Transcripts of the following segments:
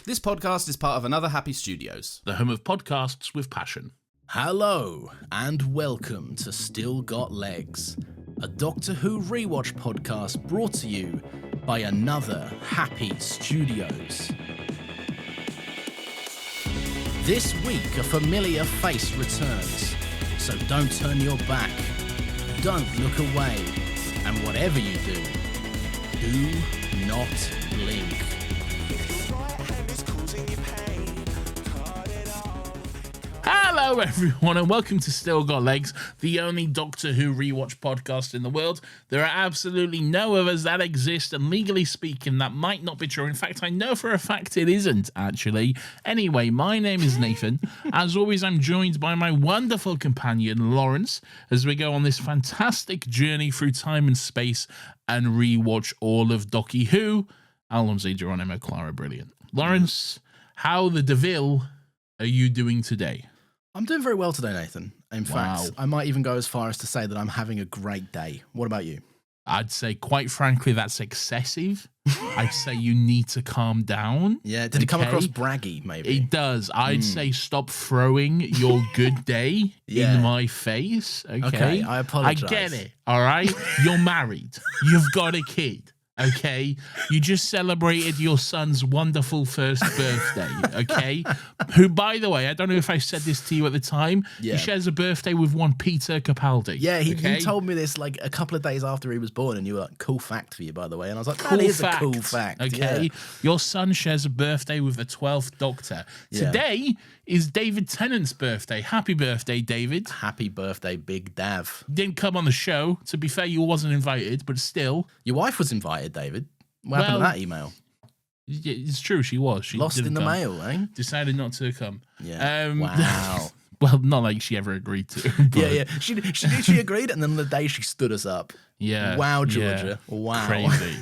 This podcast is part of Another Happy Studios, the home of podcasts with passion. Hello, and welcome to Still Got Legs, a Doctor Who Rewatch podcast brought to you by Another Happy Studios. This week, a familiar face returns, so don't turn your back, don't look away, and whatever you do not blink. Hello everyone and welcome to Still Got Legs, the only Doctor Who rewatch podcast in the world. There are absolutely no others that exist, and legally speaking that might not be true. In fact, I know for a fact it isn't actually. Anyway, my name is Nathan. As always, I'm joined by my wonderful companion Lawrence as we go on this fantastic journey through time and space and rewatch all of Doctor Who. Alonso, Geronimo, Clara, brilliant. Lawrence, how the devil are you doing today? I'm doing very well today, Nathan. In fact, I might even go as far as to say that I'm having a great day. What about you? I'd say, quite frankly, that's excessive. I'd say you need to calm down. Yeah, did it come across braggy, maybe? It does. I'd say stop throwing your good day in my face. Okay, I apologize. I get it, all right? You're married. You've got a kid. Okay, you just celebrated your son's wonderful first birthday, okay? Who, by the way, I don't know if I said this to you at the time, he shares a birthday with one Peter Capaldi. Yeah, he told me this like a couple of days after he was born, and you were like, cool fact for you, by the way. And I was like, that is a cool fact. Okay, your son shares a birthday with the 12th Doctor. Today is David Tennant's birthday. Happy birthday, David. Happy birthday, Big Dav. Didn't come on the show. To be fair, you wasn't invited, but still. Your wife was invited, David. What happened to that email? It's true, she was. She lost in the mail, eh? Decided not to come. Yeah. Wow. Well, not like she ever agreed to. Yeah. She agreed, and then the day she stood us up. Yeah. Wow, Georgia. Yeah. Wow. Crazy.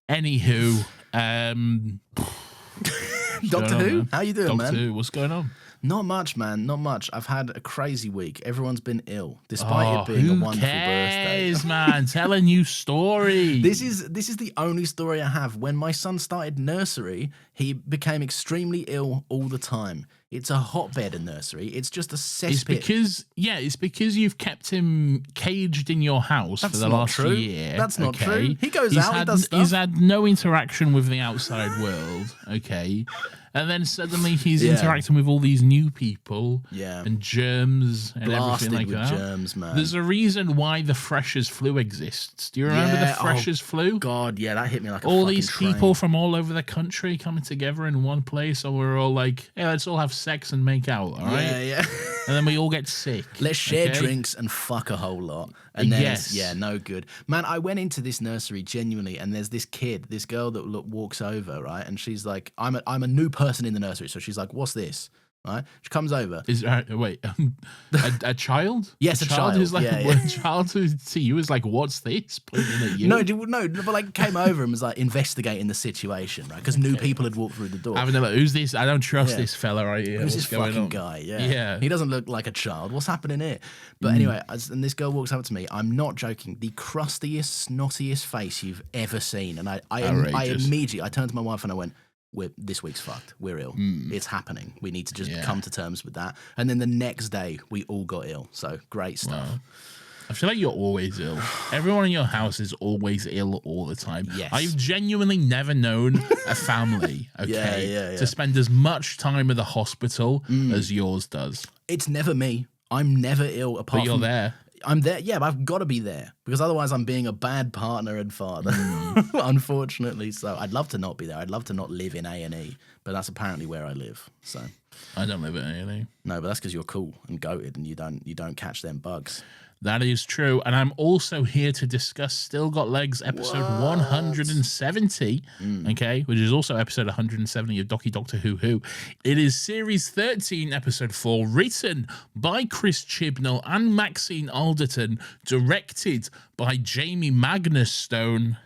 Anywho, Doctor Who? How you doing, man? Doctor Who, what's going on? Not much, man. Not much. I've had a crazy week. Everyone's been ill, despite it being a wonderful birthday. Man? Tell a new story. This is the only story I have. When my son started nursery, he became extremely ill all the time. It's a hotbed in nursery. It's just a cesspit. It's because you've kept him caged in your house for the last year. That's not true. He goes out, he does stuff. He's had no interaction with the outside world, okay? And then suddenly he's interacting with all these new people and germs and everything like that. Germs, man. There's a reason why the Freshers flu exists. Do you remember the Freshers flu? God, yeah, that hit me like a all fucking these train. People from all over the country coming together in one place, and we're all like, hey, let's all have sex and make out, all right? Yeah. And then we all get sick. Let's share drinks and fuck a whole lot. And then, no good. Man, I went into this nursery genuinely, and there's this girl that walks over, right? And she's like, I'm a new person in the nursery. So she's like, what's this? Right? She comes over. A child? Yes, a child. Who's like, a child to you is like, what's this? Pointing at you? No, but like came over and was like investigating the situation, right? Because new people had walked through the door. Having a look, who's this? I don't trust this fella right here. Who's this fucking guy? Yeah. He doesn't look like a child. What's happening here? But anyway, and this girl walks up to me. I'm not joking. The crustiest, snottiest face you've ever seen. And I immediately turned to my wife and I went, this week's fucked. We're ill. It's happening. We need to just come to terms with that. And then the next day, we all got ill. So great stuff. Wow. I feel like you're always ill. Everyone in your house is always ill all the time. Yes. I've genuinely never known a family, to spend as much time at the hospital as yours does. It's never me. I'm never ill apart from... But you're there. I'm there, but I've got to be there because otherwise I'm being a bad partner and father, unfortunately. So I'd love to not be there. I'd love to not live in A&E, but that's apparently where I live. So I don't live in A&E. No, but that's because you're cool and goated and you don't catch them bugs. That is true. And I'm also here to discuss Still Got Legs episode 170, which is also episode 170 of Doctor Who. It is series 13, episode 4, written by Chris Chibnall and Maxine Alderton, directed by Jamie Magnus Stone.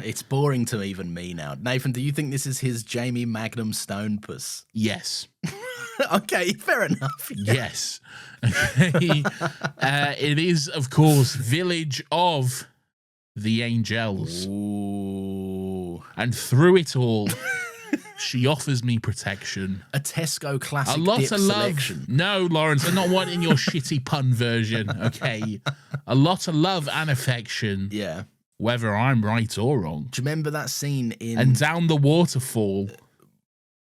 It's boring to even me now. Nathan, do you think this is his Jamie Magnum Stone puss? Yes. Okay, fair enough. Yeah. Yes. Okay. It is, of course, Village of the Angels. Ooh. And through it all, She offers me protection. A Tesco classic A lot dip of love. selection. No, Lawrence, I'm not wanting your shitty pun version, okay? A lot of love and affection. Yeah. Whether I'm right or wrong. Do you remember that scene in... And down the waterfall,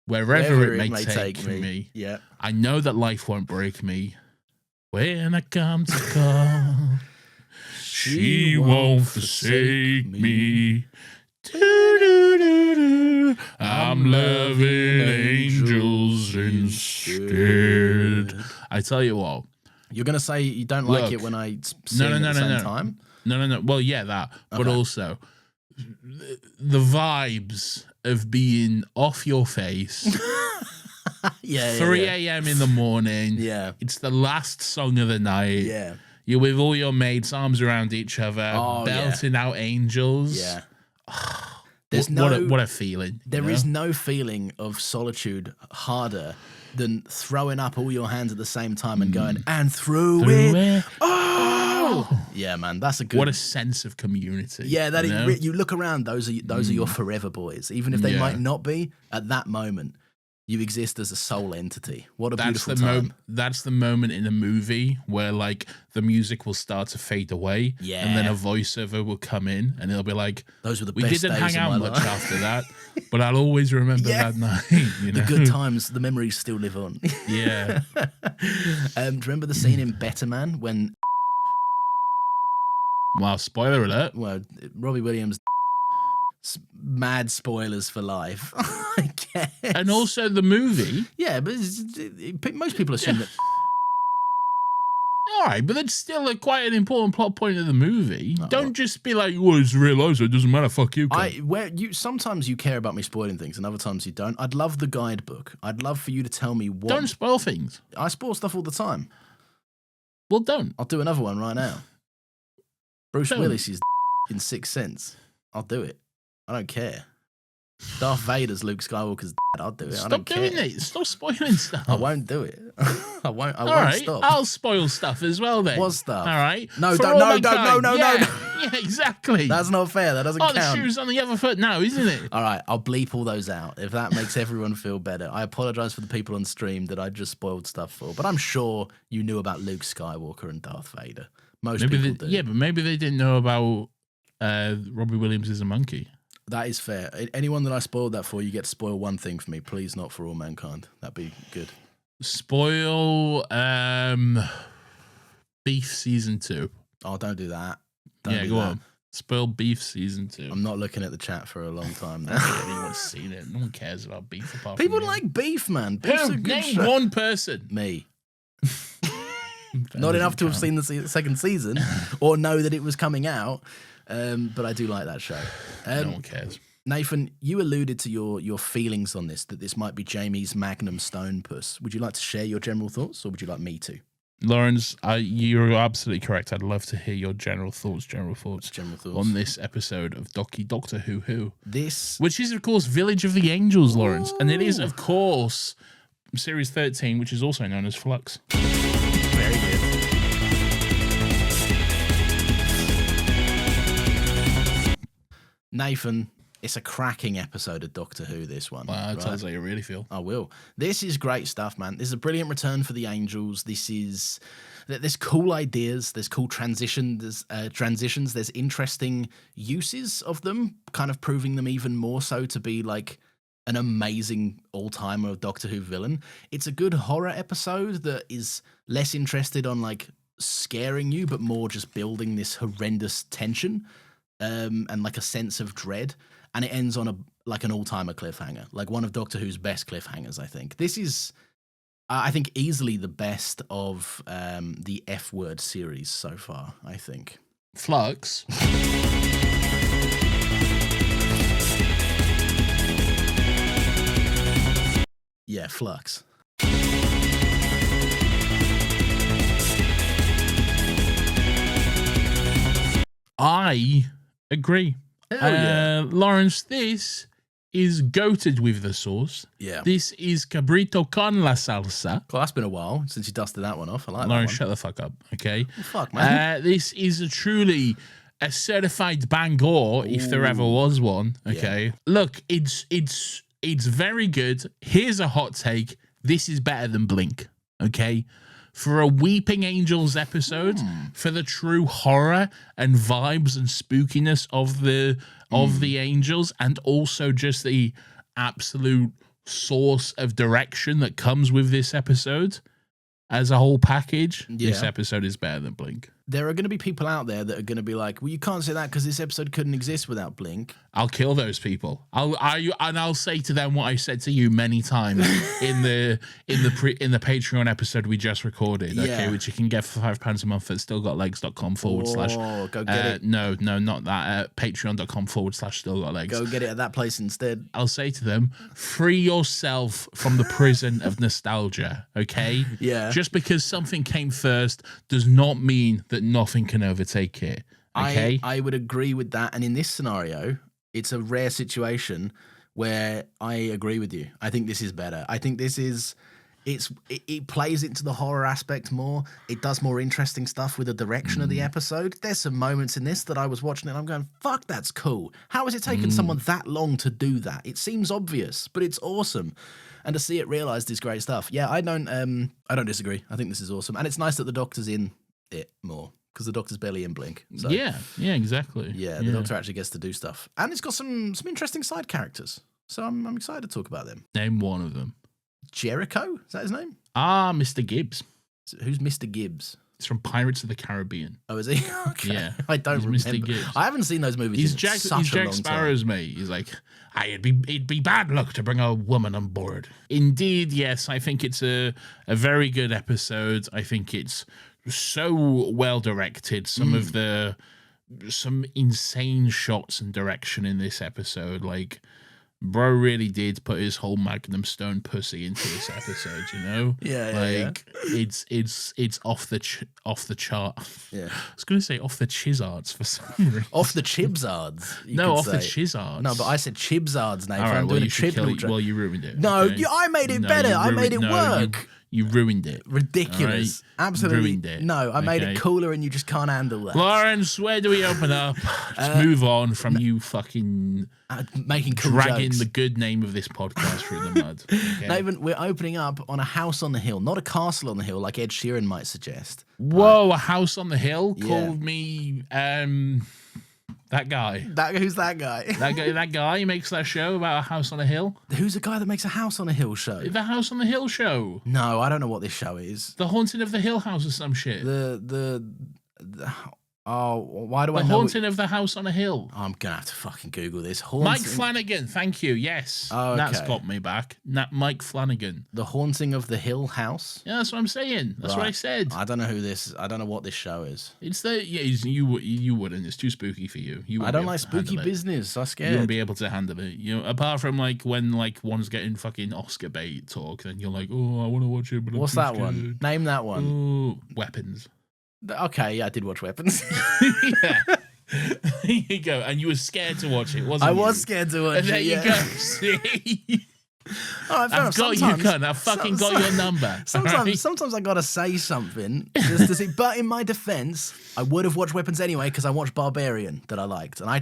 wherever it may take me. Yeah. I know that life won't break me. When I come to call, she won't forsake me. Do-do-do-do. I'm loving angels instead. I tell you what. You're going to say you don't like it when I sing at the same time? No. Well, yeah, that. Okay. But also, the vibes of being off your face. 3 a.m. in the morning. Yeah. It's the last song of the night. Yeah. You're with all your mates, arms around each other, belting out angels. Yeah. What a feeling. There is no feeling of solitude harder than throwing up all your hands at the same time and going, and through it. Oh! Yeah, man, that's a good... What a sense of community. Yeah, that you look around, those are your forever boys. Even if they might not be, at that moment, you exist as a soul entity. What a beautiful time. That's the moment in a movie where, like, the music will start to fade away. Yeah. And then a voiceover will come in and it'll be like, those were the best days we didn't hang out much life. After that, but I'll always remember that night. You know? The good times, the memories still live on. Yeah. Do you remember the scene in Better Man when... Wow, spoiler alert. Well, Robbie Williams... Mad spoilers for life, I guess. And also the movie. Yeah, but most people assume that... All right, but that's still quite an important plot point of the movie. Don't just be like, well, it's real life, so it doesn't matter, fuck you. Sometimes you care about me spoiling things and other times you don't. I'd love the guidebook. I'd love for you to tell me what... Don't spoil things. I spoil stuff all the time. Well, don't. I'll do another one right now. Bruce Willis is in Sixth Sense. I'll do it. I don't care. Darth Vader's Luke Skywalker's dad. I'll do it. I don't care. Stop doing it. Stop spoiling stuff. I won't do it. I won't stop. I'll spoil stuff as well then. What stuff? All right. No, no. Yeah, exactly. That's not fair. That doesn't count. The shoe's on the other foot now, isn't it? All right. I'll bleep all those out if that makes everyone feel better. I apologize for the people on stream that I just spoiled stuff for, but I'm sure you knew about Luke Skywalker and Darth Vader. Most people do. Yeah, but maybe they didn't know about Robbie Williams is a monkey. That is fair. Anyone that I spoiled that for, you get to spoil one thing for me. Please, not for all mankind. That'd be good. Spoil Beef Season 2. Oh, don't do that. Go on. Spoil Beef Season 2. I'm not looking at the chat for a long time now. Anyone's seen it. No one cares about beef apart People from like beef, man. Beef's a good Name show. one person. Me. Not enough to have seen the second season or know that it was coming out. But I do like that show. No one cares. Nathan, you alluded to your feelings on this, that this might be Jamie's magnum stone puss. Would you like to share your general thoughts, or would you like me to? Lawrence, you're absolutely correct. I'd love to hear your general thoughts on this episode of Doctor Who. Which is, of course, Village of the Angels, Lawrence. And it is, of course, Series 13, which is also known as Flux. Very good. Nathan, it's a cracking episode of Doctor Who, this one. Wow, that tells how you really feel. I will. This is great stuff, man. This is a brilliant return for the Angels. There's cool ideas. There's cool transitions. There's interesting uses of them, kind of proving them even more so to be like an amazing all-timer Doctor Who villain. It's a good horror episode that is less interested on like scaring you, but more just building this horrendous tension. And like a sense of dread, and it ends on an all-timer cliffhanger, like one of Doctor Who's best cliffhangers. I think this is, easily the best of the F Word series so far. I think Flux. Yeah, Flux. I agree. Lawrence, this is goated with the sauce. Yeah. This is cabrito con la salsa. Well, that's been a while since you dusted that one off. I like Lawrence, that one. shut the fuck up, okay? Well, fuck, man. This is truly a certified bangor, if there ever was one, okay? Yeah. Look, it's It's very good. Here's a hot take. This is better than Blink, okay? For a Weeping Angels episode, for the true horror and vibes and spookiness of the angels, and also just the absolute source of direction that comes with this episode as a whole package, this episode is better than Blink. There are going to be people out there that are going to be like, well, you can't say that because this episode couldn't exist without Blink. I'll kill those people. I'll say to them what I said to you many times in the Patreon episode we just recorded. Okay, which you can get for £5 a month at stillgotlegs.com/. Go get it. No, not that. Patreon.com/stillgotlegs. Go get it at that place instead. I'll say to them, free yourself from the prison of nostalgia. Okay. Yeah. Just because something came first does not mean that nothing can overtake it. Okay. I would agree with that. And in this scenario, it's a rare situation where I agree with you. I think this is better. I think this is it plays into the horror aspect more. It does more interesting stuff with the direction of the episode. There's some moments in this that I was watching and I'm going, fuck, that's cool. How has it taken someone that long to do that? It seems obvious, but it's awesome. And to see it realized is great stuff. Yeah, I don't disagree. I think this is awesome. And it's nice that the Doctor's in it more, because the Doctor's barely in Blink. So, yeah, exactly. Yeah, the Doctor actually gets to do stuff. And it's got some interesting side characters. So I'm excited to talk about them. Name one of them. Jericho? Is that his name? Mr. Gibbs. So who's Mr. Gibbs? It's from Pirates of the Caribbean. Oh, is he? Okay. Yeah. I don't remember. Mr. Gibbs. I haven't seen those movies He's in Jack long Sparrow's time. mate. He's like, it'd be bad luck to bring a woman on board. Indeed, yes. I think it's a very good episode. I think it's so well directed. Some insane shots and direction in this episode. Like, bro really did put his whole Magnum Stone pussy into this episode, you know? It's off the chart. Yeah. I was going to say off the Chizards for some reason. Off the Chibzards. No, off the Chizards. No, but I said Chibzards, Nathan. All right, I'm doing a triple. Well, you ruined it. No, okay? I made it better. I made it work. You ruined it. Ridiculous. Right? Absolutely. Ruined it. No, I made it cooler and you just can't handle that. Lawrence, where do we open up? Let's move on from you fucking making cool dragging jokes. the good name of this podcast through the mud. Okay? Nathan, we're opening up on a house on the hill, not a castle on the hill like Ed Sheeran might suggest. Whoa, a house on the hill? Yeah. Called me that guy. Who's that guy? That guy makes that show about a house on a hill. Who's the guy that makes a house on a hill show? The House on the Hill show. No, I don't know what this show is. The Haunting of the Hill House or some shit. Why do I know? The Haunting of the House on a Hill. I'm gonna have to fucking Google this. Mike Flanagan, thank you. Yes, oh, okay. That's got me back. Mike Flanagan. The Haunting of the Hill House. Yeah, that's what I'm saying. That's what I said. I don't know who this. I don't know what this show is. It's you wouldn't. It's too spooky for you. I don't like spooky business. I'm scared. You won't be able to handle it. You know, apart from like when like one's getting fucking Oscar bait talk, then you're like, oh, I want to watch it. But what's that one? Name that one. Oh, Weapons. Okay, yeah, I did watch Weapons. Yeah. There you go. And you were scared to watch it, wasn't you? I was scared to watch it. There you go. See? I've got you, cunt. I've fucking got your number. Sometimes I gotta say something just to see. But in my defense, I would have watched Weapons anyway because I watched Barbarian that I liked, and I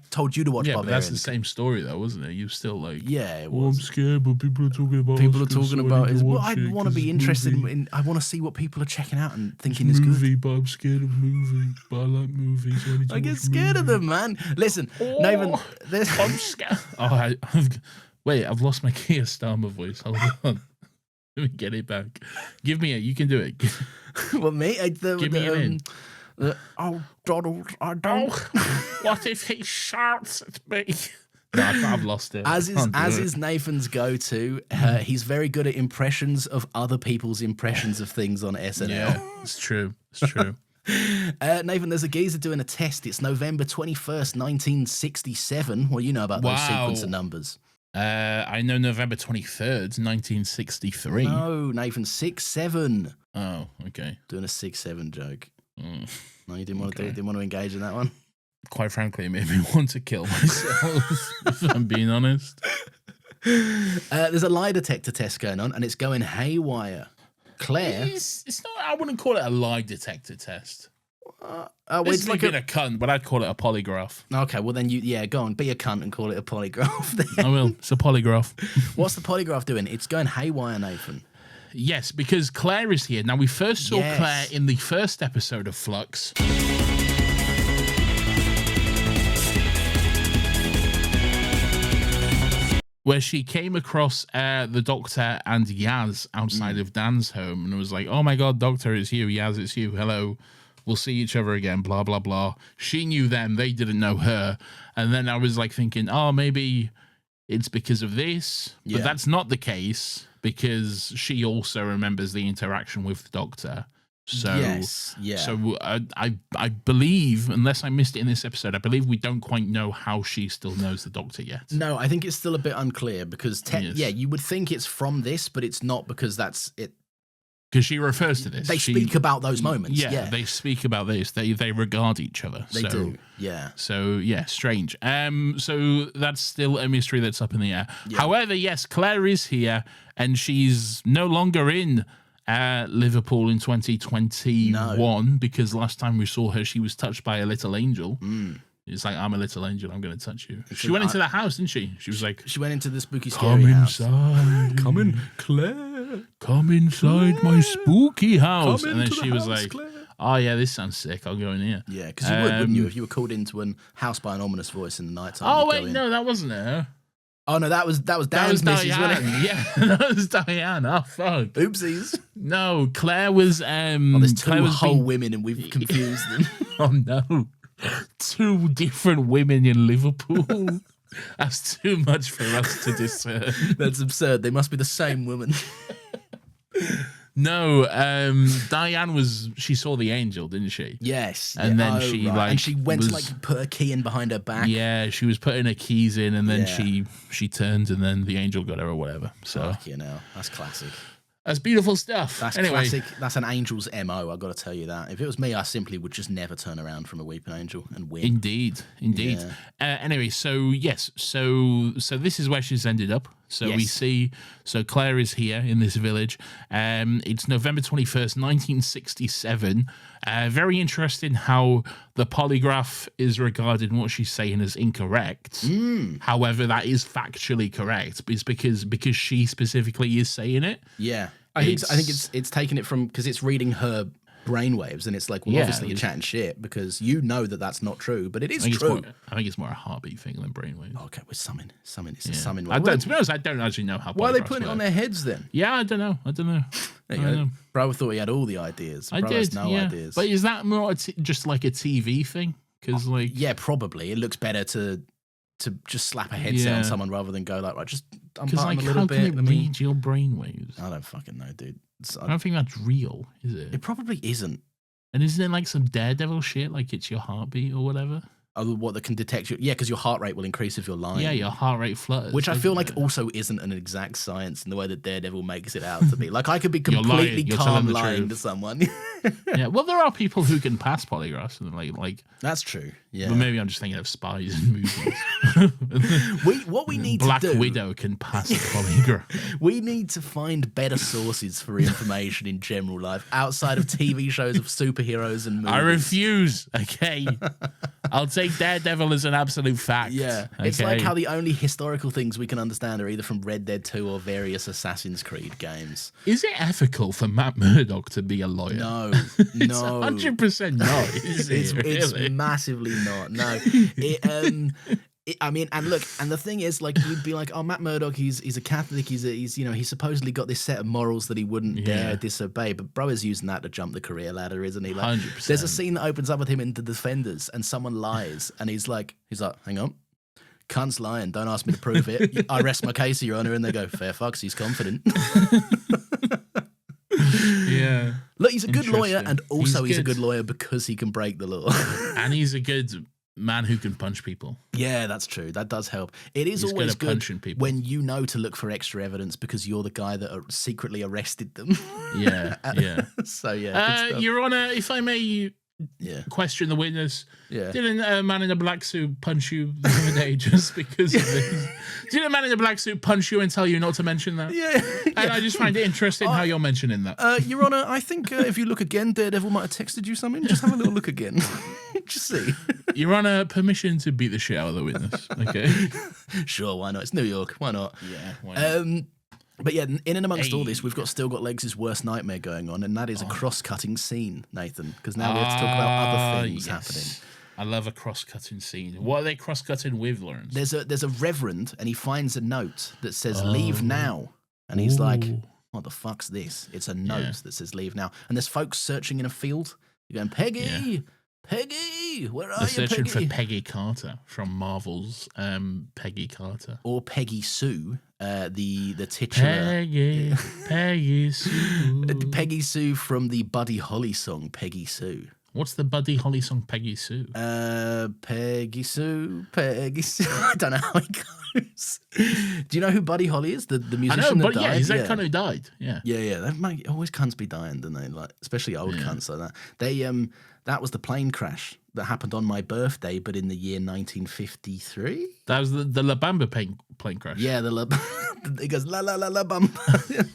told you to watch Barbarian. But that's the same story though, wasn't it? You still like, it was. Oh, I'm scared, but people are talking about. it. Well, I want to be interested in. I want to see what people are checking out and thinking is movie, good. But I'm scared of movies. But I like movies. I get scared of them, man. Listen, Nathan, I'm scared. Wait, I've lost my Keir Starmer voice. Hold on. Let me get it back. Give me it. You can do it. What, me? Give me it in. Oh, Donald, I don't. What if he shouts at me? No, I've lost it. As is Nathan's go-to, he's very good at impressions of other people's impressions of things on SNL. Yeah, it's true. It's true. Nathan, there's a geezer doing a test. It's November 21st, 1967. Well, you know about those sequence of numbers. I know November 23rd, 1963. No, Nathan, 6-7. Oh, okay. Doing a 6-7 joke. Mm. No, you didn't want to do it. Didn't want to engage in that one. Quite frankly, it made me want to kill myself, if I'm being honest. There's a lie detector test going on, and it's going haywire. Claire, it's not. I wouldn't call it a lie detector test. This is like a cunt, but I'd call it a polygraph. Okay, well then go on, be a cunt and call it a polygraph. Then. I will. It's a polygraph. What's the polygraph doing? It's going haywire, Nathan. Yes, because Claire is here. Now, we first saw Claire in the first episode of Flux. Where she came across the Doctor and Yaz outside of Dan's home and was like, oh my God, Doctor, it's you. Yaz, it's you. Hello. We'll see each other again, blah, blah, blah. She knew them. They didn't know her. And then I was like thinking, oh, maybe it's because of this. Yeah. But that's not the case because she also remembers the interaction with the Doctor. So, So I believe, unless I missed it in this episode, I believe we don't quite know how she still knows the Doctor yet. No, I think it's still a bit unclear because, you would think it's from this, but it's not because that's it. Because she refers to this. They speak about those moments. Yeah, they speak about this. They regard each other. They do, yeah. So, strange. So that's still a mystery that's up in the air. Yeah. However, yes, Claire is here, and she's no longer in Liverpool in 2021 because last time we saw her, she was touched by a little angel. It's like, I'm a little angel, I'm going to touch you. She went into the house, didn't she? She was like... She went into the spooky, scary house. Inside. Come in, Claire. Come inside Claire. My spooky house. Come and then into she the was house, like, Claire. oh, yeah, this sounds sick. I'll go in here. Yeah, because you would, wouldn't you? If you were called into a house by an ominous voice in the night time. Oh, wait, no, that wasn't her. Oh, no, that was Dan's missus, wasn't it? Yeah, that was Diane. Oh, fuck. Oopsies. No, Claire was... there's two whole women and we've confused them. Oh, no. 2 different women in Liverpool. That's too much for us to discern. That's absurd. They must be the same woman. No, Diane she saw the angel, didn't she? Yes. And then she and she went to put her key in behind her back. Yeah, she was putting her keys in and then she turned and then the angel got her or whatever. So that's classic. That's beautiful stuff. That's classic. That's an angel's MO, I've got to tell you that. If it was me, I simply would just never turn around from a weeping angel and win. Indeed. Yeah. Anyway, so yes, so this is where she's ended up. So we see, Claire is here in this village. It's November 21st, 1967. Very interesting how the polygraph is regarded and what she's saying as incorrect. However, that is factually correct. It's because she specifically is saying it. Yeah. I think it's taking it from, because it's reading her brainwaves and it's like, well, obviously you're chatting shit because you know that that's not true, but it is true. I think it's more a heartbeat thing than brainwaves. Okay, with summon. It's a summon. To be honest, I don't actually know how. Why are they putting it on their heads then? Yeah, I don't know. There you go. Bro thought he had all the ideas. Bro has no ideas. But is that more just like a TV thing? Because yeah, probably it looks better to just slap a headset on someone rather than go like, right, just unbutton a little bit. How can it read your brainwaves? I don't fucking know, dude. I don't think that's real, is it? It probably isn't. And isn't it like some Daredevil shit, like it's your heartbeat or whatever? Oh, what that can detect you? Yeah, because your heart rate will increase if you're lying. Yeah, your heart rate flutters. Which I feel like also isn't an exact science in the way that Daredevil makes it out to be. Like I could be completely calm lying to someone. Yeah, well, there are people who can pass polygraphs and like that's true. Yeah, but maybe I'm just thinking of spies and movies. What we need Black to do, Widow can pass a polygraph. We need to find better sources for information in general life outside of TV shows of superheroes and movies. I refuse. Okay, I'll take Daredevil as an absolute fact. Yeah, okay? It's like how the only historical things we can understand are either from Red Dead 2 or various Assassin's Creed games. Is it ethical for Matt Murdock to be a lawyer? No, it's 100% not. It's massively not. No, I mean, and look, and the thing is, like, you'd be like, oh, Matt Murdock, he's a Catholic, he's supposedly got this set of morals that he wouldn't dare disobey, but bro is using that to jump the career ladder, isn't he? Like, 100%. There's a scene that opens up with him in The Defenders, and someone lies, and he's like, hang on. Cunt's lying. Don't ask me to prove it. I rest my case, Your Honor. And they go, fair fucks, he's confident. Yeah. Look, he's a good lawyer, and also he's a good lawyer because he can break the law. And he's a good man who can punch people. Yeah, that's true. That does help. He's always good when you know to look for extra evidence because you're the guy that secretly arrested them. Yeah, yeah. So, yeah. Your Honor, if I may question the witness. Yeah. Didn't a man in a black suit punch you the other day just because of this? Didn't a man in a black suit punch you and tell you not to mention that? Yeah. And I just find it interesting how you're mentioning that. Your Honour, I think if you look again, Daredevil might have texted you something. Just have a little look again. Just see. Your Honour, permission to beat the shit out of the witness. Okay. Sure, why not? It's New York. Why not? Yeah. Why not? But yeah, in and amongst all this, we've Still Got Legs' worst nightmare going on, and that is a cross-cutting scene, Nathan, because now we have to talk about other things happening. I love a cross-cutting scene. What are they cross-cutting with, Lawrence? There's a reverend, and he finds a note that says, leave now. And he's like, what the fuck's this? It's a note that says, leave now. And there's folks searching in a field. You're going, Peggy! Peggy! Where are you, Peggy? They're searching for Peggy Carter from Marvel's Peggy Carter. Or Peggy Sue. The titular Peggy Sue. Peggy Sue from the Buddy Holly song Peggy Sue. What's the Buddy Holly song Peggy Sue? Peggy Sue. I don't know how it goes. Do you know who Buddy Holly is? The musician that died? Yeah, he's that cunt who died. Yeah. That always cunts be dying, don't they? Like, especially old cunts like that. They that was the plane crash that happened on my birthday, but in the year 1953. That was the La Bamba plane crash. Yeah, it goes la la la la bamba.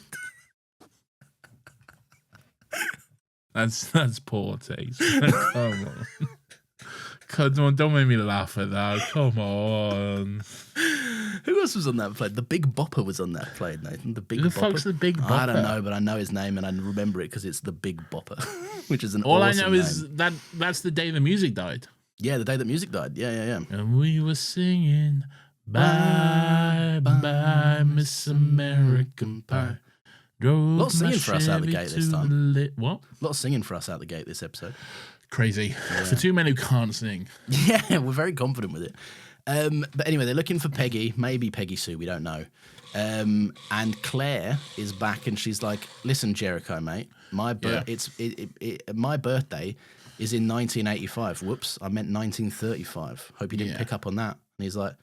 That's poor taste. Come on. Come on, don't make me laugh at that. Come on. Who else was on that plane? The Big Bopper was on that plane, Nathan. The Big Who Bopper. the fuck's the Big Bopper? I don't know, but I know his name and I remember it because it's the Big Bopper, which is an All awesome I know name. is that's the day the music died. Yeah, the day that music died. Yeah. And we were singing, bye, bye, Miss American Pie. A lot of singing for us out the gate this time. What? A lot of singing for us out the gate this episode. Crazy. Yeah. For two men who can't sing. Yeah, we're very confident with it. But anyway, they're looking for Peggy, maybe Peggy Sue, we don't know. And Claire is back and she's like, listen, Jericho, mate, my birthday is in 1985. Whoops, I meant 1935. Hope you didn't pick up on that. And he's like,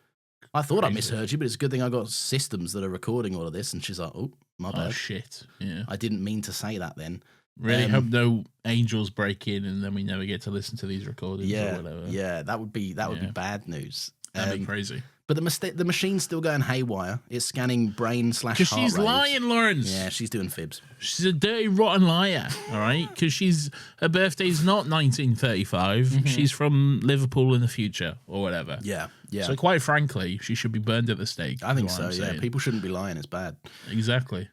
I thought I misheard you, but it's a good thing I got systems that are recording all of this. And she's like, oh, my bad. Oh, shit. Yeah. I didn't mean to say that then. Really hope no angels break in and then we never get to listen to these recordings or whatever. Yeah, that would be bad news. That'd be crazy. But the machine's still going haywire. It's scanning brain / heart because she's rates. lying, Lawrence. Yeah, she's doing fibs. She's a dirty, rotten liar, all right? Because her birthday's not 1935. Mm-hmm. She's from Liverpool in the future or whatever. Yeah. So quite frankly, she should be burned at the stake. I think so, yeah. People shouldn't be lying. It's bad. Exactly.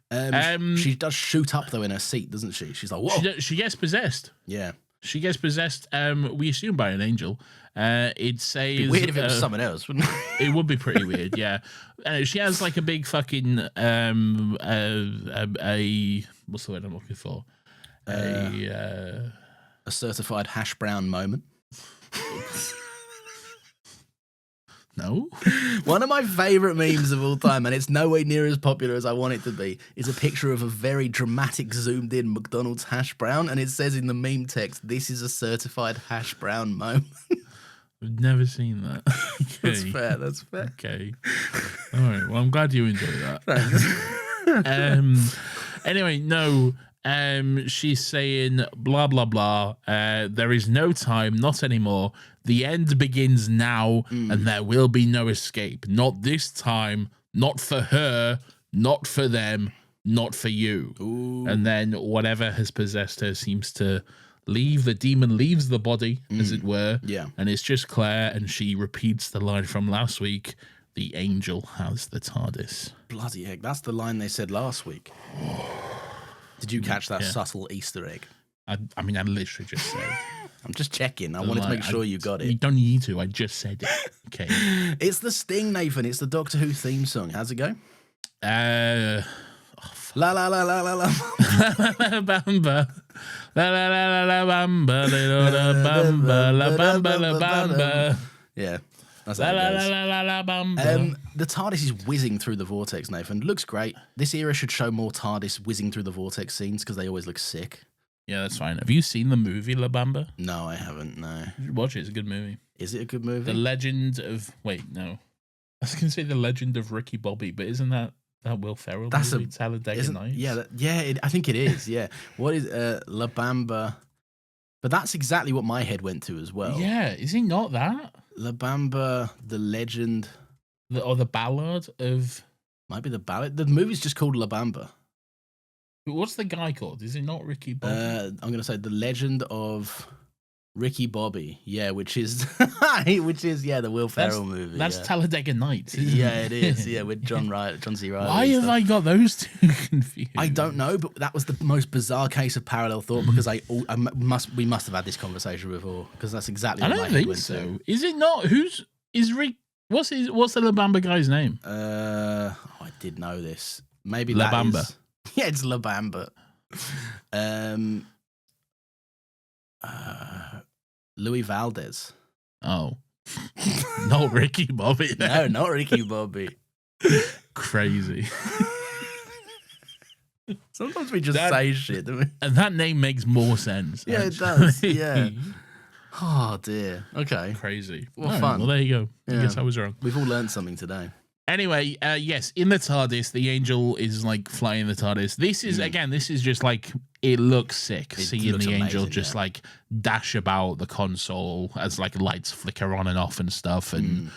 She does shoot up, though, in her seat, doesn't she? She's like, whoa. She gets possessed. Yeah. She gets possessed, we assume by an angel. It says... It'd be weird if it was someone else, wouldn't it? It would be pretty weird, yeah. She has like a big fucking... what's the word I'm looking for? A certified hash brown moment. No. One of my favourite memes of all time, and it's nowhere near as popular as I want it to be, is a picture of a very dramatic zoomed in McDonald's hash brown, and it says in the meme text, "This is a certified hash brown moment." I've never seen that. Okay. That's fair. Okay. All right. Well, I'm glad you enjoyed that. Anyway, no. She's saying blah blah blah. There is no time, not anymore. The end begins now, and there will be no escape. Not this time. Not for her. Not for them. Not for you. Ooh. And then whatever has possessed her seems to leave. The demon leaves the body, as it were. Yeah. And it's just Claire, and she repeats the line from last week. The angel has the TARDIS. Bloody heck! That's the line they said last week. Did you catch that subtle Easter egg? I mean, I literally just said. I'm just checking. I wanted to make sure you got it. You don't need to. I just said it. Okay. It's the Sting, Nathan. It's the Doctor Who theme song. How's it go? La la la la la la. Bamba. La la la la la bamba. La bamba. La bamba la bamba. Yeah. That's how it goes. The TARDIS is whizzing through the vortex, Nathan. Looks great. This era should show more TARDIS whizzing through the vortex scenes because they always look sick. Yeah, that's fine. Have you seen the movie La Bamba? No, I haven't, no. You should watch it. It's a good movie. Is it a good movie? The Legend of... Wait, no. I was going to say The Legend of Ricky Bobby, but isn't that Will Ferrell movie? Talladega Nights? Yeah, I think it is, yeah. What is La Bamba... But that's exactly what my head went to as well. Yeah, is he not that? La Bamba, the legend. Or the ballad of... Might be the ballad. The movie's just called La Bamba. What's the guy called? Is it not Ricky Bobby? I'm going to say the legend of Ricky Bobby. Yeah, which is the Will Ferrell movie. That's Talladega Nights, isn't it is. Yeah, with John C. Reilly. Why have I got those two confused? I don't know, but that was the most bizarre case of parallel thought because we must have had this conversation before because that's exactly what I don't think so. Is it not? What's the La Bamba guy's name? I did know this. Maybe La Bamba. Yeah, it's La Bamba. Louis Valdez. Oh. Not Ricky Bobby. No, not Ricky Bobby. Crazy. Sometimes we just say shit, don't we? And that name makes more sense. Yeah, it does. Yeah. Oh, dear. Okay. Crazy. Well, fun. Well, there you go. Yeah. I guess I was wrong. We've all learned something today. Anyway, yes, in the TARDIS, the angel is like flying the TARDIS. This is just like, it looks sick. Seeing the angel just like dash about the console as like lights flicker on and off and stuff. And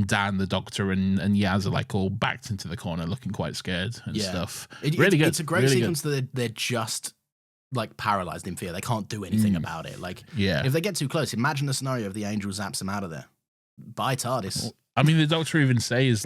Dan, the Doctor, and Yaz are like all backed into the corner looking quite scared and stuff. Really good. It's a great sequence that they're just like paralyzed in fear. They can't do anything about it. Like, if they get too close, imagine the scenario of the angel zaps them out of there. By TARDIS. I mean, the Doctor even says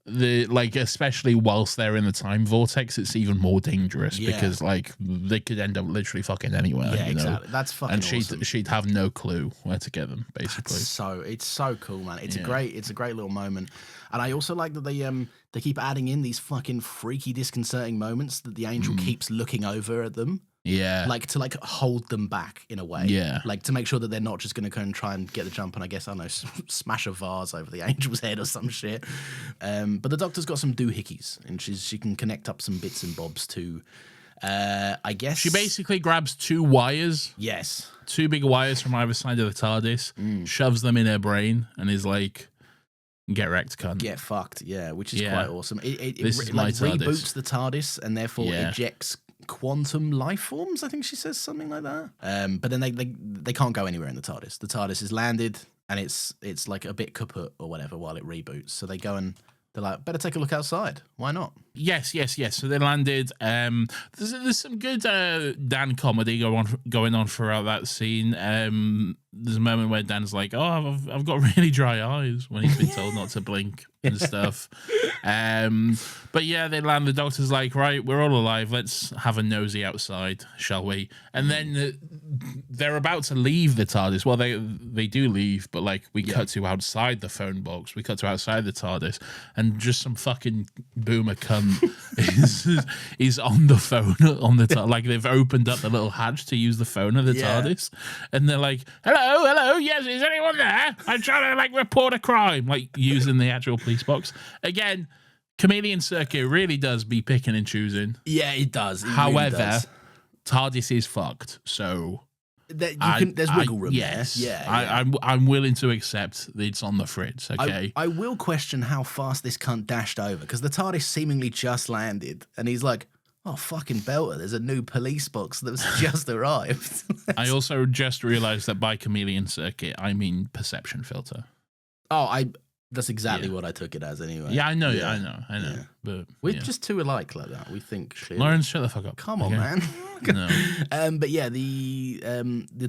especially whilst they're in the time vortex, it's even more dangerous because like they could end up literally fucking anywhere. Yeah, exactly. That's fucking awesome. And she'd have no clue where to get them, basically. It's so cool, man. It's a great little moment. And I also like that they keep adding in these fucking freaky, disconcerting moments that the angel keeps looking over at them. Yeah. Like to like hold them back in a way. Yeah. Like to make sure that they're not just going to go and try and get the jump and I guess, I don't know, smash a vase over the angel's head or some shit. But the Doctor's got some doohickeys and she can connect up some bits and bobs to, I guess. She basically grabs two wires. Yes. Two big wires from either side of the TARDIS, shoves them in her brain and is like, get wrecked, cunt. Get fucked, yeah, which is quite awesome. It like reboots the TARDIS and therefore ejects quantum life forms. I think she says something like that. But then they can't go anywhere in the TARDIS. The TARDIS is landed and it's like a bit kaput or whatever while it reboots. So they go and they're like, better take a look outside. Why not? Yes. So they landed. There's some good Dan comedy going on throughout that scene. There's a moment where Dan's like, "Oh, I've got really dry eyes," when he's been told not to blink and stuff. But yeah, they land. The Doctor's like, "Right, we're all alive. Let's have a nosy outside, shall we?" And then they're about to leave the TARDIS. Well, they do leave, but like we cut to outside the phone box. We cut to outside the TARDIS, and just some fucking boomer cunt is on the phone on the like they've opened up the little hatch to use the phone of the TARDIS, and they're like, hello, yes, is anyone there? I'm trying to like report a crime, like using the actual police box. Again, Chameleon Circuit really does be picking and choosing. Yeah, it does. However, really does. TARDIS is fucked, so there's wiggle room there. Yeah. I'm willing to accept that it's on the fritz, okay? I will question how fast this cunt dashed over, because the TARDIS seemingly just landed, and he's like, oh, fucking belter, there's a new police box that's just arrived. I also just realised that by Chameleon Circuit, I mean perception filter. Oh, that's exactly what I took it as anyway. Yeah, I know. Yeah. But we're just too alike like that. We think shit. Lawrence, shut the fuck up. Come on, man. No. But yeah, this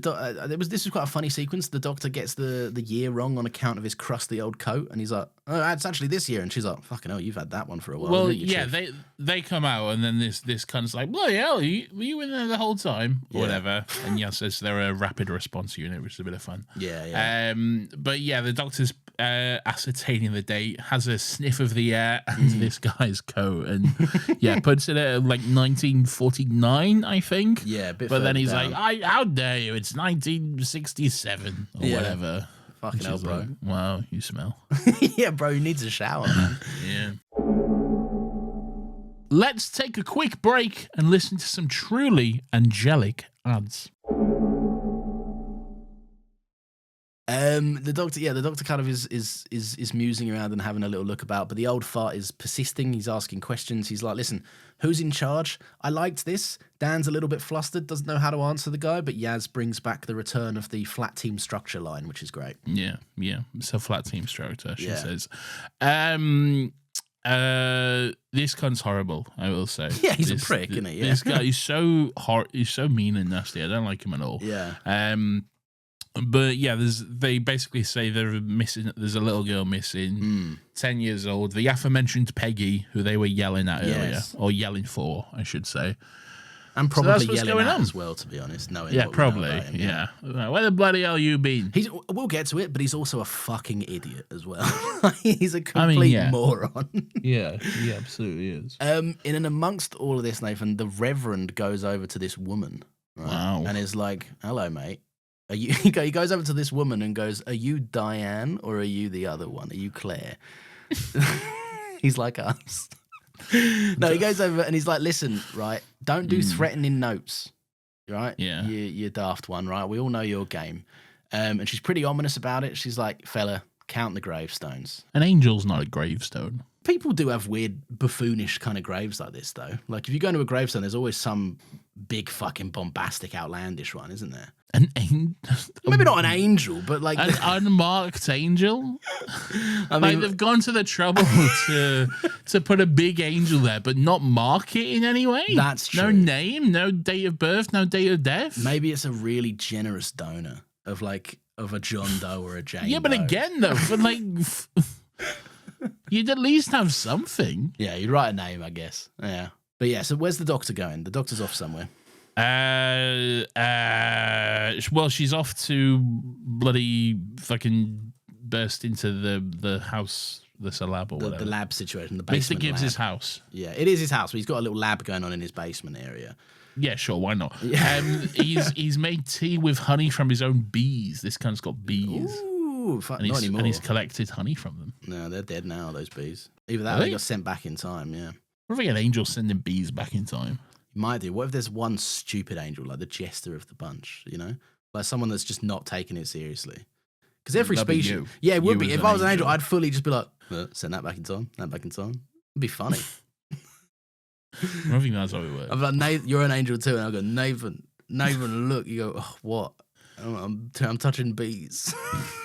was quite a funny sequence. The Doctor gets the year wrong on account of his crusty old coat, and he's like, "Oh, it's actually this year." And she's like, "Fucking hell, you've had that one for a while." Well, yeah, they come out, and then this cunt's like, "Bloody hell, were you in there the whole time?" Or whatever. And Yas says they're a rapid response unit, which is a bit of fun. Yeah. But yeah, the Doctor's ascertaining the date, has a sniff of the air and this guy's coat, and puts it at like 1949, I think. Yeah, a bit. But then he's down. like, "How dare you? It's 1967 or whatever." Fucking hell, bro. Like, wow, you smell. Yeah, bro, he needs a shower, man. Yeah. Let's take a quick break and listen to some truly angelic ads. The doctor kind of is musing around and having a little look about, but the old fart is persisting. He's asking questions. He's like, listen, who's in charge? I liked this. Dan's a little bit flustered, doesn't know how to answer the guy, but Yaz brings back the return of the flat team structure line, which is great. Yeah. It's a flat team structure, she says. This cunt's horrible, I will say. Yeah, he's a prick, isn't he? Yeah. This guy, he's so mean and nasty. I don't like him at all. Yeah. But yeah, they basically say there's a little girl missing, 10 years old. The aforementioned Peggy, who they were yelling at earlier, or yelling for, I should say. And probably yelling at as well, to be honest. Probably. Yeah. Where the bloody hell you been? We'll get to it, but he's also a fucking idiot as well. He's a complete moron. Yeah, he absolutely is. In and amongst all of this, Nathan, the Reverend goes over to this woman. Right? Wow. And is like, hello, mate. He goes over to this woman and goes, are you Diane or are you the other one? Are you Claire? He's like us. No, he goes over and he's like, listen, right, don't do threatening notes, right? Yeah. You daft one, right? We all know your game. And she's pretty ominous about it. She's like, fella, count the gravestones. An angel's not a gravestone. People do have weird, buffoonish kind of graves like this, though. Like, if you go into a gravestone, there's always some big fucking bombastic, outlandish one, isn't there? Maybe not an angel, but like an unmarked angel. I mean, they've gone to the trouble to put a big angel there, but not mark it in any way. That's true. No name, no date of birth, no date of death. Maybe it's a really generous donor of a John Doe or a Jane. Yeah, but Doe. Again, though, for like, you'd at least have something. Yeah, you'd write a name, I guess. Yeah, but yeah. So where's the doctor going? The doctor's off somewhere. Well, she's off to bloody fucking burst into the house, the lab or whatever. The lab situation, the basement. Mr. Gibbs' lab. House. Yeah, it is his house, but he's got a little lab going on in his basement area. Yeah, sure, why not? He's made tea with honey from his own bees. This cunt's got bees. Ooh, not anymore. And he's collected honey from them. No, they're dead now, those bees. Either that or they got sent back in time, yeah. What if an angel sending bees back in time? Might do. What if there's one stupid angel, like the jester of the bunch, you know? Like someone that's just not taking it seriously. Because every species... Yeah, it would be. If I was an angel, I'd fully just be like, send that back in time, that back in time. It'd be funny. I don't think that's how it works. I'm like, Nathan, you're an angel too. And I'll go, Nathan, look. You go, oh, what? I'm touching bees.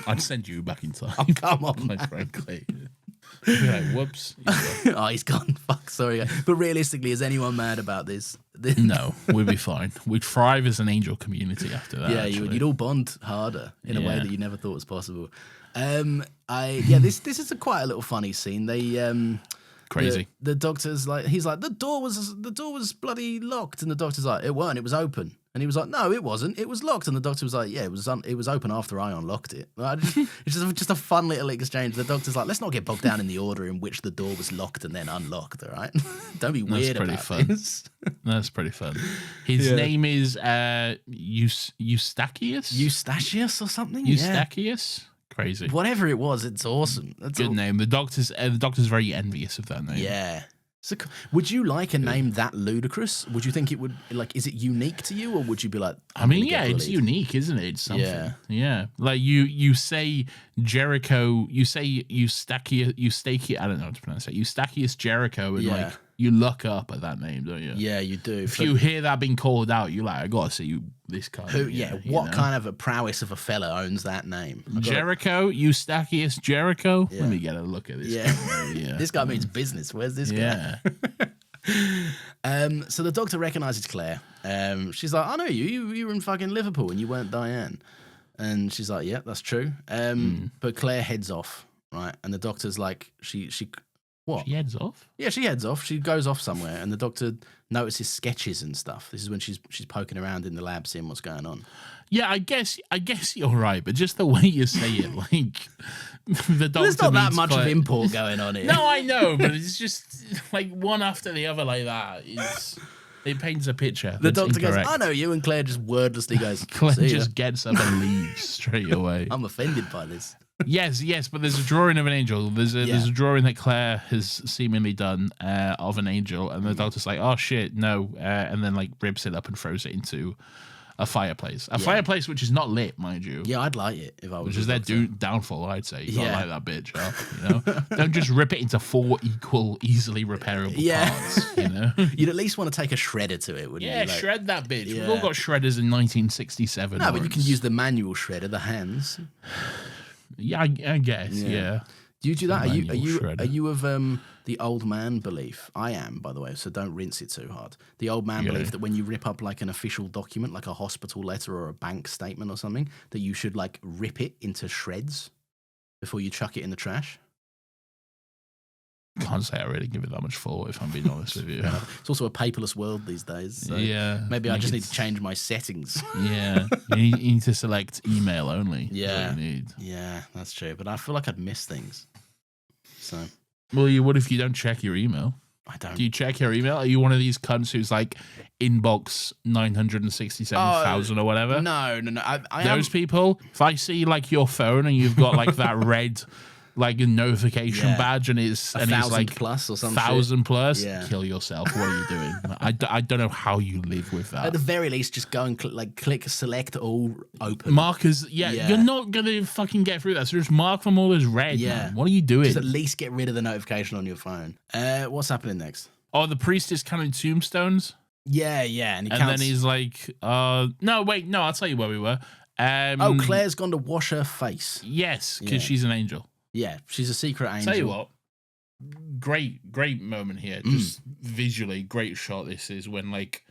I'd send you back in time. Oh, come on, quite frankly. You'd be like, whoops. Oh, he's gone. Fuck, sorry. But realistically, is anyone mad about this? No, we'd be fine. We'd thrive as an angel community after that. Yeah, you'd all bond harder in a way that you never thought was possible. This is quite a little funny scene. They crazy. The doctor's like, he's like, the door was bloody locked, and the doctor's like, it weren't, it was open. And he was like, no, it wasn't. It was locked. And the doctor was like, yeah, it was open after I unlocked it. It's just a fun little exchange. The doctor's like, let's not get bogged down in the order in which the door was locked and then unlocked, all right? Don't be weird about this. That's pretty fun. His name is Eustachius? Eustachius or something? Eustachius? Crazy. Whatever it was, it's awesome. That's good name. The doctor's very envious of that name. Yeah. So, would you like a name that ludicrous? Would you think it would, like, is it unique to you, or would you be like, I mean, yeah, it's unique, isn't it? It's something. Yeah. Like you say Jericho, you say Eustachius, I don't know how to pronounce it. Eustachius Jericho, and like you look up at that name, don't you? Yeah, you do. If you hear that being called out, you're like, I gotta see this kind. What kind of a prowess of a fella owns that name? Jericho, Eustachius Jericho. Yeah. Let me get a look at this. Yeah. This guy means business. Where's this guy? So the doctor recognizes Claire. She's like, I know you were in fucking Liverpool and you weren't Diane. And she's like, yeah, that's true. But Claire heads off, right? And the doctor's like, what? She heads off? Yeah, she heads off. She goes off somewhere, and the doctor notices sketches and stuff. This is when she's poking around in the lab, seeing what's going on. Yeah, I guess you're right, but just the way you say it, like the doctor. There's not that much of import going on here. No, I know, but it's just like one after the other like that. It paints a picture. The doctor incorrect. goes, I know you, and Claire just wordlessly goes, Claire just gets up and leaves straight away. I'm offended by this. Yes, but there's a drawing of an angel. There's a drawing that Claire has seemingly done of an angel, and the doctor's like, oh shit, no, and then like rips it up and throws it into a fireplace. A fireplace which is not lit, mind you. Yeah, I'd light it if I was. Which is their downfall, I'd say. You gotta light that bitch up, you know? Don't just rip it into 4 equal, easily repairable parts, you know? You'd at least want to take a shredder to it, wouldn't you? Yeah, shred that bitch. We've all got shredders in 1967. No, but you can use the manual shredder, the hands. Yeah, I guess, yeah. Do you do that? Are you of the old man belief? I am, by the way, so don't rinse it too hard. The old man belief that when you rip up like an official document, like a hospital letter or a bank statement or something, that you should like rip it into shreds before you chuck it in the trash. Can't say I really give it that much thought, if I'm being honest with you. It's also a paperless world these days. So maybe I just need to change my settings. Yeah, you need to select email only. Yeah, yeah, that's true. But I feel like I'd miss things. So, well, what if you don't check your email? I don't. Do you check your email? Are you one of these cunts who's like inbox 967,000 or whatever? No. Those people. If I see like your phone and you've got like that red. Like a notification badge and it's like plus or something. 1,000 plus. Kill yourself. What are you doing? I don't know how you live with that. At the very least, just go and click select all open. Markers. You're not gonna fucking get through that. So just mark them all as red. Man. What are you doing? Just at least get rid of the notification on your phone. What's happening next? Oh, the priest is counting tombstones. Yeah, and then he's like, no, I'll tell you where we were. Claire's gone to wash her face. Yes, because she's an angel. Yeah, she's a secret angel. Tell you what, great moment here. Just visually, great shot. This is when like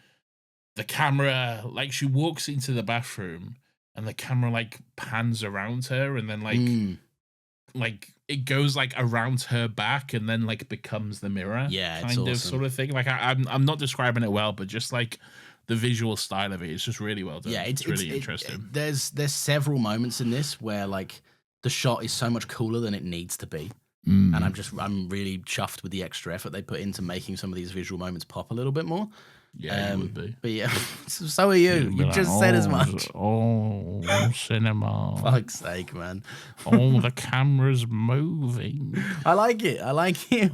the camera, like she walks into the bathroom and the camera like pans around her, and then like it goes like around her back and then like becomes the mirror. Yeah, kind of awesome. sort of thing. Like I'm not describing it well, but just like the visual style of it is just really well done. Yeah, it's really interesting. There's several moments in this where like the shot is so much cooler than it needs to be. And I'm really chuffed with the extra effort they put into making some of these visual moments pop a little bit more. Yeah, it would be. But yeah, so are you. You just said as much. Oh, cinema. Fuck's sake, man. Oh, the camera's moving. I like it. I like it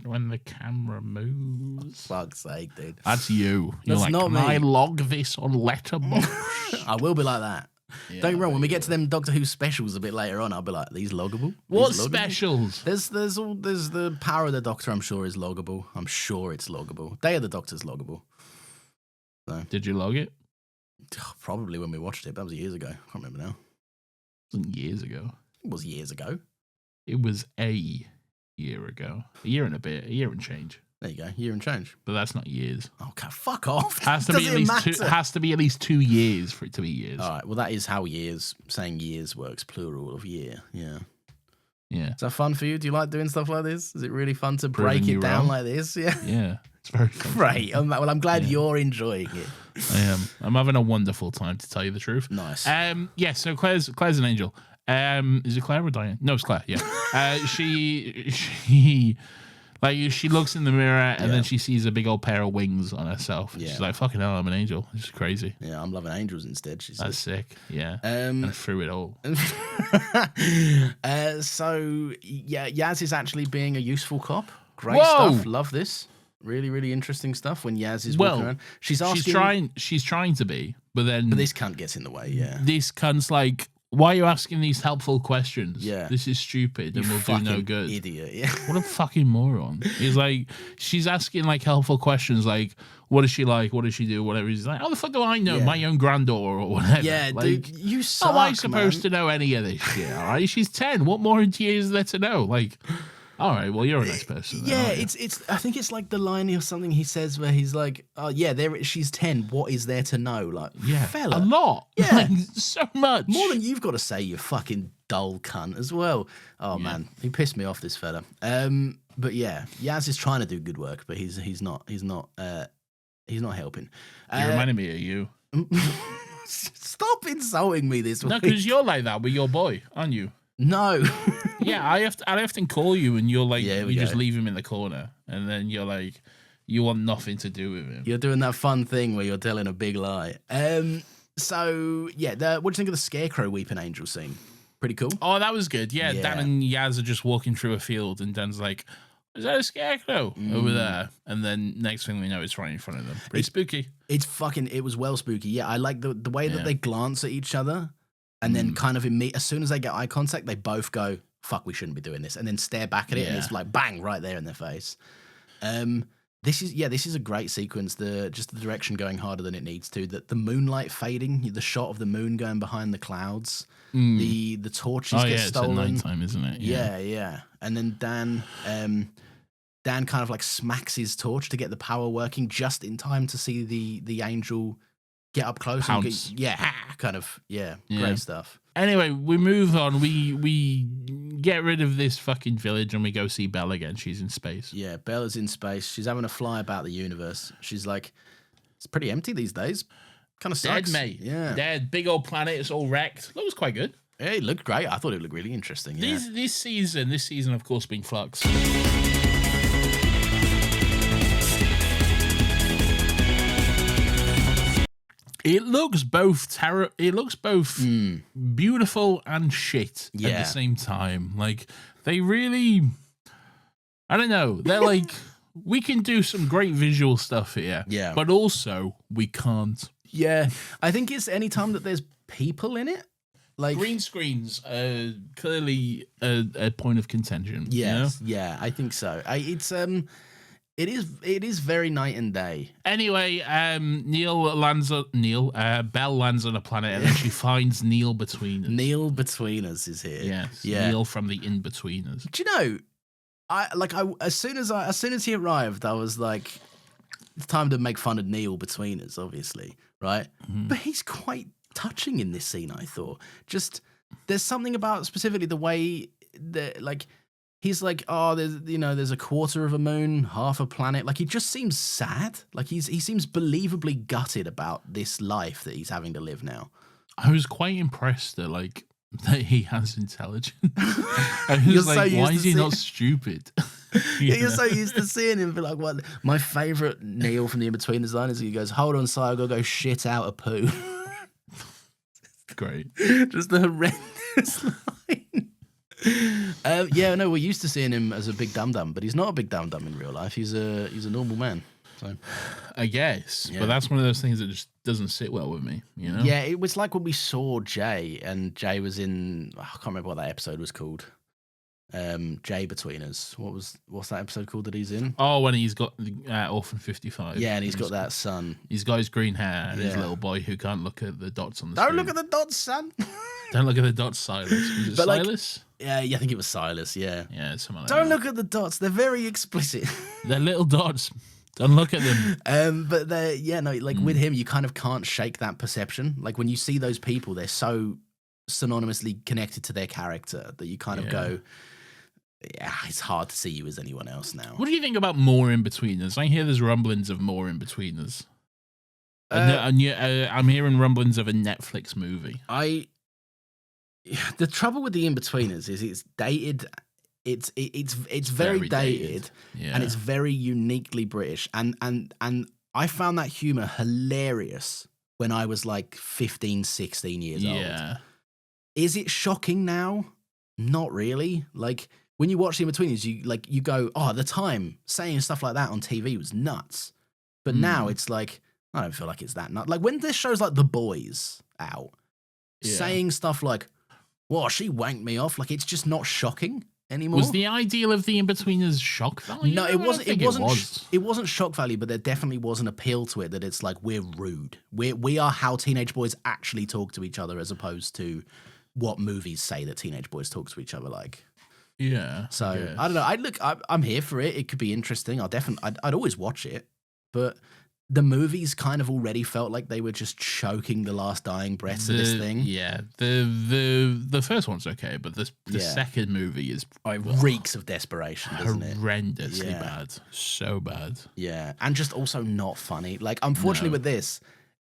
when the camera moves. Fuck's sake, dude. That's you. You're That's like, not can me. I log this on Letterboxd? I will be like that. Yeah, don't get me wrong. When we get to them Doctor Who specials a bit later on, I'll be like, "These loggable? What specials? There's the Power of the Doctor. I'm sure is loggable. I'm sure it's loggable. Day of the Doctor's loggable. So, did you log it? Probably when we watched it. That was years ago. I can't remember now. It wasn't years ago. It was years ago. It was a year ago. A year and a bit. A year and change. There you go, year and change. But that's not years. Oh, God, fuck off. Has to be at least 2 years for it to be years. All right, well, that is how saying years works, plural of year. Yeah. Yeah. Is that fun for you? Do you like doing stuff like this? Is it really fun to break it down like this? Yeah. Yeah, it's very fun. Great. Well, I'm glad you're enjoying it. I am. I'm having a wonderful time, to tell you the truth. Nice. Yeah, so Claire's an angel. Is it Claire or Diane? No, it's Claire, yeah. She looks in the mirror and then she sees a big old pair of wings on herself. Yeah. She's like, fucking hell, I'm an angel. This is crazy. Yeah, I'm loving angels instead, she says. That's sick, yeah. And through it all. So, yeah, Yaz is actually being a useful cop. Great stuff. Love this. Really, really interesting stuff when Yaz is walking around. She's trying to be, but this cunt gets in the way, yeah. This cunt's like, why are you asking these helpful questions? Yeah. This is stupid and will do no good. Idiot, yeah. What a fucking moron. He's like, she's asking like helpful questions like, what is she like? What does she do? Whatever. He's like, how the fuck do I know? Yeah. My own granddaughter or whatever. Yeah, like, dude, you suck, how am I supposed to know any of this shit? All right, she's 10. What more is there to know? Like, all right, well, you're a nice person. Yeah, it's. I think it's like the line or something he says where he's like, "Oh yeah, she's 10. What is there to know?" Like, fella, a lot. Yeah, like, so much more than you've got to say. You fucking dull cunt as well. Oh man, he pissed me off, this fella. But yeah, Yaz is trying to do good work, but he's not helping. You're reminding me of you. Stop insulting me this week. No, because you're like that with your boy, aren't you? No. Yeah, I often call you and you're like, you just leave him in the corner. And then you're like, you want nothing to do with him. You're doing that fun thing where you're telling a big lie. So, yeah, what do you think of the Scarecrow Weeping Angel scene? Pretty cool. Oh, that was good. Yeah, Dan and Yaz are just walking through a field and Dan's like, is that a scarecrow over there? And then next thing we know, it's right in front of them. Pretty spooky. It was well spooky. Yeah, I like the way that they glance at each other and then kind of as soon as they get eye contact, they both go, fuck, we shouldn't be doing this. And then stare back at it and it's like bang right there in their face. This is a great sequence. Just the direction going harder than it needs to. The moonlight fading, the shot of the moon going behind the clouds, the torches get stolen. It's at nighttime, isn't it? Yeah. And then Dan kind of like smacks his torch to get the power working just in time to see the angel get up close. Pounce. Great stuff. Anyway, we move on. We get rid of this fucking village and we go see Belle again. She's in space. Yeah, Bella's in space. She's having a fly about the universe. She's like, it's pretty empty these days. Kind of sucks. Dead, mate. Yeah. Dead. Big old planet. It's all wrecked. Looks quite good. Yeah, it looked great. I thought it looked really interesting. Yeah. This season, of course, being Flux. It looks both beautiful and shit at the same time. Like, they really, I don't know. They're like, we can do some great visual stuff here. Yeah. But also, we can't. Yeah. I think it's any time that there's people in it. Like green screens are clearly a point of contention. Yes. You know? Yeah, I think so. It is very night and day. Anyway, Belle lands on a planet and then she finds Neil Between Us. Neil Between Us is here. Yes. Yeah. Neil from the In Betweeners. Do you know? As soon as he arrived, I was like, it's time to make fun of Neil Between Us, obviously, right? Mm-hmm. But he's quite touching in this scene. I thought just there's something about specifically the way that like. He's like, oh, there's a quarter of a moon, half a planet. Like, he just seems sad. Like, he seems believably gutted about this life that he's having to live now. I was quite impressed that he has intelligence. I was like, why is he not stupid? You're so used to seeing him be like, what? My favourite Neil from the In-Betweeners line is he goes, hold on, Si, I've got to go shit out a poo. Great. Just the horrendous line. We're used to seeing him as a big dum-dum, but he's not a big dum-dum in real life. He's a normal man. So I guess, but that's one of those things that just doesn't sit well with me, you know? Yeah, it was like when we saw Jay, and Jay was in, I can't remember what that episode was called. Jay Between Us. What's that episode called that he's in? Oh, when he's got Orphan 55. Yeah, and he's got that son. He's got his green hair and his little boy who can't look at the dots on the screen. Don't look at the dots, son. Don't look at the dots, Silas. Was it Silas? Yeah, I think it was Silas, yeah. Yeah, something like Don't look at the dots. They're very explicit. They're little dots. Don't look at them. But with him, you kind of can't shake that perception. Like, when you see those people, they're so synonymously connected to their character that you kind of go, yeah, it's hard to see you as anyone else now. What do you think about more In-Betweeners? I hear there's rumblings of more In-Betweeners. I'm hearing rumblings of a Netflix movie. The trouble with the In-Betweeners is it's dated. It's very dated. Yeah. And it's very uniquely British. And I found that humor hilarious when I was like 15, 16 years old. Is it shocking now? Not really. Like, when you watch the In-Betweeners, you go, oh, at the time, saying stuff like that on TV was nuts. But now it's like, I don't feel like it's that nuts. Like, when there's shows like The Boys out, saying stuff like, well, she wanked me off, like, it's just not shocking anymore. Was the ideal of the In-Betweeners shock value? No, it wasn't. It wasn't shock value, but there definitely was an appeal to it that it's like, we're rude. We are how teenage boys actually talk to each other, as opposed to what movies say that teenage boys talk to each other like. Yeah. So I don't know. I'm here for it. It could be interesting. I'd always watch it, but the movies kind of already felt like they were just choking the last dying breaths of this thing. Yeah. The first one's okay, but the second movie is reeks of desperation, doesn't it? Horrendously bad. So bad. Yeah. And just also not funny. Like, unfortunately with this,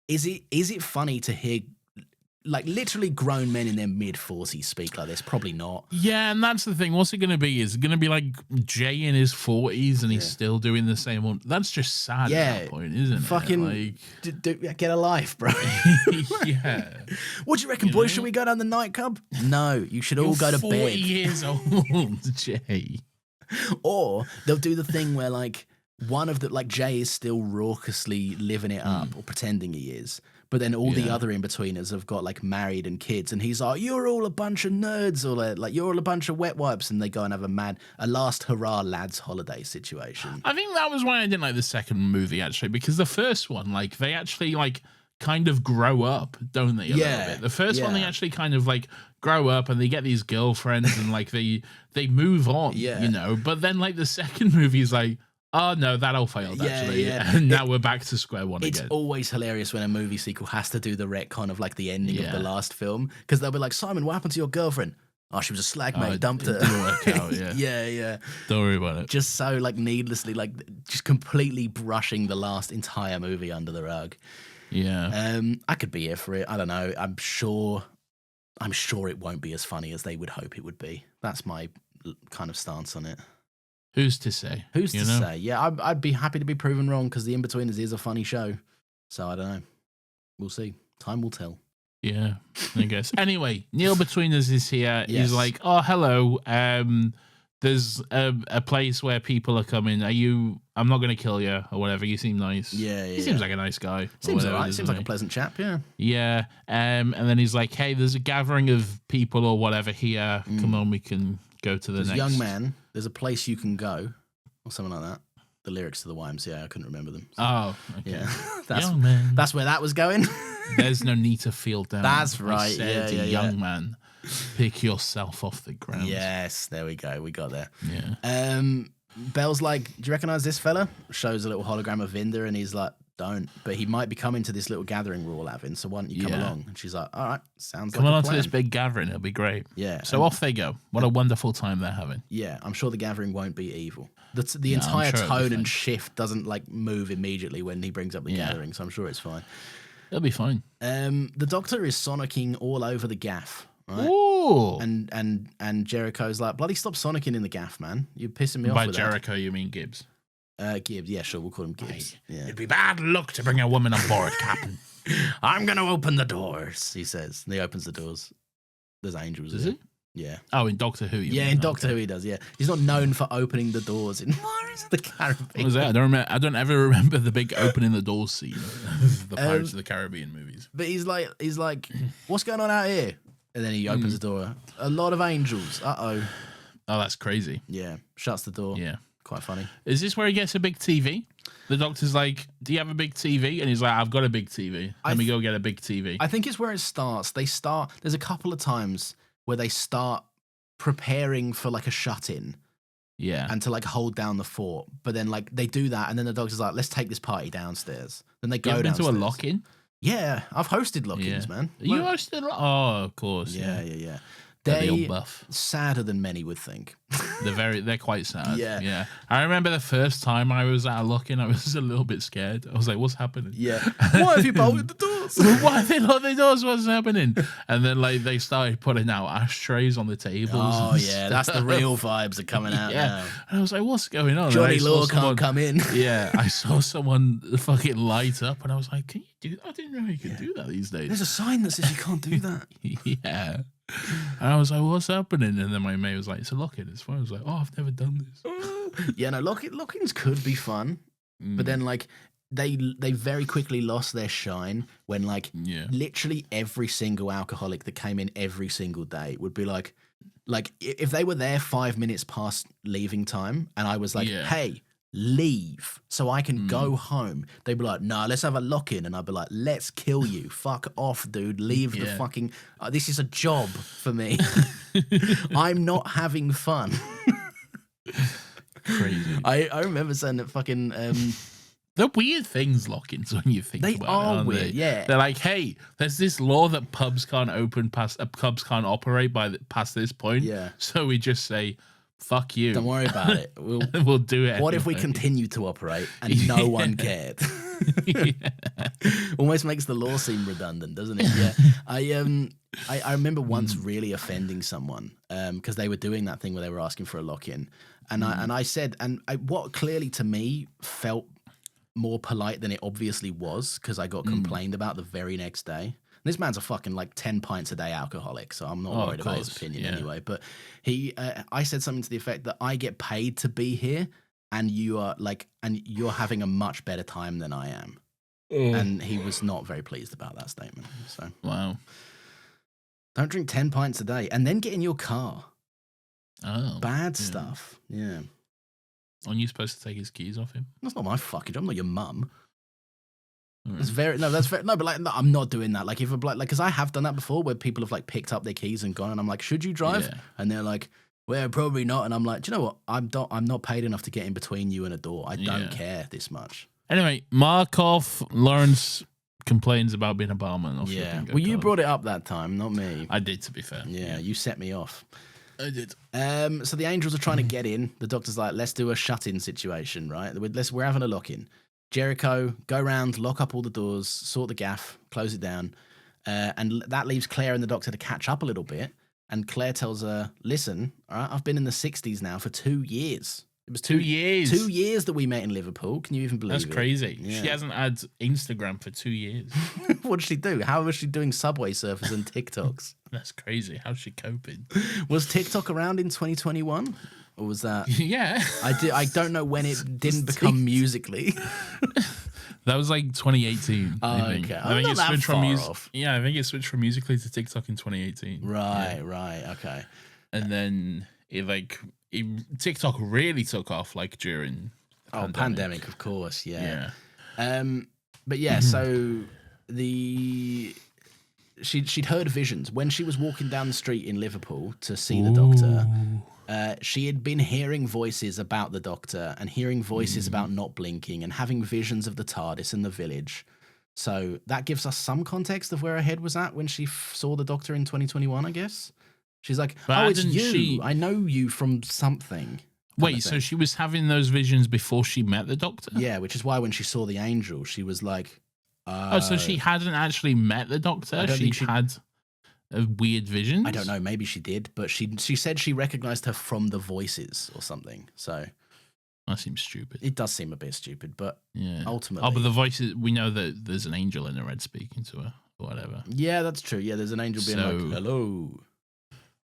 is it funny to hear like literally grown men in their mid-40s speak like this? Probably not. Yeah, and that's the thing. What's it going to be? Is it going to be like Jay in his 40s and he's still doing the same one? That's just sad at that point, isn't it? Fucking get a life, bro. Yeah. What do you reckon, boys? Should we go down the nightclub? No, you should all go to bed. 40 years old, Jay. Or they'll do the thing where like one of the like Jay is still raucously living it up or pretending he is. But then all the other in-betweeners have got like married and kids, and he's like, "You're all a bunch of nerds," or like "You're all a bunch of wet wipes," and they go and have a last hurrah lads holiday situation. I think that was why I didn't like the second movie actually, because the first one, like they actually like kind of grow up, don't they? A little bit. The first one, they actually kind of like grow up and they get these girlfriends and like they move on, you know. But then like the second movie is like, oh no, that all failed actually. And now we're back to square one again. It's always hilarious when a movie sequel has to do the retcon of like the ending of the last film, because they'll be like, "Simon, what happened to your girlfriend?" "Oh, she was a slag, mate, dumped her." Didn't work out, yeah. Don't worry about it. Just so like needlessly, like just completely brushing the last entire movie under the rug. Yeah. I could be here for it. I don't know. I'm sure it won't be as funny as they would hope it would be. That's my kind of stance on it. Who's to say? Who's to say? Yeah, I'd be happy to be proven wrong, because The In-Betweeners is a funny show. So I don't know. We'll see. Time will tell. Yeah, I guess. Anyway, Neil Betweeners is here. He's like, "Oh, hello. There's a place where people are coming. I'm not going to kill you or whatever. You seem nice." He seems like a nice guy. Seems alright. Seems like a pleasant chap, yeah. Yeah. And then he's like, "Hey, there's a gathering of people or whatever here. Come on, we can go to the next." "Young man, there's a place you can go," or something like that. The lyrics to the YMCA, I couldn't remember them. So. Oh, okay. Yeah. Young man. That's where that was going. There's no need to feel down. That's right. I said, young man, pick yourself off the ground. Yes, there we go. We got there. Yeah. Belle's like, "Do you recognise this fella?" Shows a little hologram of Vinder, and he's like, "Don't. But he might be coming to this little gathering we're all having, so why don't you come along?" And she's like, "All right, sounds come like a on plan." to this big gathering. It'll be great. Yeah. So off they go. What a wonderful time they're having. Yeah, I'm sure the gathering won't be evil. The entire tone and shift doesn't like move immediately when he brings up the gathering, so I'm sure it's fine. It'll be fine. The Doctor is sonicking all over the gaff. Right? Ooh. And Jericho's like, "Bloody stop sonicking in the gaff, man. You're pissing me off By with Jericho, you mean Gibbs? Gibbs, yeah, sure, we'll call him Gibbs. Yeah. "It'd be bad luck to bring a woman on board, Captain." "I'm going to open the doors," he says. And he opens the doors. There's angels. Does he? Yeah. Oh, in Doctor Who. In Doctor Who he does, yeah. He's not known for opening the doors in Pirates of the Caribbean. What was that? I don't ever remember the big opening the doors scene of the Pirates of the Caribbean movies. But he's like, "What's going on out here?" And then he opens the door. "A lot of angels. Uh-oh." Oh, that's crazy. Yeah. Shuts the door. Yeah. Quite funny. Is this where he gets a big TV? The Doctor's like, "Do you have a big TV?" And he's like, "I've got a big TV. Let me go get a big TV." I think it's where it starts. There's a couple of times where they start preparing for like a shut-in. Yeah. And to like hold down the fort. But then like they do that, and then the Doctor's like, "Let's take this party downstairs." Then they go downstairs. Into a lock-in? Yeah, I've hosted lock-ins, man. You hosted? Oh, of course. Yeah. They're old buff. Sadder than many would think. They're quite sad. Yeah. I remember the first time I was at a lock-in, I was a little bit scared. I was like, "What's happening?" Yeah. Why have you bolted the doors? Why have they locked the doors? What's happening? And then like they started putting out ashtrays on the tables. Oh yeah, that's the real vibes are coming out now. And I was like, "What's going on?" Johnny Law can't come in. Yeah, I saw someone fucking light up, and I was like, "Can you do that? I didn't know you could do that these days." There's a sign that says you can't do that. Yeah. And I was like, "What's happening?" And then my mate was like, "It's a lock-in." It's fun. I was like, "Oh, I've never done this." Yeah, no, lock-ins could be fun, but then like they very quickly lost their shine when like literally every single alcoholic that came in every single day would be like if they were there 5 minutes past leaving time, and I was like, "Hey, leave so I can go home," they'd be like, "Nah, let's have a lock-in," and I'd be like, "Let's kill you. Fuck off, dude. Leave the fucking this is a job for me. I'm not having fun." Crazy. I remember saying that fucking they're weird things, lock-ins, when you think about it. They are weird, yeah. They're like, "Hey, there's this law that pubs can't can't operate past this point. Yeah. So we just say, fuck you. Don't worry about it. We'll do it. What if we continue to operate and no one cared?" Almost makes the law seem redundant, doesn't it? Yeah. I remember once really offending someone because they were doing that thing where they were asking for a lock-in, and I said, what clearly to me felt more polite than it obviously was, because I got complained about the very next day. This man's a fucking like 10 pints a day alcoholic, so I'm not worried about his opinion anyway. But I said something to the effect that I get paid to be here, and you're having a much better time than I am. And he was not very pleased about that statement. So wow. Don't drink 10 pints a day and then get in your car. Oh. Bad stuff. Yeah. Aren't you supposed to take his keys off him? That's not my fucking job. I'm not your mum. Right. I'm not doing that. Like, because I have done that before where people have like picked up their keys and gone, and I'm like, should you drive? Yeah. And they're like, well, probably not. And I'm like, do you know what? I'm not paid enough to get in between you and a door. I don't care this much. Anyway, Lawrence complains about being a barman. Well, you brought it up that time, not me. I did, to be fair. Yeah, you set me off. I did. So the angels are trying to get in. The doctor's like, let's do a shut-in situation, right? We're having a lock-in. Jericho, go around, lock up all the doors, sort the gaff, close it down. And that leaves Claire and the doctor to catch up a little bit. And Claire tells her, listen, all right, I've been in the 60s now for 2 years. It was 2 years. 2 years that we met in Liverpool. Can you even believe it? That's crazy. Yeah. She hasn't had Instagram for 2 years. What did she do? How was she doing Subway surfers and TikToks? That's crazy. How's she coping? Was TikTok around in 2021? Or was that? Yeah. I don't know when it didn't become Musical.ly. That was like 2018. Oh, okay. I think it switched from off. Yeah, I think it switched from Musical.ly to TikTok in 2018. Right, okay. And then TikTok really took off like during pandemic, of course, yeah. But yeah, so she'd heard visions when she was walking down the street in Liverpool to see the doctor. She had been hearing voices about the doctor and hearing voices about not blinking and having visions of the TARDIS and the village. So that gives us some context of where her head was at when she saw the doctor in 2021, I guess. She's like, it's you. I know you from something. Wait, so she was having those visions before she met the doctor? Yeah, which is why when she saw the angel, she was like... so she hadn't actually met the doctor? She had a weird visions? I don't know. Maybe she did, but she said she recognized her from the voices or something. So that seems stupid. It does seem a bit stupid, but ultimately... Oh, but the voices, we know that there's an angel in the red speaking to her or whatever. Yeah, that's true. Yeah, there's an angel being like, hello.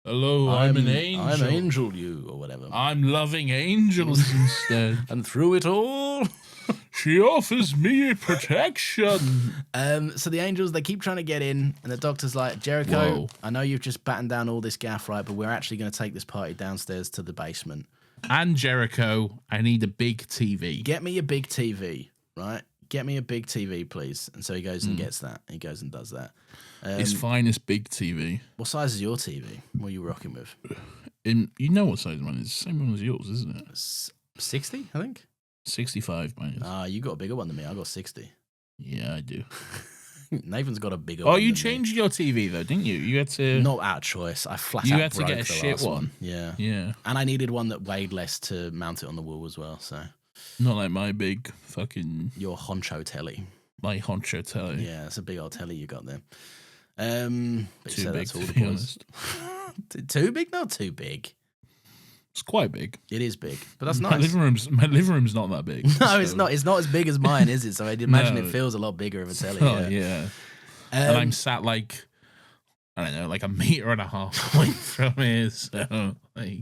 Hello, I'm an angel. I'm angel you, or whatever. I'm loving angels instead. And through it all... she offers me protection. So the angels, they keep trying to get in, and the doctor's like, Jericho, whoa. I know you've just battened down all this gaff, right, but we're actually going to take this party downstairs to the basement. And Jericho, I need a big TV. Get me a big TV, right? Get me a big TV, please. And so he goes and gets that. He goes and does that. His finest big TV. What size is your TV? What are you rocking with? You know what size mine is. The same one as yours, isn't it? 60, I think. 65, mine is. You got a bigger one than me. I got 60. Yeah, I do. Nathan's got a bigger one. Oh, you changed your TV though, didn't you? You had to. Not out of choice. I You had to get a shit one. Yeah. Yeah. And I needed one that weighed less to mount it on the wall as well. So. Not like my big fucking. Your honcho telly. My honcho telly. Yeah, it's a big old telly you got there. Too big, to be honest. Too big? Not too big. It's quite big. It is big, but that's nice. My living room's not that big. No, so. It's not. It's not as big as mine, is it? So I'd imagine it feels a lot bigger of a telly. Oh, yeah. And I'm sat like, I don't know, like 1.5 meters away from it. So, like,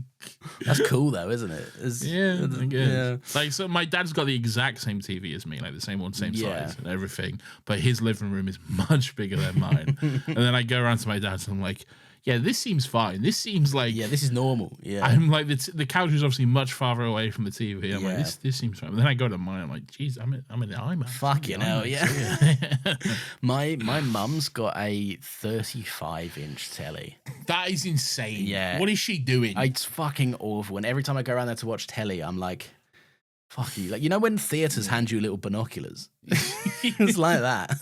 that's cool though, isn't it? I guess. Yeah. Like, so my dad's got the exact same TV as me, like the same one, same size and everything. But his living room is much bigger than mine. And then I go around to my dad's and I'm like, yeah, this seems fine. This seems like... Yeah, this is normal. Yeah. I'm like, the couch is obviously much farther away from the TV. I'm like, this seems fine. But then I go to mine, I'm like, geez, I'm in the IMAX. Fucking hell, yeah. My mum's got a 35-inch telly. That is insane. Yeah. What is she doing? It's fucking awful. And every time I go around there to watch telly, I'm like, fuck you. Like, you know when theatres hand you little binoculars? It's like that.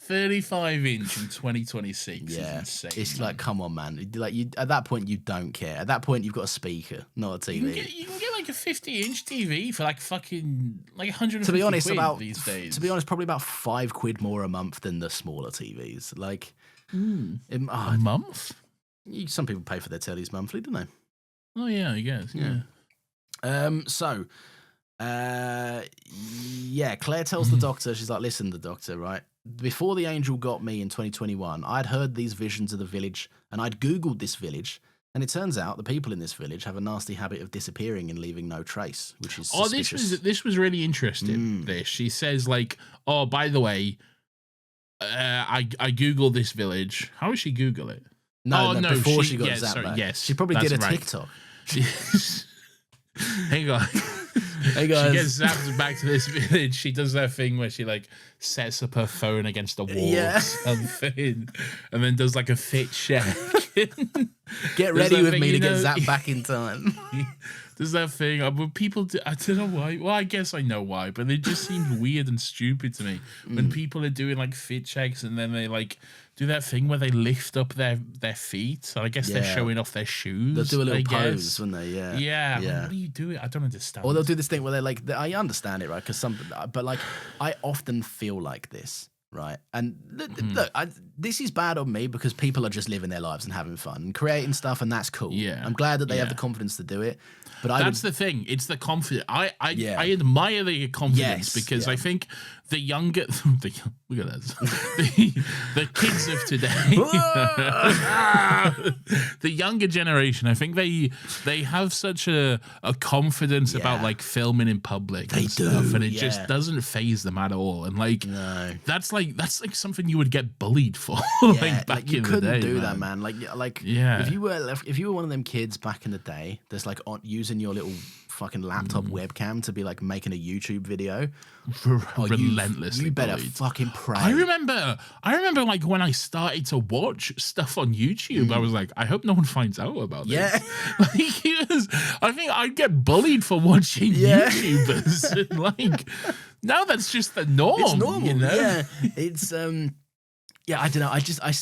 35-inch in 2026 is insane. It's like, come on, man. Like, at that point, you don't care. At that point, you've got a speaker, not a TV. You can get like a 50-inch TV for like fucking like 150 to be honest, quid these days. To be honest, probably about £5 more a month than the smaller TVs. Like, a month? Some people pay for their tellies monthly, don't they? Oh yeah, I guess. Yeah. Claire tells the doctor, she's like, listen, the doctor, right? before the angel got me in 2021, I'd heard these visions of the village, and I'd Googled this village, and it turns out the people in this village have a nasty habit of disappearing and leaving no trace, which is suspicious. This was really interesting. She says, like, oh, by the way, I Googled this village. How would she Google it? No, before she got zapped back. Yes, she probably did a TikTok. Hang on. Hey guys. She gets zapped back to this village. She does that thing where she like sets up her phone against a wall or something, and then does like a fit check. Get ready with me to get zapped back in time. There's that thing. But people, I don't know why. Well, I guess I know why, but it just seems weird and stupid to me when people are doing like fit checks and then they like do that thing where they lift up their feet. So I guess they're showing off their shoes. They'll do a little pose, wouldn't they? Yeah. What are you doing? I don't understand. Or they'll do this thing where they're like, I understand it, right? But like, I often feel like this. Right. And look, this is bad on me because people are just living their lives and having fun and creating stuff, and that's cool. Yeah. I'm glad that they have the confidence to do it. But that's the thing. It's the confidence. I admire the confidence because I think the younger look at that. the kids of today, the younger generation, I think they have such a confidence about like filming in public and stuff, and it just doesn't faze them at all. And like that's like something you would get bullied for. Like back you in couldn't the day, do that, man. Like if you were one of them kids back in the day that's like using your little fucking laptop webcam to be like making a YouTube video, relentlessly. You better fucking pray. I remember like when I started to watch stuff on YouTube, I was like, I hope no one finds out about this. Yeah. I think I'd get bullied for watching YouTubers. And like now that's just the norm. It's normal, you know? Yeah. It's yeah, I don't know.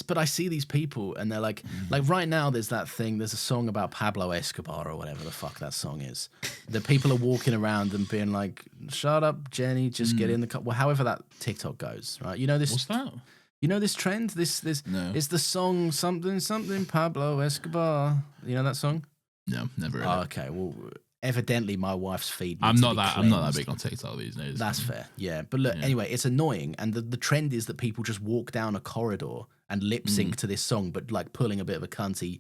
But I see these people and they're like right now there's that thing, there's a song about Pablo Escobar or whatever the fuck that song is. The people are walking around and being like, shut up, Jenny, just get in the car. Well, however that TikTok goes, right? You know this. What's that? You know this trend? This no. It's the song something Pablo Escobar. You know that song? No, never heard it. Okay, well, evidently my wife's feed. I'm not that big on TikTok these days. That's fair. Yeah, but look, anyway, it's annoying, and the trend is that people just walk down a corridor and lip sync to this song, but like pulling a bit of a cunty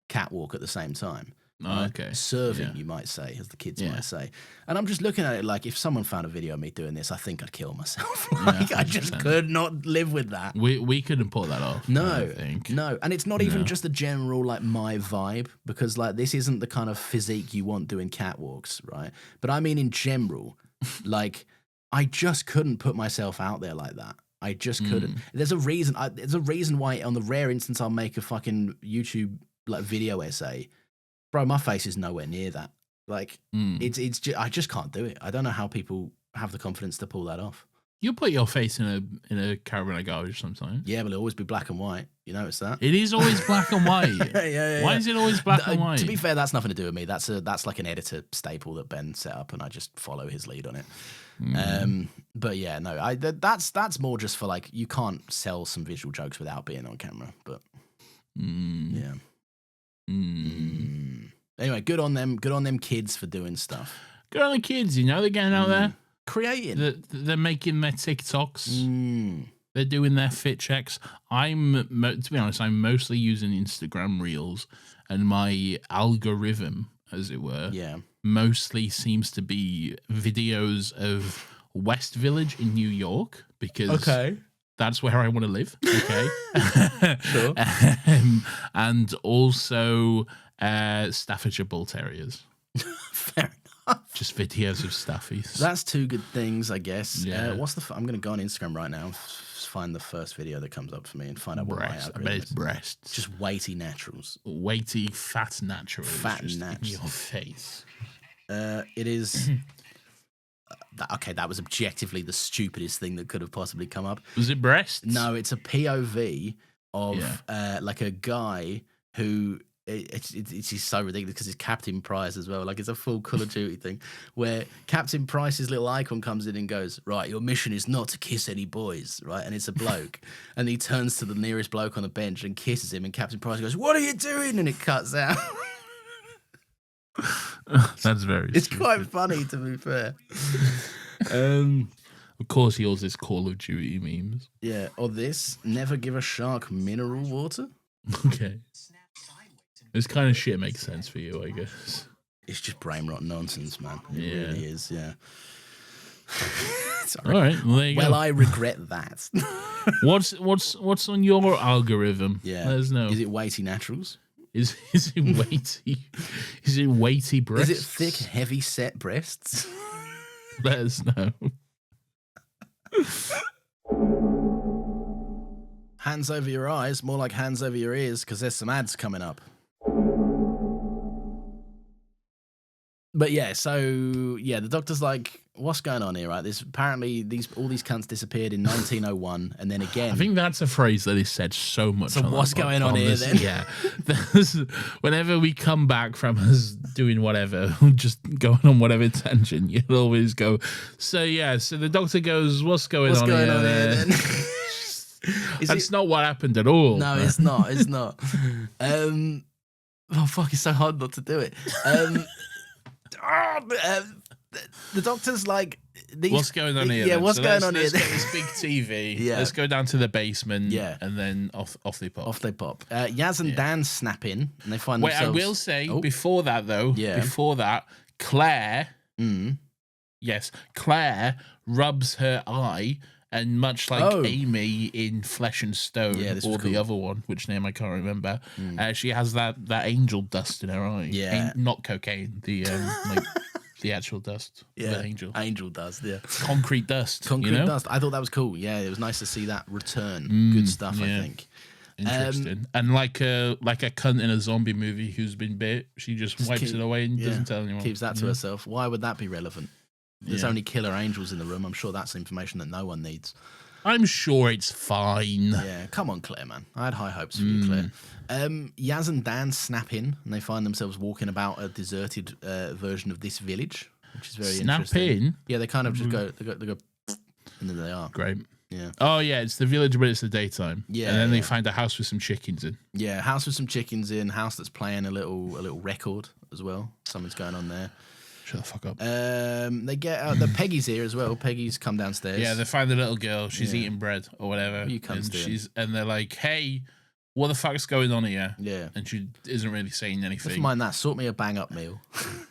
catwalk at the same time. Oh, okay. Serving, you might say, as the kids might say. And I'm just looking at it like, if someone found a video of me doing this, I think I'd kill myself. I just could not live with that. We couldn't pull that off. No, I think. No. And it's not even just the general, like, my vibe, because, like, this isn't the kind of physique you want doing catwalks, right? But I mean, in general, like, I just couldn't put myself out there like that. I just couldn't. There's a reason. There's a reason why, on the rare instance I'll make a fucking YouTube, like, video essay, bro, my face is nowhere near that. Like, it's just, I just can't do it. I don't know how people have the confidence to pull that off. You'll put your face in a caravan garage sometimes. Yeah, but it'll always be black and white. You notice that? It is always black and white. yeah. Why is it always black and white? To be fair, that's nothing to do with me. That's like an editor staple that Ben set up, and I just follow his lead on it. But yeah, no, that's more just for like, you can't sell some visual jokes without being on camera. But yeah. Anyway, good on them. Good on them kids for doing stuff. Good on the kids. You know, they're getting out there, creating. They're making their TikToks. They're doing their fit checks. To be honest, I'm mostly using Instagram Reels, and my algorithm, as it were, mostly seems to be videos of West Village in New York, because that's where I want to live. Okay. Sure. And also Staffordshire Bull Terriers. Fair enough. Just videos of stuffies. That's two good things, I guess. Yeah. I'm going to go on Instagram right now and find the first video that comes up for me and find out what my algorithm is. I bet it's breasts. Just weighty naturals. Weighty, fat naturals. Fat naturals. In your face. It is... Okay, that was objectively the stupidest thing that could have possibly come up. Was it breasts? No, it's a POV of like a guy who... It's so ridiculous because it's Captain Price as well. Like, it's a full Call of Duty thing where Captain Price's little icon comes in and goes, right, your mission is not to kiss any boys, right? And it's a bloke. And he turns to the nearest bloke on the bench and kisses him, and Captain Price goes, what are you doing? And it cuts out. That's very It's quite funny, to be fair. Of course, he also has Call of Duty memes. Yeah, or this, never give a shark mineral water. Okay. This kind of shit makes sense for you, I guess. It's just brain rot nonsense, man. It really is, yeah. Sorry. All right, well, there you go. I regret that. What's on your algorithm? Yeah. Let us know. Is it weighty naturals? Is it weighty? Is it weighty breasts? Is it thick, heavy set breasts? Let us know. Hands over your eyes, more like hands over your ears, because there's some ads coming up. But yeah, so yeah, the Doctor's like, what's going on here, right? There's apparently all these cunts disappeared in 1901, and then again. I think that's a phrase that is said so much. So what's going on here then? Yeah, whenever we come back from us doing whatever, just going on whatever tangent, you'll always go. So yeah, so the Doctor goes, what's going on here then? That's not what happened at all. No, it's not. It's not. Oh fuck! It's so hard not to do it. The Doctor's like, what's going on here? Yeah, what's going on here? Let's get this big TV. Yeah. Let's go down to the basement. Yeah. And then off they pop. Off they pop. Yaz and Dan snap in, and they find themselves. I will say before that though. Yeah. Before that, Claire. Yes, Claire rubs her eye. And much like Amy in Flesh and Stone, or the other one, which name I can't remember, she has that angel dust in her eye. Yeah, not cocaine. The like the actual dust. Yeah, angel dust. Yeah, concrete dust. Dust. I thought that was cool. Yeah, it was nice to see that return. Good stuff. Yeah. I think. Interesting. And like a cunt in a zombie movie who's been bit, she just wipes it away and doesn't tell anyone. Keeps that to herself. Why would that be relevant? There's only killer angels in the room. I'm sure that's information that no one needs. I'm sure it's fine. Yeah, come on, Claire, man. I had high hopes for you, Claire. Yaz and Dan snap in, and they find themselves walking about a deserted version of this village, which is very interesting. Snap in? Yeah, they kind of just go, they go, and then they are. Great. Yeah. Oh, yeah, it's the village, but it's the daytime. Yeah. And then they find a house with some chickens in. Yeah, house with some chickens in, house that's playing a little record as well. Something's going on there. Shut the fuck up. They get out. The Peggy's here as well. Peggy's come downstairs. Yeah, they find the little girl. She's eating bread or whatever. You comes and they're like, "Hey, what the fuck's going on here?" Yeah, and she isn't really saying anything. Never mind that. Sort me a bang up meal.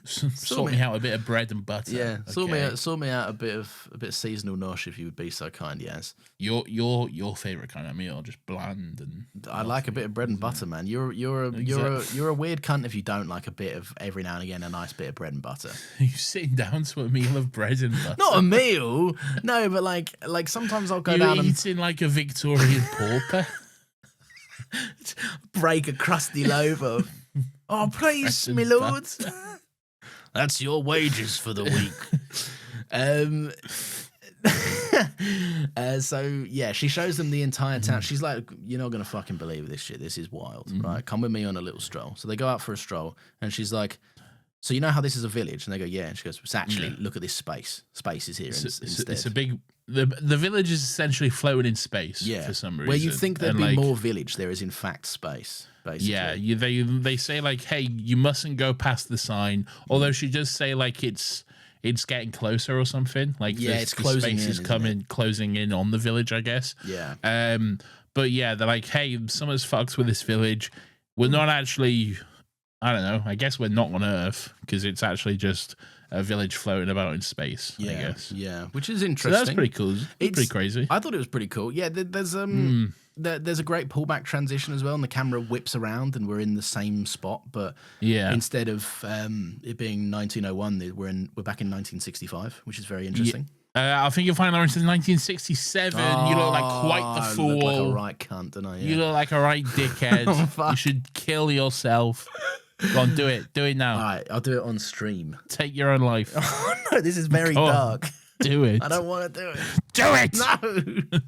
sort me out a bit of bread and butter. Yeah, okay. sort me out a bit of seasonal nosh if you would be so kind. Yes. Your favorite kind of meal, just bland and. I like a bit of bread and butter, man. You're a weird cunt if you don't like a bit of every now and again a nice bit of bread and butter. Are you sitting down to a meal of bread and butter? Not a meal. No, but like sometimes I'll go down and eating like a Victorian pauper. Break a crusty loaf of. Oh, please, my lord. That's your wages for the week. So yeah, she shows them the entire town. She's like, "You're not gonna fucking believe this shit. This is wild, right? Come with me on a little stroll." So they go out for a stroll, and she's like, "So you know how this is a village?" And they go, "Yeah." And she goes, "It's actually look at this space. Space is here instead." It's a big. The village is essentially floating in space for some reason. Where you think there'd be more village, there is in fact space. Basically. Yeah, they say like, "Hey, you mustn't go past the sign." Although she does say like it's getting closer or something. Like it's closing space is closing in on the village, I guess. Yeah. But yeah, they're like, "Hey, someone's fucked with this village. We're not actually. I don't know. I guess we're not on Earth because it's actually just a village floating about in space, I guess." Yeah, which is interesting. So that's pretty cool. It's pretty crazy. I thought it was pretty cool. Yeah, there's a great pullback transition as well, and the camera whips around, and we're in the same spot, but instead of it being 1901, we're back in 1965, which is very interesting. I think you'll find Lawrence in 1967. You look like quite the fool. I look like a right cunt, don't I? Yeah. You look like a right dickhead. You should kill yourself. Go on, do it. Do it now. All right, I'll do it on stream. Take your own life. Oh, no, this is very dark. Do it. I don't want to do it. Do it! No!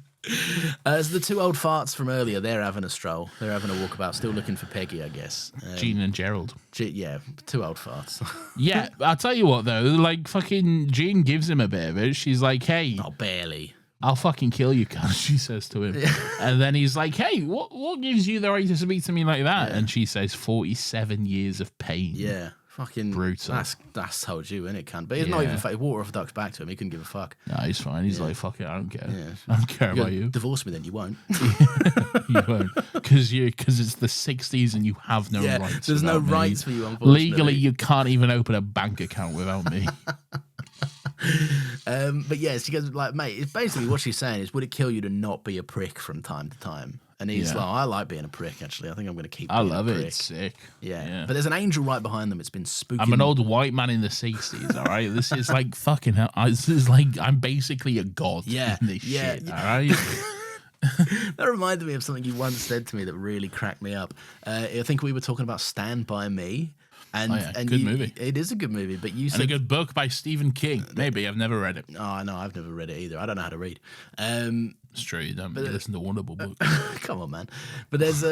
As the two old farts from earlier, they're having a stroll. They're having a walkabout, still looking for Peggy, I guess. Gene and Gerald. Yeah, two old farts. Yeah, I'll tell you what, though. Like, fucking Jean gives him a bit of it. She's like, "Hey. Not barely. I'll fucking kill you, cunt," she says to him. And then he's like, "Hey, what gives you the right to speak to me like that?" And she says, 47 years of pain. Yeah. Fucking brutal. That's told you, innit, cunt? But it's not even water off a duck's back to him. He couldn't give a fuck. No, he's fine. He's like, fuck it, I don't care. Yeah. I don't care about you. Divorce me then, you won't. You won't. Because it's the 60s and you have no rights. There's no rights for you, unfortunately. Legally, you can't even open a bank account without me. But yeah, she goes like, mate, it's basically what she's saying is, would it kill you to not be a prick from time to time? And he's like, I like being a prick, actually. I think I'm going to keep being love a it. prick. It's sick. Yeah. But there's an angel right behind them. It's been spooky. I'm an old white man in the 60s, all right? This is like fucking hell. This is like, I'm basically a god in this shit, all right? That reminded me of something you once said to me that really cracked me up. I think we were talking about Stand By Me. And good movie. It is a good movie, but you said... And a good book by Stephen King. Maybe, I've never read it. Oh, no, I've never read it either. I don't know how to read. It's true, you don't listen to Wonderful books. Come on, man. But there's...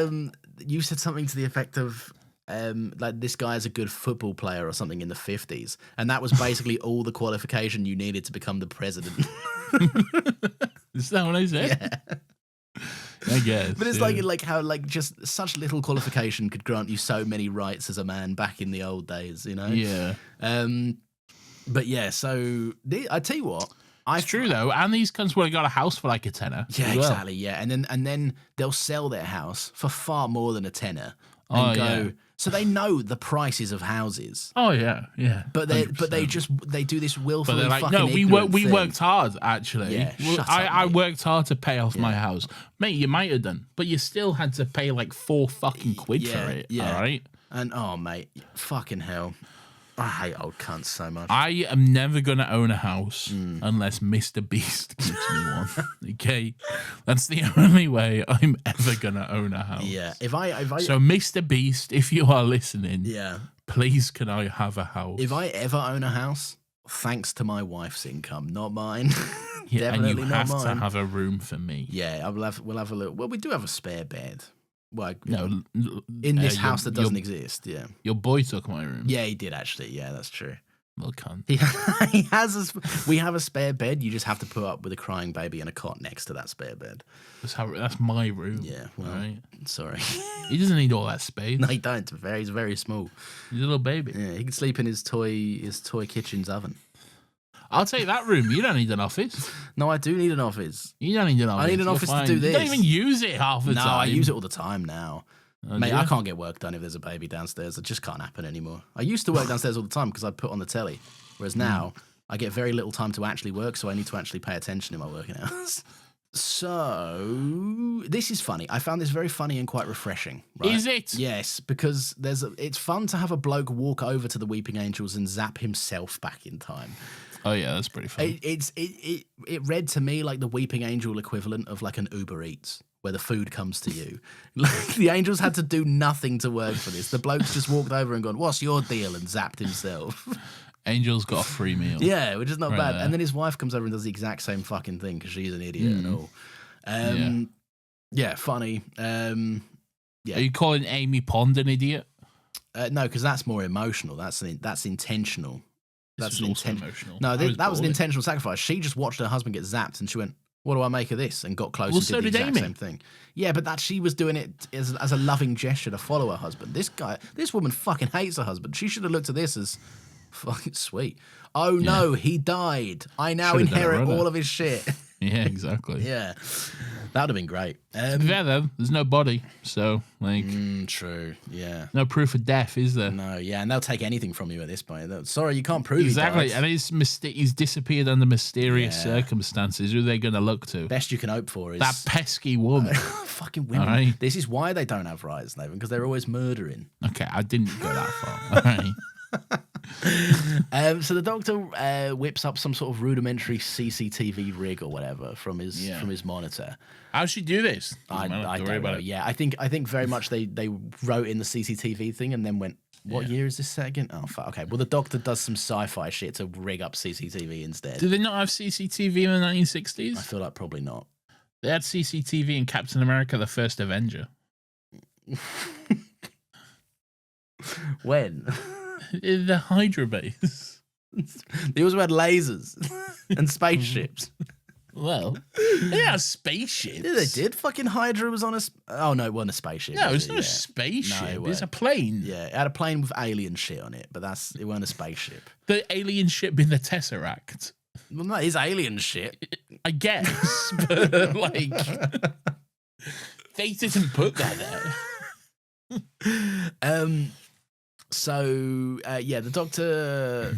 you said something to the effect of... like this guy is a good football player or something in the 50s. And that was basically all the qualification you needed to become the president. Is that what I said? Yeah. I guess. But it's like how just such little qualification could grant you so many rights as a man back in the old days, you know? Yeah. But yeah, so I tell you what. It's true though, and these cunts would have got a house for like a tenner. Yeah, exactly. Yeah, and then they'll sell their house for far more than a tenner. And so they know the prices of houses. Oh yeah. But they do this willfully. But they're like, fucking no, we worked hard actually. Yeah, I worked hard to pay off my house, mate. You might have done, but you still had to pay like £4 fucking quid for it. Yeah. All right. And oh mate, fucking hell. I hate old cunts so much. I am never going to own a house unless Mr. Beast gives me one. Okay? That's the only way I'm ever going to own a house. Yeah. If I So, Mr. Beast, if you are listening, yeah, please can I have a house? If I ever own a house, thanks to my wife's income, not mine. Yeah, Definitely and you not have mine. to have a room for me. Yeah, we'll have a look. Well, we do have a spare bed. Well, no, in this house that doesn't exist. Yeah, your boy took my room. Yeah, he did actually. Yeah, that's true. Little cunt. He has. We have a spare bed. You just have to put up with a crying baby and a cot next to that spare bed. That's my room. Yeah. Well, right. Sorry. He doesn't need all that space. No, he don't. He's very small. He's a little baby. Yeah, he can sleep in his toy kitchen's oven. I'll take that room. You don't need an office. No, I do need an office. You don't need an office. I need an office to do this. You don't even use it half the time. No, I use it all the time now. Oh, mate, I can't get work done if there's a baby downstairs. It just can't happen anymore. I used to work downstairs all the time because I'd put on the telly. Whereas now, I get very little time to actually work, so I need to actually pay attention in my working hours. So, this is funny. I found this very funny and quite refreshing. Right? Is it? Yes, because it's fun to have a bloke walk over to the Weeping Angels and zap himself back in time. Oh yeah, that's pretty fun. It read to me like the Weeping Angel equivalent of like an Uber Eats, where the food comes to you. Like, the angels had to do nothing to work for this. The bloke's just walked over and gone, "What's your deal?" and zapped himself. Angel's got a free meal. Yeah, which is not bad. There. And then his wife comes over and does the exact same fucking thing because she's an idiot and all. Yeah, funny. Yeah. Are you calling Amy Pond an idiot? No, because that's more emotional. That's intentional. That's also emotional. No, that was an intentional sacrifice. She just watched her husband get zapped and she went, "What do I make of this?" and got close and did the exact same thing. Yeah, but she was doing it as a loving gesture to follow her husband. This woman fucking hates her husband. She should have looked at this as fucking sweet. Oh no, he died. I now inherit all of his shit. Yeah, exactly. Yeah, that would have been great. Yeah, though, there's no body, so like, true. Yeah, no proof of death, is there? No. Yeah, and they'll take anything from you at this point. Sorry, you can't prove exactly. He died. And he's disappeared under mysterious circumstances. Who are they going to look to? Best you can hope for is that pesky woman. Fucking women. Right. This is why they don't have rights, Nathan, because they're always murdering. Okay, I didn't go that far. All right. So the doctor whips up some sort of rudimentary CCTV rig or whatever from his monitor. How'd she do this? I don't know. Yeah, I think very much they wrote in the CCTV thing and then went, what year is this set again? Oh fuck. Okay. Well, the doctor does some sci-fi shit to rig up CCTV instead. Did they not have CCTV in the 1960s? I feel like probably not. They had CCTV in Captain America: The First Avenger. When? In the Hydra base. They also had lasers and spaceships. Well, they had spaceships. Yeah, they did. Fucking Hydra was on a... Oh, no, it wasn't a spaceship. No, it's it? not a spaceship. No, it's a plane. Yeah, it had a plane with alien shit on it, but it wasn't a spaceship. The alien ship in the Tesseract. Well, that is alien shit. I guess, but like... They didn't put that there. So the Doctor.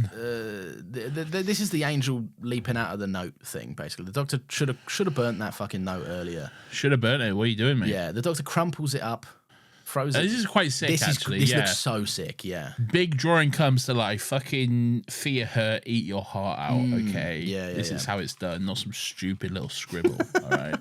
This is the angel leaping out of the note thing. Basically, the Doctor should have burnt that fucking note earlier. Should have burnt it. What are you doing, mate? Yeah, the Doctor crumples it up, throws it. This is quite sick. This looks so sick. Yeah, big drawing comes to life. Fucking fear her, eat your heart out. Okay. Yeah. This is how it's done. Not some stupid little scribble. All right.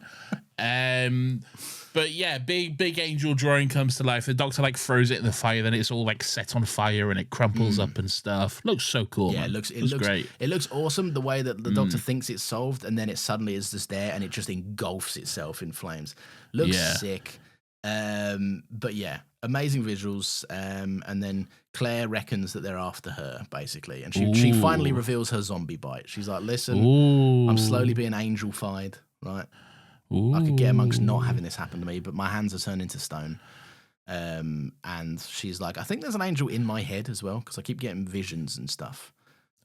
But yeah, big angel drawing comes to life. The Doctor like throws it in the fire, then it's all like set on fire and it crumples up and stuff. Looks so cool. Yeah, man. It looks great. It looks awesome the way that the Doctor thinks it's solved, and then it suddenly is just there and it just engulfs itself in flames. Looks sick. But yeah, amazing visuals. And then Claire reckons that they're after her, basically, and she finally reveals her zombie bite. She's like, "Listen, I'm slowly being angel-fied, right? I could get amongst not having this happen to me, but my hands are turning to stone." And she's like, "I think there's an angel in my head as well, because I keep getting visions and stuff."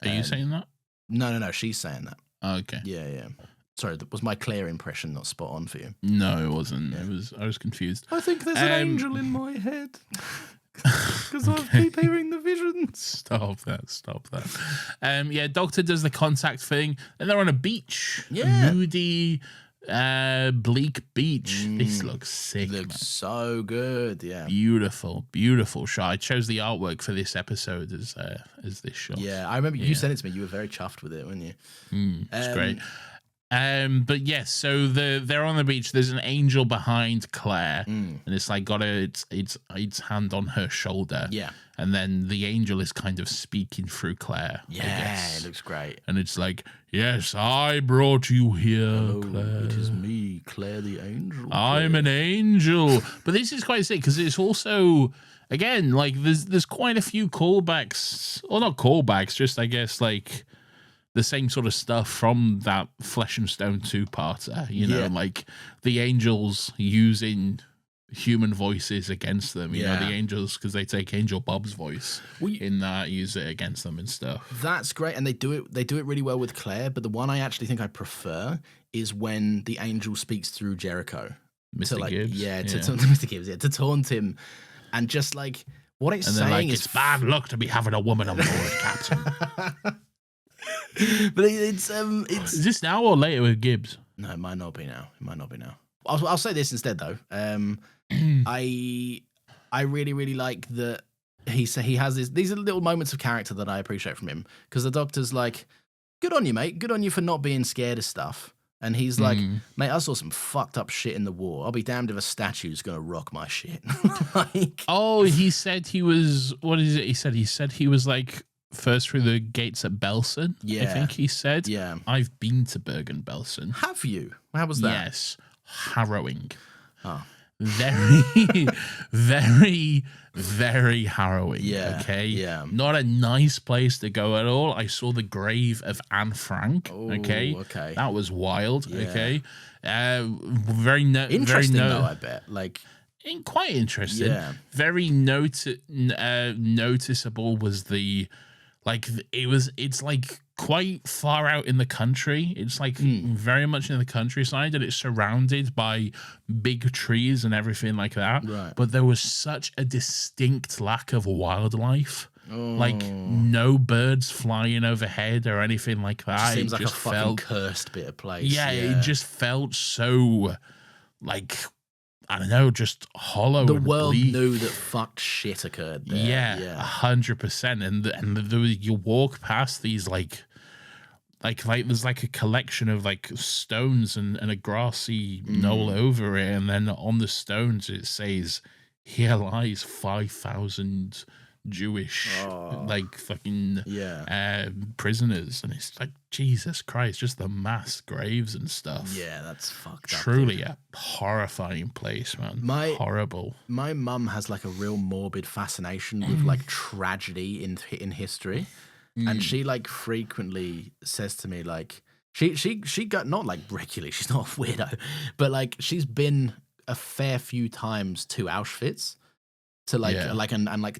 Are you saying that? No. She's saying that. Oh, okay. Yeah. Sorry, was my Claire impression not spot on for you? No, it wasn't. I was confused. I think there's an angel in my head. Because I keep hearing the visions. Stop that. Doctor does the contact thing, and they're on a beach. Yeah. A moody, bleak beach. This looks sick. Looks so good. Yeah. Beautiful shot. I chose the artwork for this episode as this shot. Yeah, I remember you sent it to me. You were very chuffed with it, weren't you? It's great. But yes, so they're on the beach. There's an angel behind Claire, and it's like got its hand on her shoulder. Yeah, and then the angel is kind of speaking through Claire. Yeah, it looks great. And it's like, "Yes, I brought you here, Hello, Claire. It is me, Claire the angel. I'm an angel." But this is quite sick because it's also, again, like there's quite a few callbacks, or not callbacks, just I guess like the same sort of stuff from that Flesh and Stone 2-parter, you know, like the angels using human voices against them, you know, the angels, because they take Angel Bob's voice in that, use it against them and stuff. That's great, and they do it really well with Claire, but the one I actually think I prefer is when the angel speaks through Jericho. Mr. Gibbs? Mr. Gibbs, to taunt him, and just like, what it's saying is... It's bad luck to be having a woman on board, Captain. But it's Is this now or later with Gibbs? No, it might not be now. I'll say this instead though. I really like that he has these are little moments of character that I appreciate from him, because the Doctor's like, "Good on you, mate. Good on you for not being scared of stuff." And he's like, "Mate, I saw some fucked up shit in the war. I'll be damned if a statue's gonna rock my shit." Like, he said he was. What is it? He said he was like first through the gates at Belsen. Yeah, I think he said. Yeah, I've been to Bergen-Belsen. Have you? How was that? Yes, harrowing. Oh. Very, very, very harrowing. Yeah. Okay. Yeah. Not a nice place to go at all. I saw the grave of Anne Frank. Oh, okay. That was wild. Yeah. Okay. Interesting though, I bet. Like, quite interesting. Yeah. Very noticeable was the, like, it's like quite far out in the country. It's like very much in the countryside, and it's surrounded by big trees and everything like that. Right. But there was such a distinct lack of wildlife. Oh. Like no birds flying overhead or anything like that. Seems like a fucking cursed bit of place. Yeah, it just felt so like, I don't know, just hollow. The and world bleak. knew that fucked shit occurred there. Yeah, 100%. And you walk past these like there's like a collection of like stones and a grassy knoll over it, and then on the stones it says, "Here lies 5,000 Jewish like fucking prisoners," and it's like, Jesus Christ, just the mass graves and stuff. Yeah, that's fucked up. Truly a horrifying place, man. Horrible. My mum has like a real morbid fascination with like tragedy in history, and she like frequently says to me like, She got, not like regularly, she's not a weirdo, but like she's been a fair few times to Auschwitz to like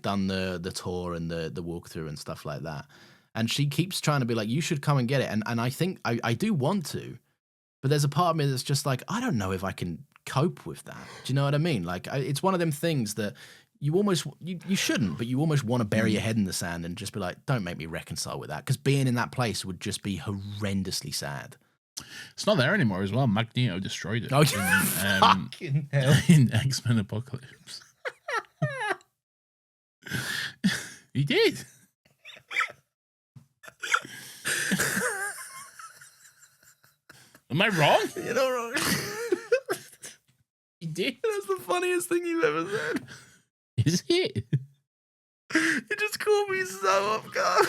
done the tour and the walkthrough and stuff like that. And she keeps trying to be like, you should come and get it. And I think I do want to, but there's a part of me that's just like, I don't know if I can cope with that. Do you know what I mean? Like, it's one of them things that you almost, you shouldn't, but you almost want to bury your head in the sand and just be like, don't make me reconcile with that. Because being in that place would just be horrendously sad. It's not there anymore as well. Magneto destroyed it. Oh, fucking hell. In X-Men Apocalypse. He did. Am I wrong? You're not wrong. He did. That's the funniest thing you've ever said. Is it? It just caught me so off guard.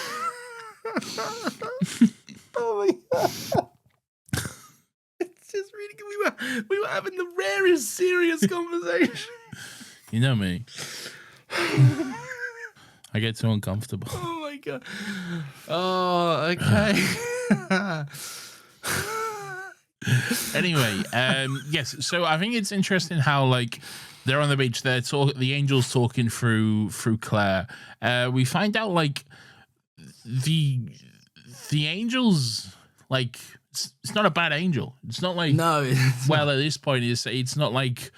Oh my god. It's just really good. We were having the rarest serious conversation. You know me. I get too uncomfortable. Oh my god. Oh, okay. Anyway, yes. So I think it's interesting how like they're on the beach. The angels talking through Claire. We find out like the angels like it's not a bad angel. It's not like no. Well, at this point, it's not like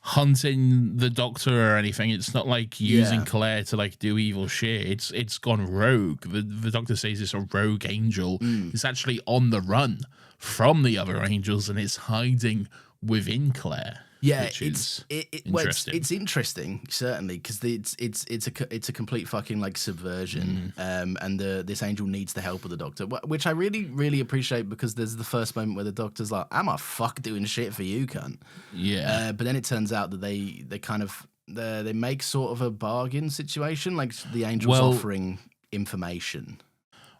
hunting the Doctor or anything. It's not like using Claire to like do evil shit. It's gone rogue. The Doctor says it's a rogue angel. It's actually on the run from the other angels, and it's hiding within Claire. Yeah, it's interesting. It's interesting, certainly, because it's a complete fucking like subversion. And this angel needs the help of the Doctor, which I really, really appreciate, because there's the first moment where the Doctor's like, "I'm a fuck doing shit for you, cunt." Yeah. But then it turns out that they kind of they make sort of a bargain situation, like the angel's offering information.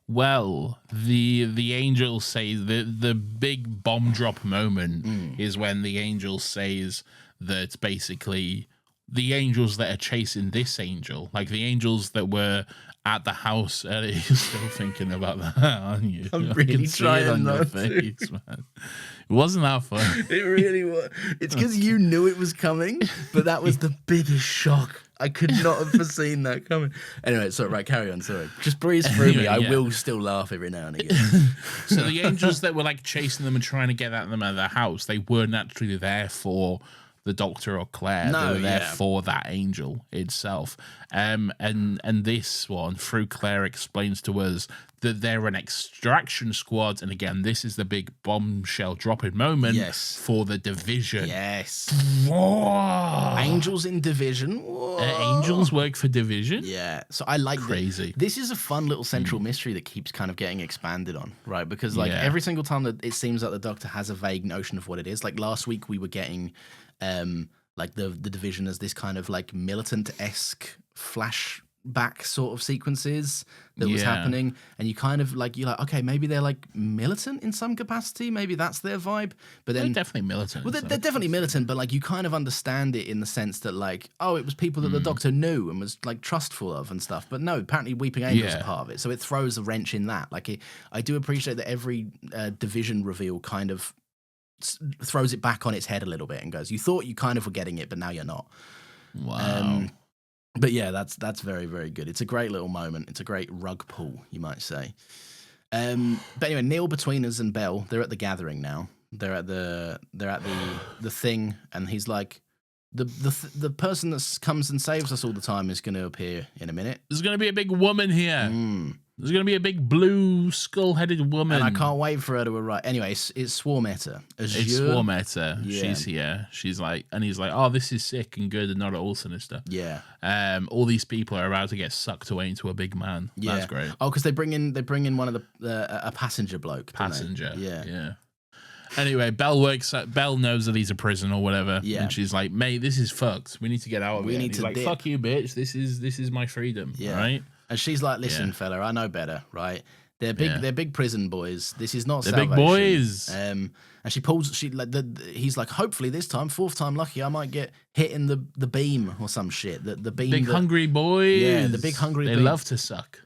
Well, the angel says the big bomb drop moment is when the angel says that basically the angels that are chasing this angel, like the angels that were at the house, you're still thinking about that, aren't you? I'm really trying on your face, man. It wasn't that fun. It really was. It's because you knew it was coming, but that was the biggest shock. I could not have foreseen that coming. Anyway, sorry, right, carry on, sorry. Just breeze through me. I will still laugh every now and again. So the angels that were like chasing them and trying to get at them out of their house, they weren't actually there for the Doctor or Claire. No, they were there for that angel itself. And this one, through Claire, explains to us that they're an extraction squad. And again, this is the big bombshell dropping moment for the Division. Yes. Whoa. Angels in Division. Angels work for Division? Yeah. So I like crazy. This is a fun little central mystery that keeps kind of getting expanded on, right? Because like every single time that it seems like the Doctor has a vague notion of what it is. Like last week we were getting like the Division as this kind of like militant-esque flashback sort of sequences that was happening, and you kind of like, you're like, okay, maybe they're like militant in some capacity, maybe that's their vibe, but then they're definitely militant. Well, they're definitely militant, but like you kind of understand it in the sense that like, oh, it was people that the Doctor knew and was like trustful of and stuff, but no, apparently Weeping Angel's a part of it, so it throws a wrench in that. Like I do appreciate that every Division reveal kind of throws it back on its head a little bit and goes, you thought you kind of were getting it, but now you're not. Wow. But yeah, that's very, very good. It's a great little moment. It's a great rug pull, you might say. But anyway, Neil, Between Us, and Bell, they're at the gathering now. They're at the thing, and he's like, the person that comes and saves us all the time is going to appear in a minute. There's going to be a big woman here. There's going to be a big blue skull-headed woman. And I can't wait for her to arrive. Anyway, it's Swarmetta. It's Swarmetta. Yeah. She's here. She's like, and he's like, oh, this is sick and good and not at all sinister. Yeah. All these people are about to get sucked away into a big man. Yeah. That's great. Oh, because they bring in one of a passenger bloke. Passenger. Yeah. Yeah. Anyway, Belle knows that he's a prison or whatever. Yeah. And she's like, mate, this is fucked. We need to get out of here. And he's like, dip. Fuck you, bitch. This is my freedom. Yeah. Right? And she's like, listen, fella, I know better, right? They're big prison boys. This is not they're salvation. Big boys. And he's like, hopefully this time, fourth time lucky, I might get hit in the beam or some shit. The beam. Big hungry boys. Yeah, the big hungry beam. They love to suck.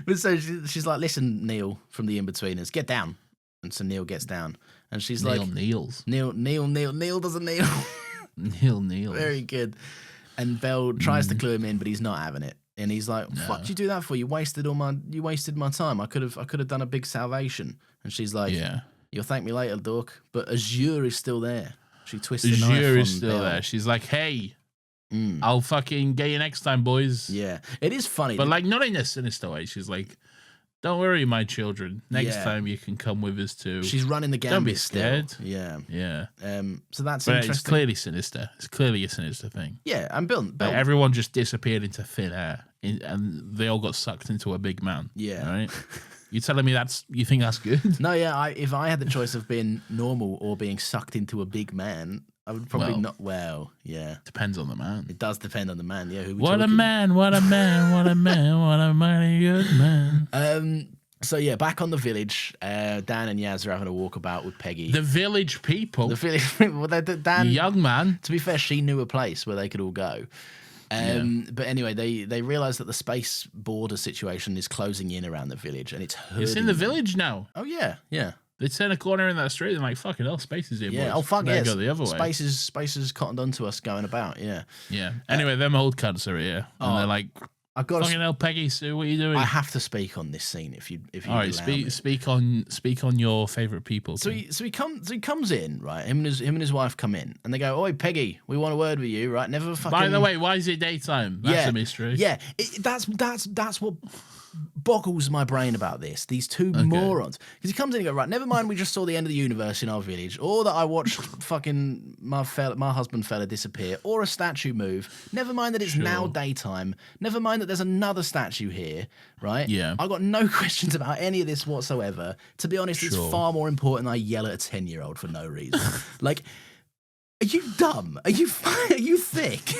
But so she's like, listen, Neil from the In-Betweeners, get down. And so Neil gets down. And she's Neil like... kneels. Neil doesn't kneel. Neil kneels. Very good. And Belle tries to clue him in, but he's not having it. And he's like, "Fuck, you do that for? You wasted my time. I could have done a big salvation." And she's like, "Yeah, you'll thank me later, Dork." But Azure is still there. She twists the knife. Azure is still there. She's like, "Hey, I'll fucking get you next time, boys." Yeah, it is funny, but like not in a sinister way. She's like, "Don't worry, my children. Next time you can come with us too." She's running the gambit. Don't be scared. Still. Yeah. So that's interesting. It's clearly sinister. It's clearly a sinister thing. Yeah, and Bill. Like everyone just disappeared into thin air, and they all got sucked into a big man. Yeah. Right. You telling me you think that's good? No, yeah. If I had the choice of being normal or being sucked into a big man, I would probably not. Well, yeah. Depends on the man. It does depend on the man. Yeah. What a man! What a man! What a man! What a mighty good man. So yeah, back on the village, Dan and Yaz are having a walkabout with Peggy. The village people. The village people. Dan, young man. To be fair, she knew a place where they could all go. But anyway, they realise that the space border situation is closing in around the village, and it's in the village now. Oh yeah, yeah. They turn a corner in that street and like, fucking hell, space is here. Yeah, boys. oh fuck yeah. Go the other way. Space is cottoned onto us going about. Yeah. Yeah. Anyway, them old cunts are here, and they're like, I've got fucking hell, Peggy Sue, what are you doing? I have to speak on this scene if you all right, speak on your favourite people. So he comes in, right? Him and his wife come in, and they go, "Oi, Peggy, we want a word with you, right? Never fucking." By the way, why is it daytime? That's a mystery. Yeah, that's what boggles my brain about this. These two morons. Because he comes in and goes, right, never mind, we just saw the end of the universe in our village, or that I watched fucking my husband fella disappear, or a statue move. Never mind that it's now daytime. Never mind that there's another statue here, right? Yeah. I got no questions about any of this whatsoever. To be honest, it's far more important than I yell at a 10-year-old for no reason. Like, are you dumb? Are you thick?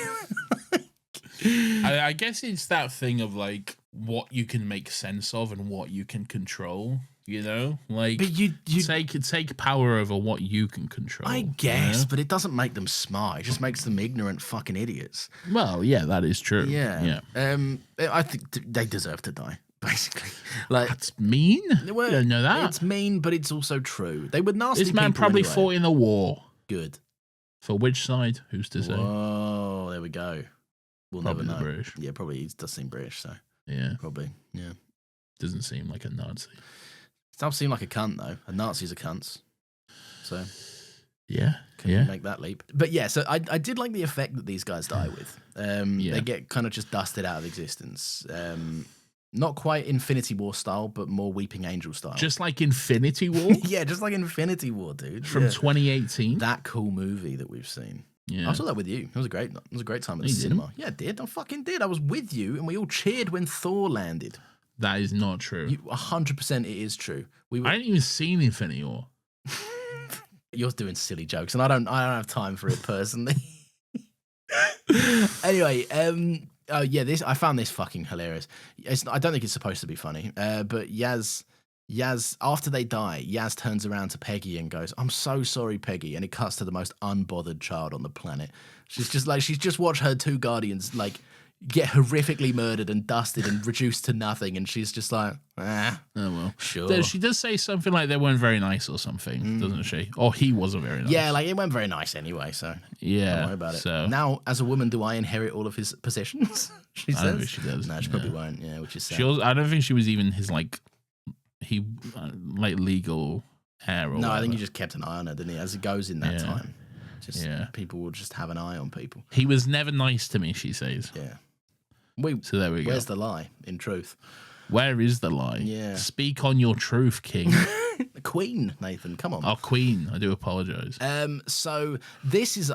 I guess it's that thing of like what you can make sense of and what you can control. You know, like but you take power over what you can control. I guess, but it doesn't make them smart. It just makes them ignorant fucking idiots. Well, yeah, that is true. Yeah. I think they deserve to die. Basically, like that's mean. Well, you don't know that. It's mean, but it's also true. They were nasty. This man probably fought in the war. Good. For which side? Who's to say? Oh, there we go. We'll probably never know. British. Yeah, probably he does seem British, so yeah, probably yeah. Doesn't seem like a Nazi. Does seem like a cunt though. A Nazi's a cunt. So yeah, can you make that leap? But yeah, so I did like the effect that these guys die with. They get kind of just dusted out of existence. Not quite Infinity War style, but more Weeping Angel style. Just like Infinity War? Yeah, just like Infinity War, dude. From 2018. That cool movie that we've seen. Yeah. I saw that with you. It was a great time at the cinema. Yeah, I did. I fucking did. I was with you, and we all cheered when Thor landed. That is not true. 100% it is true. I hadn't even seen Infinity War. You're doing silly jokes, and I don't have time for it personally. Anyway, I found this fucking hilarious. I don't think it's supposed to be funny, but Yaz, after they die, Yaz turns around to Peggy and goes, "I'm so sorry, Peggy," and it cuts to the most unbothered child on the planet. She's just watched her two guardians like get horrifically murdered and dusted and reduced to nothing, and she's just like, oh well, sure. She does say something like they weren't very nice or something, doesn't she? Or he wasn't very nice. Yeah, like it went very nice anyway, so yeah, don't worry about it. So now, as a woman, do I inherit all of his possessions? She says. I don't think she does. No, she probably won't. Yeah, which is sad. I don't think she was even his like legal heir. Or whatever. I think he just kept an eye on her, didn't he? As it goes in that time, people will just have an eye on people. He was never nice to me, she says. Yeah. So there we go. Where's the lie, in truth? Where is the lie? Yeah. Speak on your truth, King. Queen, Nathan, come on. Oh, Queen. I do apologise. So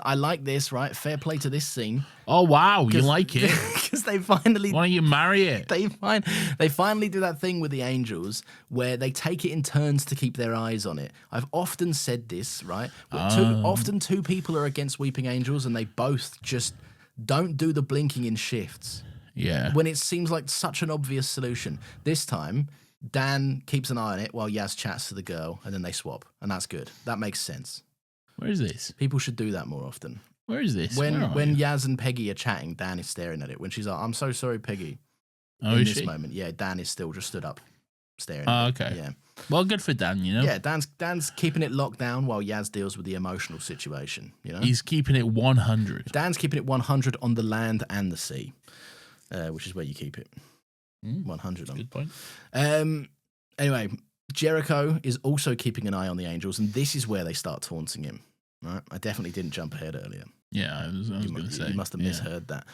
I like this, right? Fair play to this scene. Oh, wow. You like it? Because they finally... Why don't you marry it? They finally do that thing with the angels where they take it in turns to keep their eyes on it. I've often said this, right? Often two people are against Weeping Angels and they both just don't do the blinking in shifts. Yeah. When it seems like such an obvious solution. This time, Dan keeps an eye on it while Yaz chats to the girl, and then they swap. And that's good. That makes sense. Where is this? People should do that more often. Where is this? When Yaz and Peggy are chatting, Dan is staring at it. When she's like, "I'm so sorry, Peggy." in this moment. Yeah, Dan is still just stood up staring. Oh, okay. Yeah. Well, good for Dan, you know? Yeah, Dan's keeping it locked down while Yaz deals with the emotional situation, you know? He's keeping it 100. Dan's keeping it 100 on the land and the sea, which is where you keep it. 100 on. Good point. Anyway, Jericho is also keeping an eye on the angels, and this is where they start taunting him. Right? I definitely didn't jump ahead earlier. Yeah, I was going to say. You must have misheard that.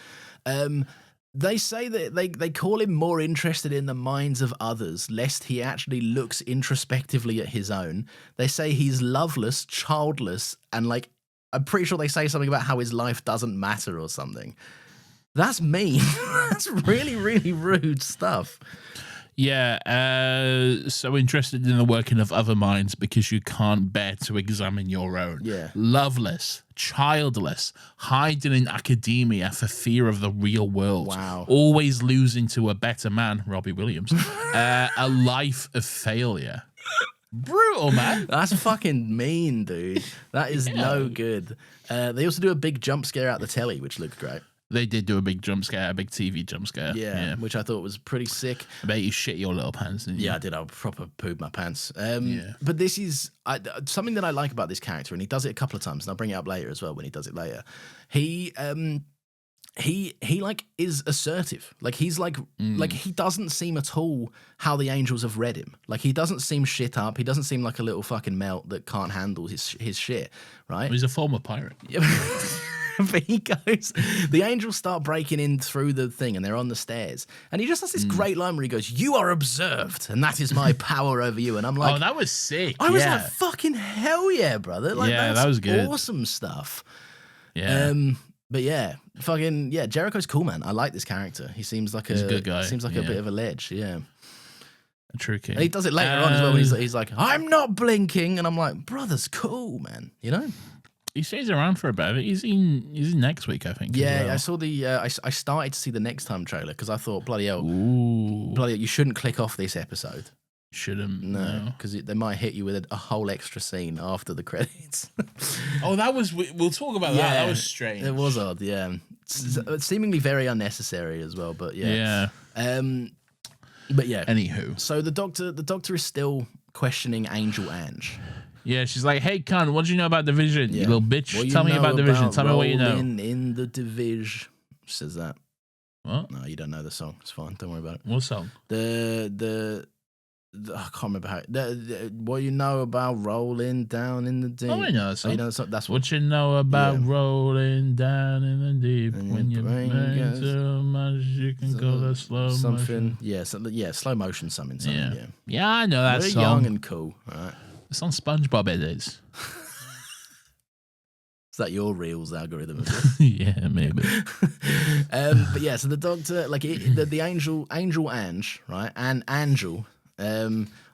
They say that they call him more interested in the minds of others, lest he actually looks introspectively at his own. They say he's loveless, childless, and like, I'm pretty sure they say something about how his life doesn't matter or something. That's mean. That's really, really rude stuff. Yeah, so interested in the working of other minds because you can't bear to examine your own. Yeah. Loveless, childless, hiding in academia for fear of the real world. Wow. Always losing to a better man, Robbie Williams. A life of failure. Brutal, man. That's fucking mean, dude. That is no good. They also do a big jump scare out the telly, which looked great. They did do a big jump scare, a big TV jump scare. Yeah, which I thought was pretty sick. I bet you shit your little pants, didn't you? Yeah, I did. I proper pooed my pants. But this is something that I like about this character, and he does it a couple of times, and I'll bring it up later as well when he does it later. He like is assertive. Like he's like he doesn't seem at all how the angels have read him. Like he doesn't seem shit up. He doesn't seem like a little fucking melt that can't handle his shit, right? He's a former pirate. But he goes, the angels start breaking in through the thing and they're on the stairs. And he just has this great line where he goes, "You are observed, and that is my power over you." And I'm like, oh, that was sick. I was like, fucking hell yeah, brother. Like, yeah, that's that was good. Awesome stuff. Yeah. But yeah, fucking, yeah, Jericho's cool, man. I like this character. He seems like He's a good guy. Seems like a bit of a ledge, yeah. A true king. And he does it later on as well. He's like, "I'm not blinking." And I'm like, brother's cool, man. You know? He stays around for a bit. He's in next week, I think. Yeah, well. I saw the. I started to see the Next Time trailer because I thought, bloody hell, Ooh. bloody hell, you shouldn't click off this episode. Shouldn't. No, because they might hit you with a whole extra scene after the credits. Oh, that was. We'll talk about that. That was strange. It was odd. Yeah, seemingly very unnecessary as well. But yeah. But yeah. Anywho, so the doctor is still questioning Angel Ange. Yeah, she's like, "Hey, cunt, what do you know about Division, you little bitch? What Tell me about Division. Tell me what you know." In the Division, says that. What? No, you don't know the song. It's fine. Don't worry about it. What song? The I can't remember how. What you know about rolling down in the deep? Oh, I know that song. You know the song? That's what you know about rolling down in the deep. And when you bang too much, you can go to slow something. motion. Yeah, slow motion something. Yeah, I know that We're song. young and cool. All right. It's on SpongeBob. It is. Is that your Reels algorithm? Yeah, maybe. But yeah, so the doctor, like the angel Ange, right? And Angel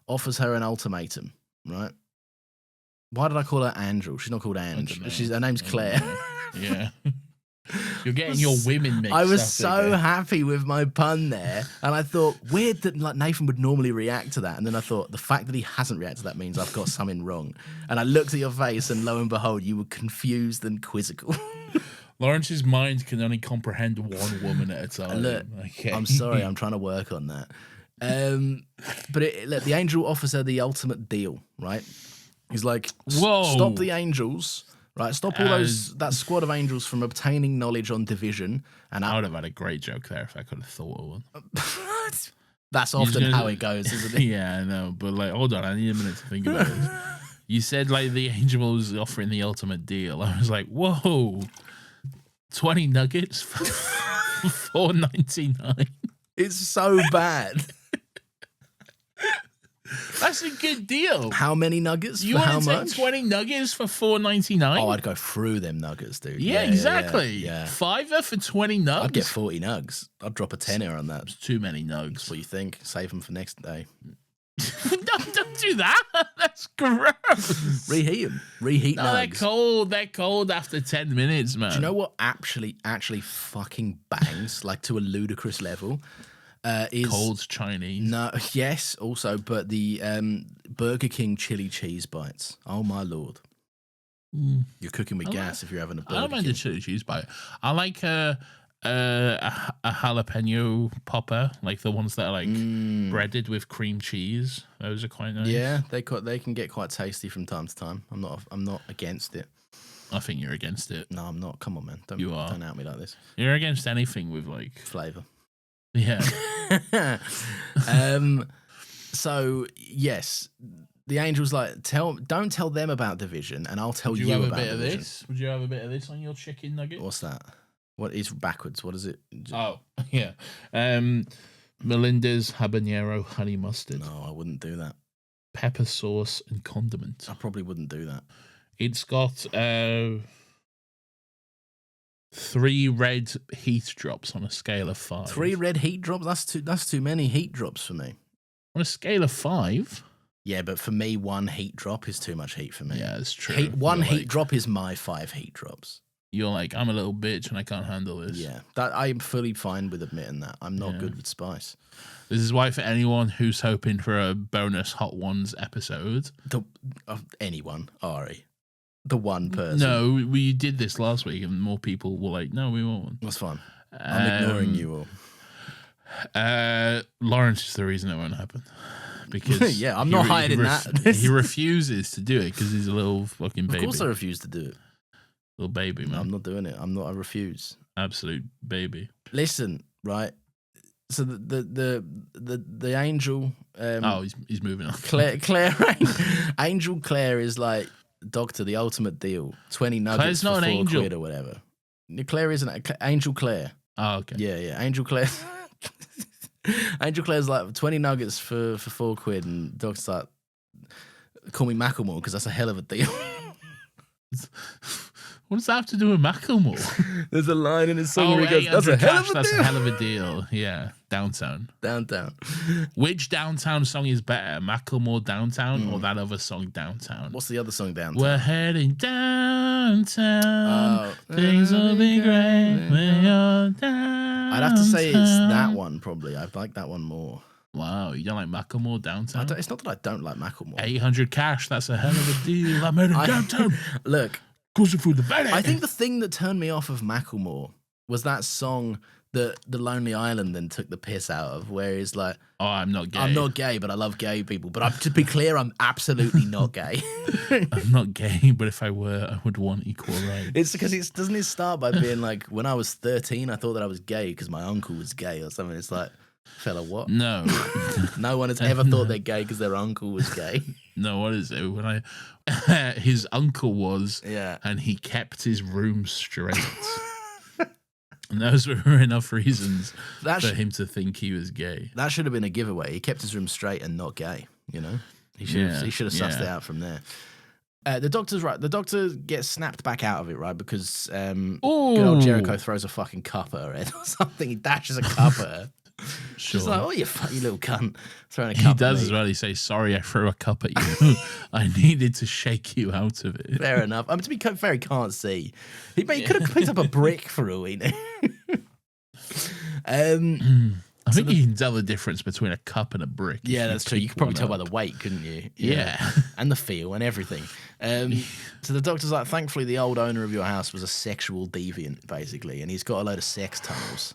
offers her an ultimatum, right? Why did I call her Angel? She's not called Ange. Her name's Claire. Yeah. You're getting your women mixed up. I was so happy with my pun there, and I thought, weird that like Nathan would normally react to that, and then I thought, the fact that he hasn't reacted to that means I've got something wrong. And I looked at your face, and lo and behold, you were confused and quizzical. Lawrence's mind can only comprehend one woman at a time. Look, okay. I'm sorry, I'm trying to work on that. But look, the angel offers her the ultimate deal, right? He's like, "Whoa, stop the angels." Right, stop all that squad of angels from obtaining knowledge on Division. And I would have had a great joke there if I could have thought of one. That's often how it goes, isn't it? Yeah, I know. But like, hold on, I need a minute to think about this. You said like the angel was offering the ultimate deal. I was like, whoa, 20 nuggets for $4.99. It's so bad. That's a good deal. How many nuggets? You for how want to much? take 20 nuggets for $4.99? Oh, I'd go through them nuggets, dude. Yeah, exactly. Yeah. $5 for 20 nugs. I'd get 40 nugs. I'd drop a tenner on that. It's too many nugs. What do you think? Save them for next day. Don't do that. That's gross. Reheat them. Reheat nugs. They're cold after 10 minutes, man. Do you know what actually fucking bangs, like to a ludicrous level? Is cold Chinese. No, yes, also, but the Burger King chili cheese bites. Oh my lord, you're cooking with gas if you're having a Burger I don't mind King. the chili cheese bite. I like A jalapeno popper, like the ones that are like breaded with cream cheese. Those are quite nice. Yeah, they can get quite tasty from time to time. I'm not against it. I think you're against it. No, I'm not. Come on, man. Don't out me like this. You're against anything with like flavor. Yeah. So yes, the angel's like, don't tell them about division, and I'll tell you about division. Would you have a bit of this on your chicken nugget? What's that? What is backwards? What is it? Oh, yeah. Melinda's habanero honey mustard. No, I wouldn't do that. Pepper sauce and condiment. I probably wouldn't do that. It's got 3 red heat drops on a scale of 5. 3 red heat drops? That's too many heat drops for me. On a scale of 5? Yeah, but for me, 1 heat drop is too much heat for me. Yeah, it's true. One heat drop is my 5 heat drops. You're like, I'm a little bitch and I can't handle this. Yeah, that I'm fully fine with admitting that. I'm not good with spice. This is why for anyone who's hoping for a bonus Hot Ones episode... Anyone, Ari. The one person. No, we did this last week and more people were like, no, we want one. That's fine. I'm ignoring you all. Lawrence is the reason it won't happen. Because yeah, I'm not hiding that. He refuses to do it because he's a little fucking baby. Of course I refuse to do it. Little baby, man. No, I'm not doing it. I refuse. Absolute baby. Listen, right? So the angel. He's moving on. Claire, Angel Claire is like Doctor, the ultimate deal. 20 nuggets for 4 quid or whatever. Claire isn't Angel Claire. Oh, okay. Yeah. Angel Claire. Angel Claire's like 20 nuggets for 4 quid, and Doc's like, call me Macklemore because that's a hell of a deal. What does that have to do with Macklemore? There's a line in his song where he goes, that's a hell of a deal. That's a hell of a deal. Yeah, Downtown. Which Downtown song is better, Macklemore Downtown or that other song Downtown? What's the other song Downtown? We're heading downtown. Things will be great when you're down. I'd have to say it's that one probably. I like that one more. Wow, you don't like Macklemore Downtown? It's not that I don't like Macklemore. 800 cash, that's a hell of a deal. I made it downtown. Look. I think the thing that turned me off of Macklemore was that song that The Lonely Island then took the piss out of, where he's like, oh, I'm not gay. I'm not gay, but I love gay people. But to be clear, I'm absolutely not gay. I'm not gay, but if I were, I would want equal rights. It's because doesn't it start by being like, when I was 13, I thought that I was gay because my uncle was gay or something. It's like, fella, what? No. No one has ever thought they're gay because their uncle was gay. No, what is it? When his uncle was, and he kept his room straight. And those were enough reasons for him to think he was gay. That should have been a giveaway. He kept his room straight and not gay, you know? He should have sussed it out from there. The Doctor's right. The Doctor gets snapped back out of it, right? Because good old Jericho throws a fucking cup at her head or something. He dashes a cup at her. Sure. She's like, oh, you little cunt. Throwing a cup. He does as well. He says, sorry, I threw a cup at you. I needed to shake you out of it. Fair enough. I mean, to be fair, he can't see. He could have picked up a brick for all we knew. I think you can tell the difference between a cup and a brick. Yeah, that's true. You could probably tell by the weight, couldn't you? Yeah. And the feel and everything. So the Doctor's like, thankfully, the old owner of your house was a sexual deviant, basically, and he's got a load of sex tunnels.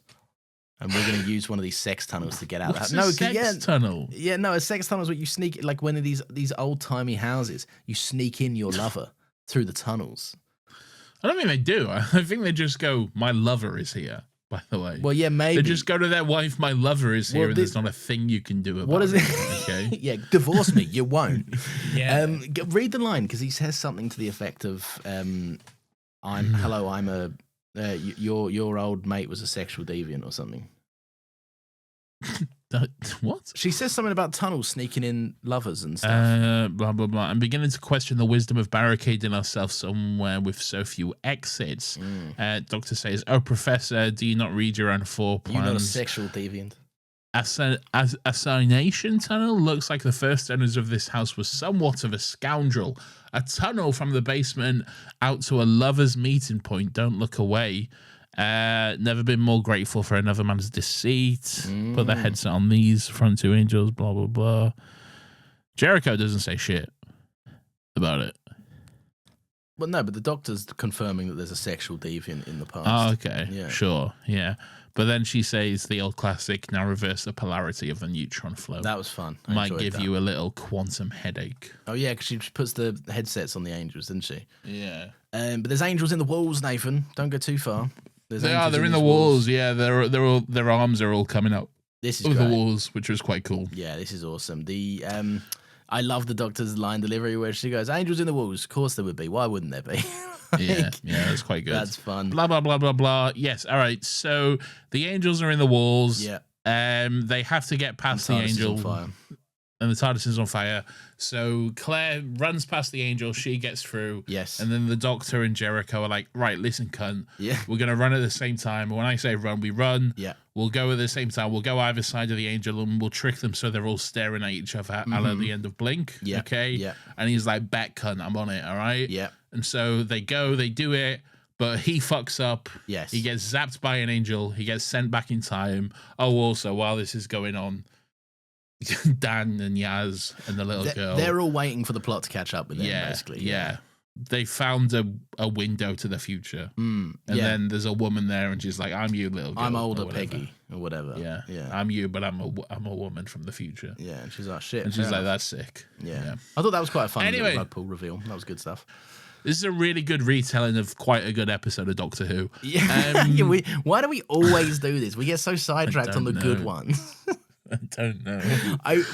And we're going to use one of these sex tunnels to get out. What's a sex tunnel? Yeah, no, a sex tunnel is what you sneak, like one of these old-timey houses, you sneak in your lover through the tunnels. I don't think they do. I think they just go, my lover is here, by the way. Well, yeah, maybe. They just go to their wife, my lover is here, and there's not a thing you can do about it. What is it? Okay? Yeah, divorce me, you won't. Yeah. Read the line, because he says something to the effect of, your old mate was a sexual deviant or something. What? She says something about tunnels sneaking in lovers and stuff. Blah, blah, blah. I'm beginning to question the wisdom of barricading ourselves somewhere with so few exits. Doctor says, oh, Professor, do you not read your own floor plans? You're not a sexual deviant. Assignation tunnel looks like the first owners of this house was somewhat of a scoundrel. A tunnel from the basement out to a lover's meeting point. Don't look away. Never been more grateful for another man's deceit. Put their headset on these front 2 angels. Blah blah blah. Jericho doesn't say shit about it. Well, no, but the Doctor's confirming that there's a sexual deviant in the past. Oh, okay. Yeah. Sure. Yeah. But then she says the old classic, now reverse the polarity of the neutron flow. That was fun. I Might enjoyed give that. you a little quantum headache. Oh, yeah, because she puts the headsets on the angels, didn't she? Yeah. But there's angels in the walls, Nathan. Don't go too far. They're in the walls. Yeah, their arms are all coming up. This is of great. the walls, which was quite cool. Yeah, this is awesome. I love the Doctor's line delivery where she goes, "Angels in the walls." Of course there would be. Why wouldn't there be? Yeah, that's quite good. That's fun. Blah blah blah blah blah. Yes. All right. So the angels are in the walls. Yeah. They have to get past the angel. And the TARDIS is on fire. So Claire runs past the angel. She gets through. Yes. And then the Doctor and Jericho are like, right, listen, cunt. Yeah. We're going to run at the same time. When I say run, we run. Yeah. We'll go at the same time. We'll go either side of the angel and we'll trick them so they're all staring at each other at the end of Blink. Yeah. Okay. Yeah. And he's like, bet, cunt, I'm on it. All right. Yeah. And so they go, they do it. But he fucks up. Yes. He gets zapped by an angel. He gets sent back in time. Oh, also, while this is going on, Dan and Yaz and the little girl. They're all waiting for the plot to catch up with them, basically. Yeah. They found a window to the future. And then there's a woman there and she's like, I'm you, little girl. I'm older, Peggy, or whatever. Yeah. Yeah. I'm you, but I'm a woman from the future. Yeah. And she's like, shit. And she's like, that's sick. Yeah. I thought that was quite a fun Anyway. rug pull reveal. That was good stuff. This is a really good retelling of quite a good episode of Doctor Who. Yeah. Why do we always do this? We get so sidetracked on the good ones. I don't know.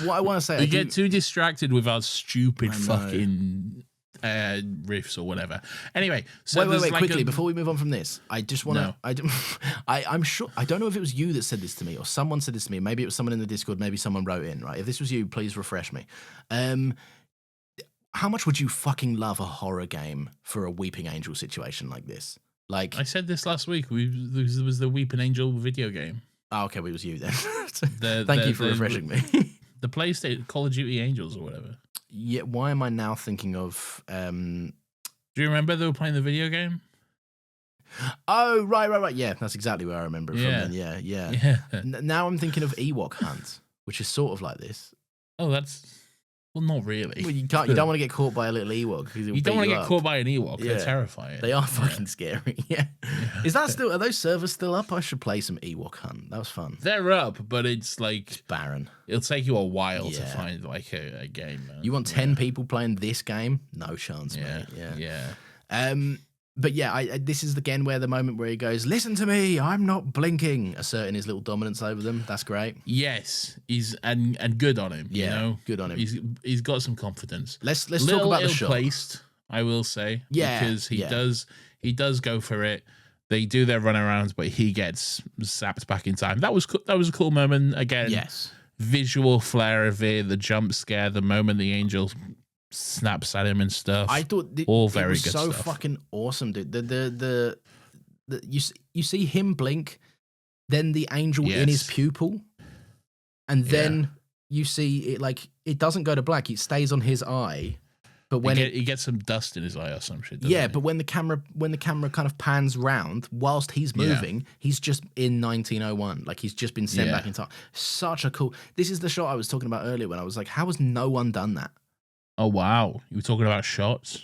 What I want to say, We get too distracted with our stupid fucking riffs or whatever. Anyway, so wait, quickly before we move on from this, I just want to. No. I'm sure. I don't know if it was you that said this to me or someone said this to me. Maybe it was someone in the Discord. Maybe someone wrote in. Right. If this was you, please refresh me. How much would you fucking love a horror game for a Weeping Angel situation like this? Like I said this last week. There was the Weeping Angel video game. Oh, okay, it was you then. Thank you for refreshing me. The PlayStation Call of Duty Angels or whatever. Yeah, why am I now thinking of... Do you remember they were playing the video game? Oh, right. Yeah, that's exactly where I remember it from then. Yeah. Now I'm thinking of Ewok Hunt, which is sort of like this. Oh, that's... Well, not really. Well, you don't want to get caught by a little Ewok. You don't want to get caught by an Ewok. They're terrifying. They are fucking scary. Yeah. Is that still? Are those servers still up? I should play some Ewok Hunt. That was fun. They're up, but it's like it's barren. It'll take you a while to find like a game. Man. You want 10 people playing this game? No chance, mate. Yeah. But yeah, this is again where the moment where he goes, "Listen to me, I'm not blinking," asserting his little dominance over them. That's great. Yes, he's and good on him. Yeah, you know? Good on him. He's got some confidence. Let's talk about the shot. Placed, I will say. Yeah, because he does go for it. They do their runarounds, but he gets zapped back in time. That was a cool moment. Again, yes, visual flair of it, the jump scare, the moment the angel snaps at him and stuff. I thought all very good so stuff. Fucking awesome, dude. The you see him blink, then the angel in his pupil, and then you see it like it doesn't go to black. It stays on his eye. But when he gets some dust in his eye or some shit. Yeah, but when the camera kind of pans round whilst he's moving, he's just in 1901. Like he's just been sent back in time. Such a cool. This is the shot I was talking about earlier when I was like, how has no one done that? Oh wow, you were talking about shots.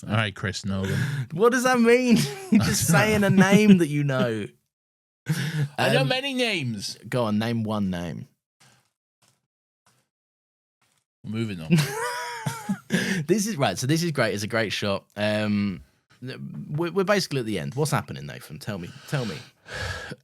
All right, Chris Nolan. What does that mean? You're just saying a name that you know. I know many names. Go on, name one name. Moving on. This is right. So this is great. It's a great shot. We're basically at the end. What's happening, Nathan? Tell me.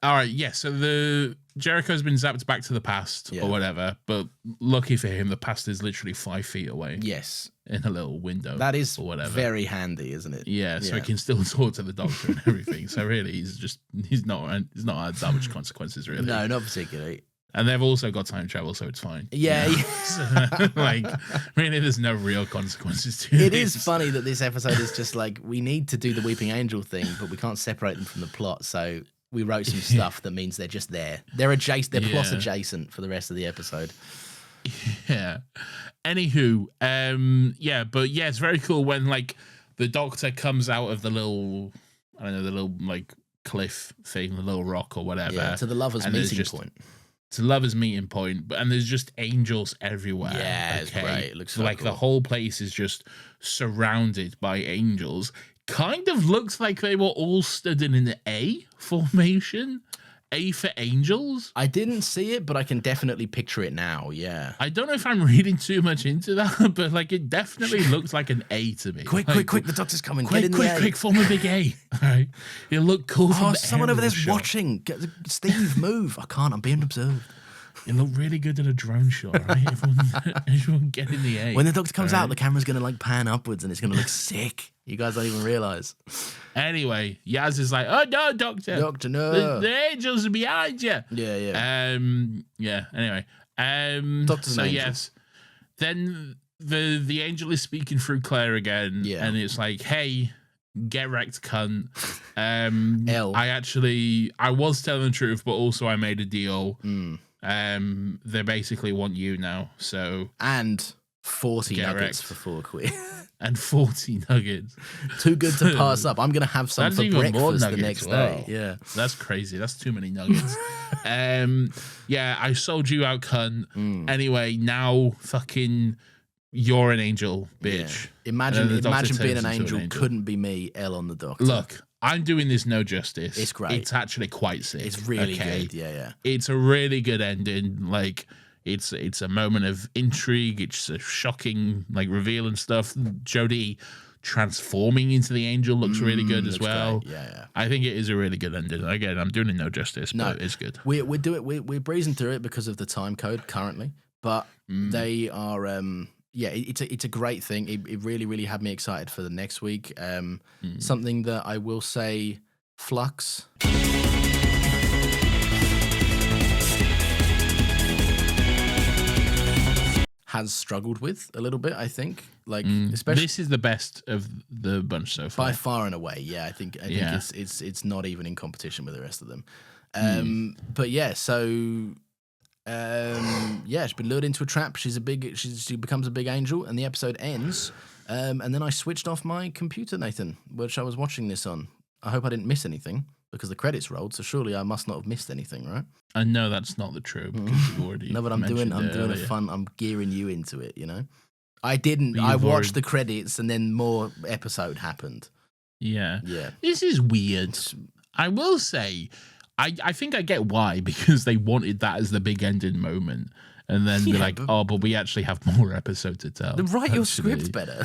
All right. Yeah. So the Jericho's been zapped back to the past or whatever. But lucky for him, the past is literally 5 feet away. Yes. In a little window. That is or whatever. Very handy, isn't it? Yeah. So he can still talk to the doctor and everything. So really, he's not had that much consequences really. No, not particularly. And they've also got time travel, so it's fine. Yeah. So, like, really, there's no real consequences to it. It is funny that this episode is just like, we need to do the Weeping Angel thing, but we can't separate them from the plot. So we wrote some stuff that means they're just there. They're adjacent. They're plot adjacent for the rest of the episode. Yeah. Anywho, it's very cool when like the doctor comes out of the little, I don't know, the little like cliff thing, the little rock or whatever. Yeah, to the lovers' meeting point. It's a lover's meeting point, and there's just angels everywhere. Yeah, it's great. It looks so like cool. The whole place is just surrounded by angels. Kind of looks like they were all stood in an A formation. A for angels. I didn't see it, but I can definitely picture it now. Yeah. I don't know if I'm reading too much into that, but like it definitely looks like an A to me. Quick, the doctor's coming. Quick, Get in quick, the A. quick, form a big A. All right. It'll look cool from the someone over aerial there's shot. watching. Steve, move. I can't. I'm being observed. It'll look really good in a drone shot, right? Everyone get in the A. When the doctor comes out, the camera's going to like pan upwards and it's going to look sick. You guys don't even realize. Anyway, Yaz is like, "Oh no, Doctor! Doctor, no! The angels are behind you." Yeah. Yeah. Anyway, Doctor's an angel. Yes, then the angel is speaking through Claire again, and it's like, "Hey, get wrecked, cunt." I was telling the truth, but also I made a deal. They basically want you now, so and 40 nuggets wrecked. for £4. And 40 nuggets. Too good to pass up. I'm gonna have some That's for even more breakfast the nuggets next as well. day. Yeah, that's crazy. That's too many nuggets. Yeah, I sold you out, cunt. Anyway, now fucking you're an angel, bitch. Yeah. Imagine being an angel couldn't be me, L on the doctor. Look, I'm doing this no justice. It's great. It's actually quite sick. It's really good. Yeah. It's a really good ending. Like, it's a moment of intrigue. It's a shocking like reveal and stuff. Jodie transforming into the angel looks really good as well. Great. Yeah. I think it is a really good ending. Again, I'm doing it no justice, but it's good. We're breezing through it because of the time code currently, but they are it's a great thing. It really, really had me excited for the next week. Something that I will say, Flux. Has struggled with a little bit, I think. Like, especially this is the best of the bunch so far, by far and away. Yeah, I think it's not even in competition with the rest of them. But yeah, so she's been lured into a trap. She becomes a big angel, and the episode ends. And then I switched off my computer, Nathan, which I was watching this on. I hope I didn't miss anything because the credits rolled. So surely I must not have missed anything, right? I know that's not the truth because you've already. No, but I'm doing a fun. I'm gearing you into it. You know, I didn't. I watched the credits, and then more episode happened. Yeah. This is weird. I will say, I think I get why, because they wanted that as the big ending moment. And then be like, but we actually have more episode to tell. Write your script better.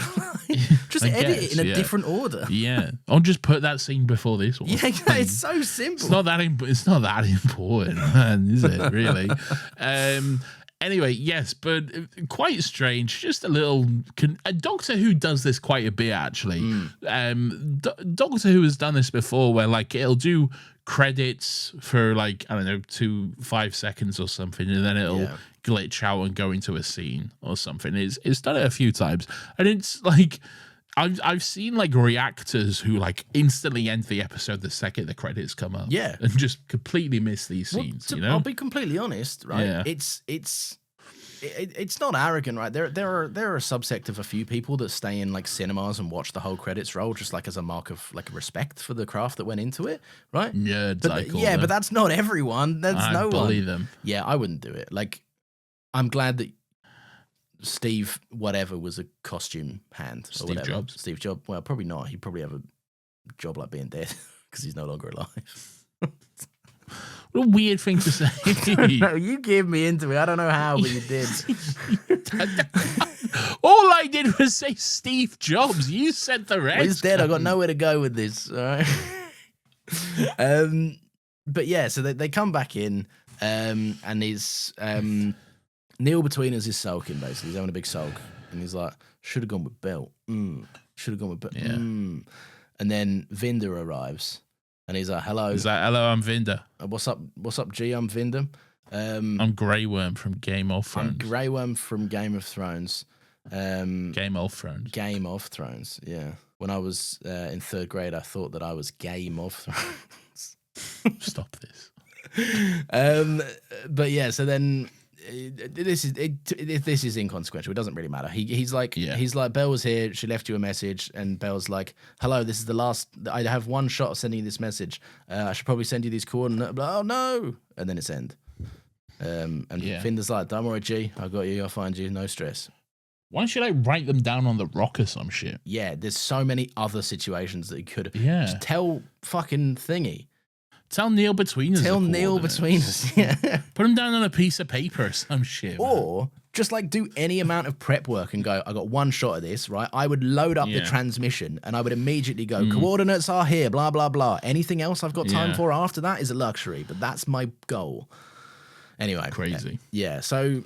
Just edit it in a different order. Yeah. Or just put that scene before this one. Yeah, it's so simple. It's not that important, man, is it, really? Anyway, yes, but quite strange. Just a little... Doctor Who does this quite a bit, actually. Doctor Who has done this before where, like, it'll do credits for, like, I don't know, 5 seconds or something, and then it'll glitch out and go into a scene or something. It's done it a few times. And it's, like... I've seen like reactors who like instantly end the episode the second the credits come up. Yeah. And just completely miss these scenes, you know? I'll be completely honest, right? Yeah. It's not arrogant, right? There are a subsect of a few people that stay in like cinemas and watch the whole credits roll just like as a mark of like respect for the craft that went into it, right? Nerds, I call yeah, them. but that's not everyone. That's no one. I believe them. Yeah, I wouldn't do it. Like, I'm glad that Steve whatever was a costume hand. Steve Jobs. Steve Jobs. Well, probably not. He'd probably have a job like being dead because he's no longer alive. What a weird thing to say. No, you gave me into it. I don't know how, but you did. All I did was say Steve Jobs. You said the rest. Well, he's dead. I got nowhere to go with this. All right. But yeah, so they come back in, and he's Neil between us is sulking, basically. He's having a big sulk. And he's like, should have gone with Belt. Should have gone with Belt. Yeah. And then Vinder arrives. And he's like, hello. He's like, hello, I'm Vinder. What's up, G? I'm Vinder. I'm Grey Worm from Game of Thrones. I'm Grey Worm from Game of Thrones. Game of Thrones. Game of Thrones, yeah. When I was in 3rd grade, I thought that I was Game of Thrones. Stop this. But yeah, so then... This is inconsequential. It doesn't really matter. He's like Belle was here. She left you a message, and Belle's like, "Hello, this is the last. I have one shot of sending you this message. I should probably send you these coordinates." Oh no! And then it's end. And Finder's like, don't worry, G, I got you, I'll find you, no stress. Why don't you write them down on the rock or some shit? Yeah, there's so many other situations that he could have. Yeah. Just tell fucking Thingy. Tell Neil Between Us. Tell Neil Between Us. Yeah. Put them down on a piece of paper or some shit. Or just do any amount of prep work and go, I got one shot of this, right? I would load up the transmission and I would immediately go, coordinates are here, blah, blah, blah. Anything else I've got time for after that is a luxury, but that's my goal. Anyway. Crazy. Yeah, so...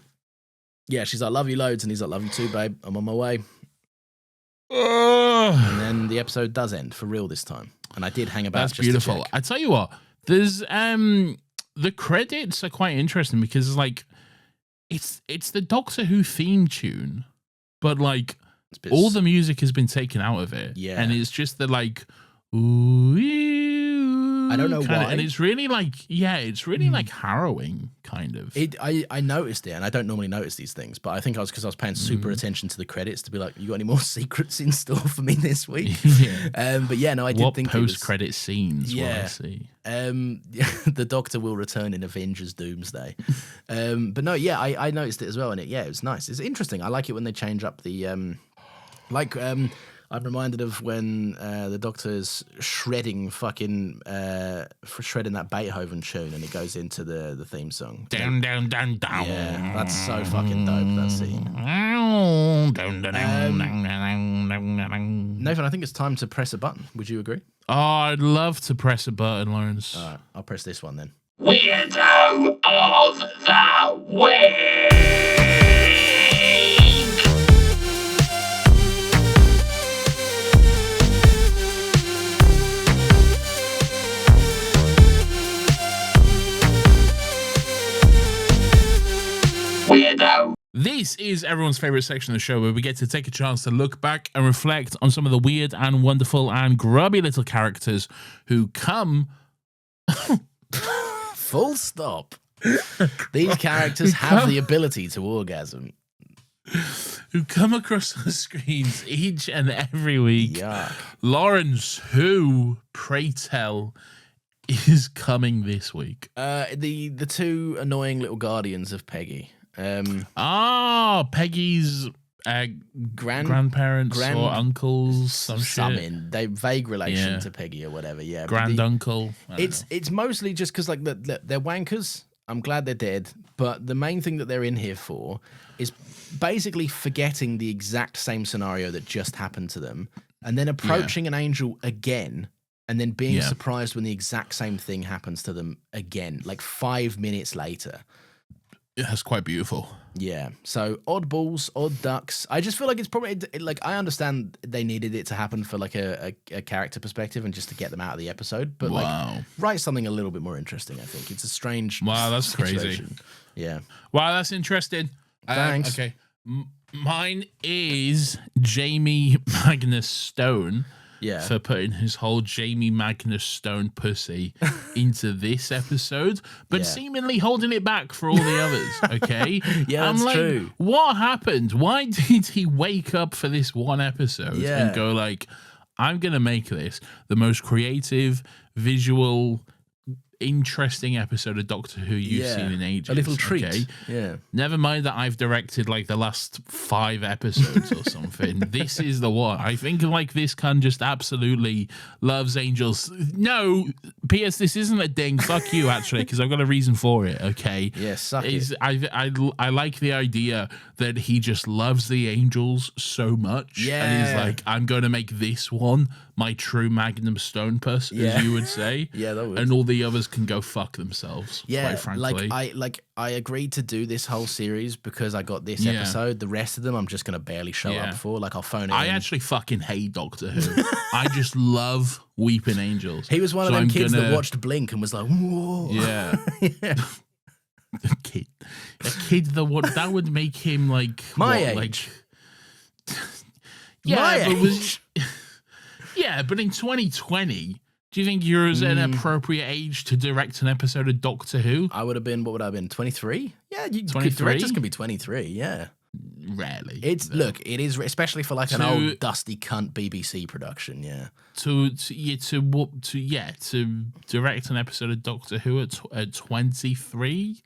Yeah, she's like, love you loads. And he's like, love you too, babe. I'm on my way. And then the episode does end for real this time. And I did hang about. That's beautiful. I tell you what, there's the credits are quite interesting because it's the Doctor Who theme tune, but all the music has been taken out of it. Yeah. And it's just the ooh, I don't know why. And it's really it's really harrowing kind of. I noticed it, and I don't normally notice these things, but I think because I was paying super attention to the credits to be like, you got any more secrets in store for me this week? But yeah, no, I did think post-credit scenes will I see? The Doctor will return in Avengers Doomsday. But no, yeah, I noticed it as well, and it was nice. It's interesting. I like it when they change up the I'm reminded of when the Doctor's shredding shredding that Beethoven tune, and it goes into the theme song. Down, down, down, down. Yeah, that's so fucking dope, that scene. Nathan, I think it's time to press a button. Would you agree? Oh, I'd love to press a button, Lawrence. All right, I'll press this one then. Weirdo of the Week! Weirdo. This is everyone's favorite section of the show where we get to take a chance to look back and reflect on some of the weird and wonderful and grubby little characters who come... Full stop. These characters have the ability to orgasm. Who come across the screens each and every week. Yuck. Lawrence, who, pray tell, is coming this week? The two annoying little guardians of Peggy. Peggy's grandparents or uncles, some shit. They vague relation to Peggy or whatever. Yeah, granduncle. It's mostly just because they're wankers. I'm glad they're dead, but the main thing that they're in here for is basically forgetting the exact same scenario that just happened to them, and then approaching an angel again, and then being surprised when the exact same thing happens to them again, 5 minutes later. Yeah, that's quite beautiful. Yeah. So oddballs, odd ducks. I just feel like it's probably I understand they needed it to happen for a character perspective and just to get them out of the episode. But write something a little bit more interesting. I think it's a strange. Wow, that's situation. Crazy. Yeah. Wow, that's interesting. Thanks. Okay. Mine is Jamie Magnus Stone. Yeah. For putting his whole Jamie Magnus Stone pussy into this episode, but seemingly holding it back for all the others, okay? Yeah, that's true. What happened? Why did he wake up for this one episode and go I'm going to make this the most creative, visual, interesting episode of Doctor Who you've seen in ages. A little treat. Okay? Yeah. Never mind that I've directed the last 5 episodes or something. This is the one. I think this can just absolutely loves angels. No, P.S. This isn't a ding. Fuck you, actually, because I've got a reason for it. Okay. Yeah, suck it. I like the idea that he just loves the angels so much. Yeah. And he's like, I'm going to make this one my true Magnum Stone puss, as you would say. Yeah, that would. And all the others can go fuck themselves. Yeah, quite frankly. I agreed to do this whole series because I got this episode. The rest of them I'm just gonna barely show up for. I'll phone it in. I actually fucking hate Doctor Who. I just love Weeping Angels. He was one of them kids that watched Blink and was like, whoa. Yeah. A kid that would make him my age. Yeah, but in 2020, do you think you're an appropriate age to direct an episode of Doctor Who? I would have been, what would I have been, 23? Yeah, 23? Directors can be 23, yeah. rarely. Look, it is, especially for like an old dusty cunt BBC production. Yeah. To direct an episode of Doctor Who at 23.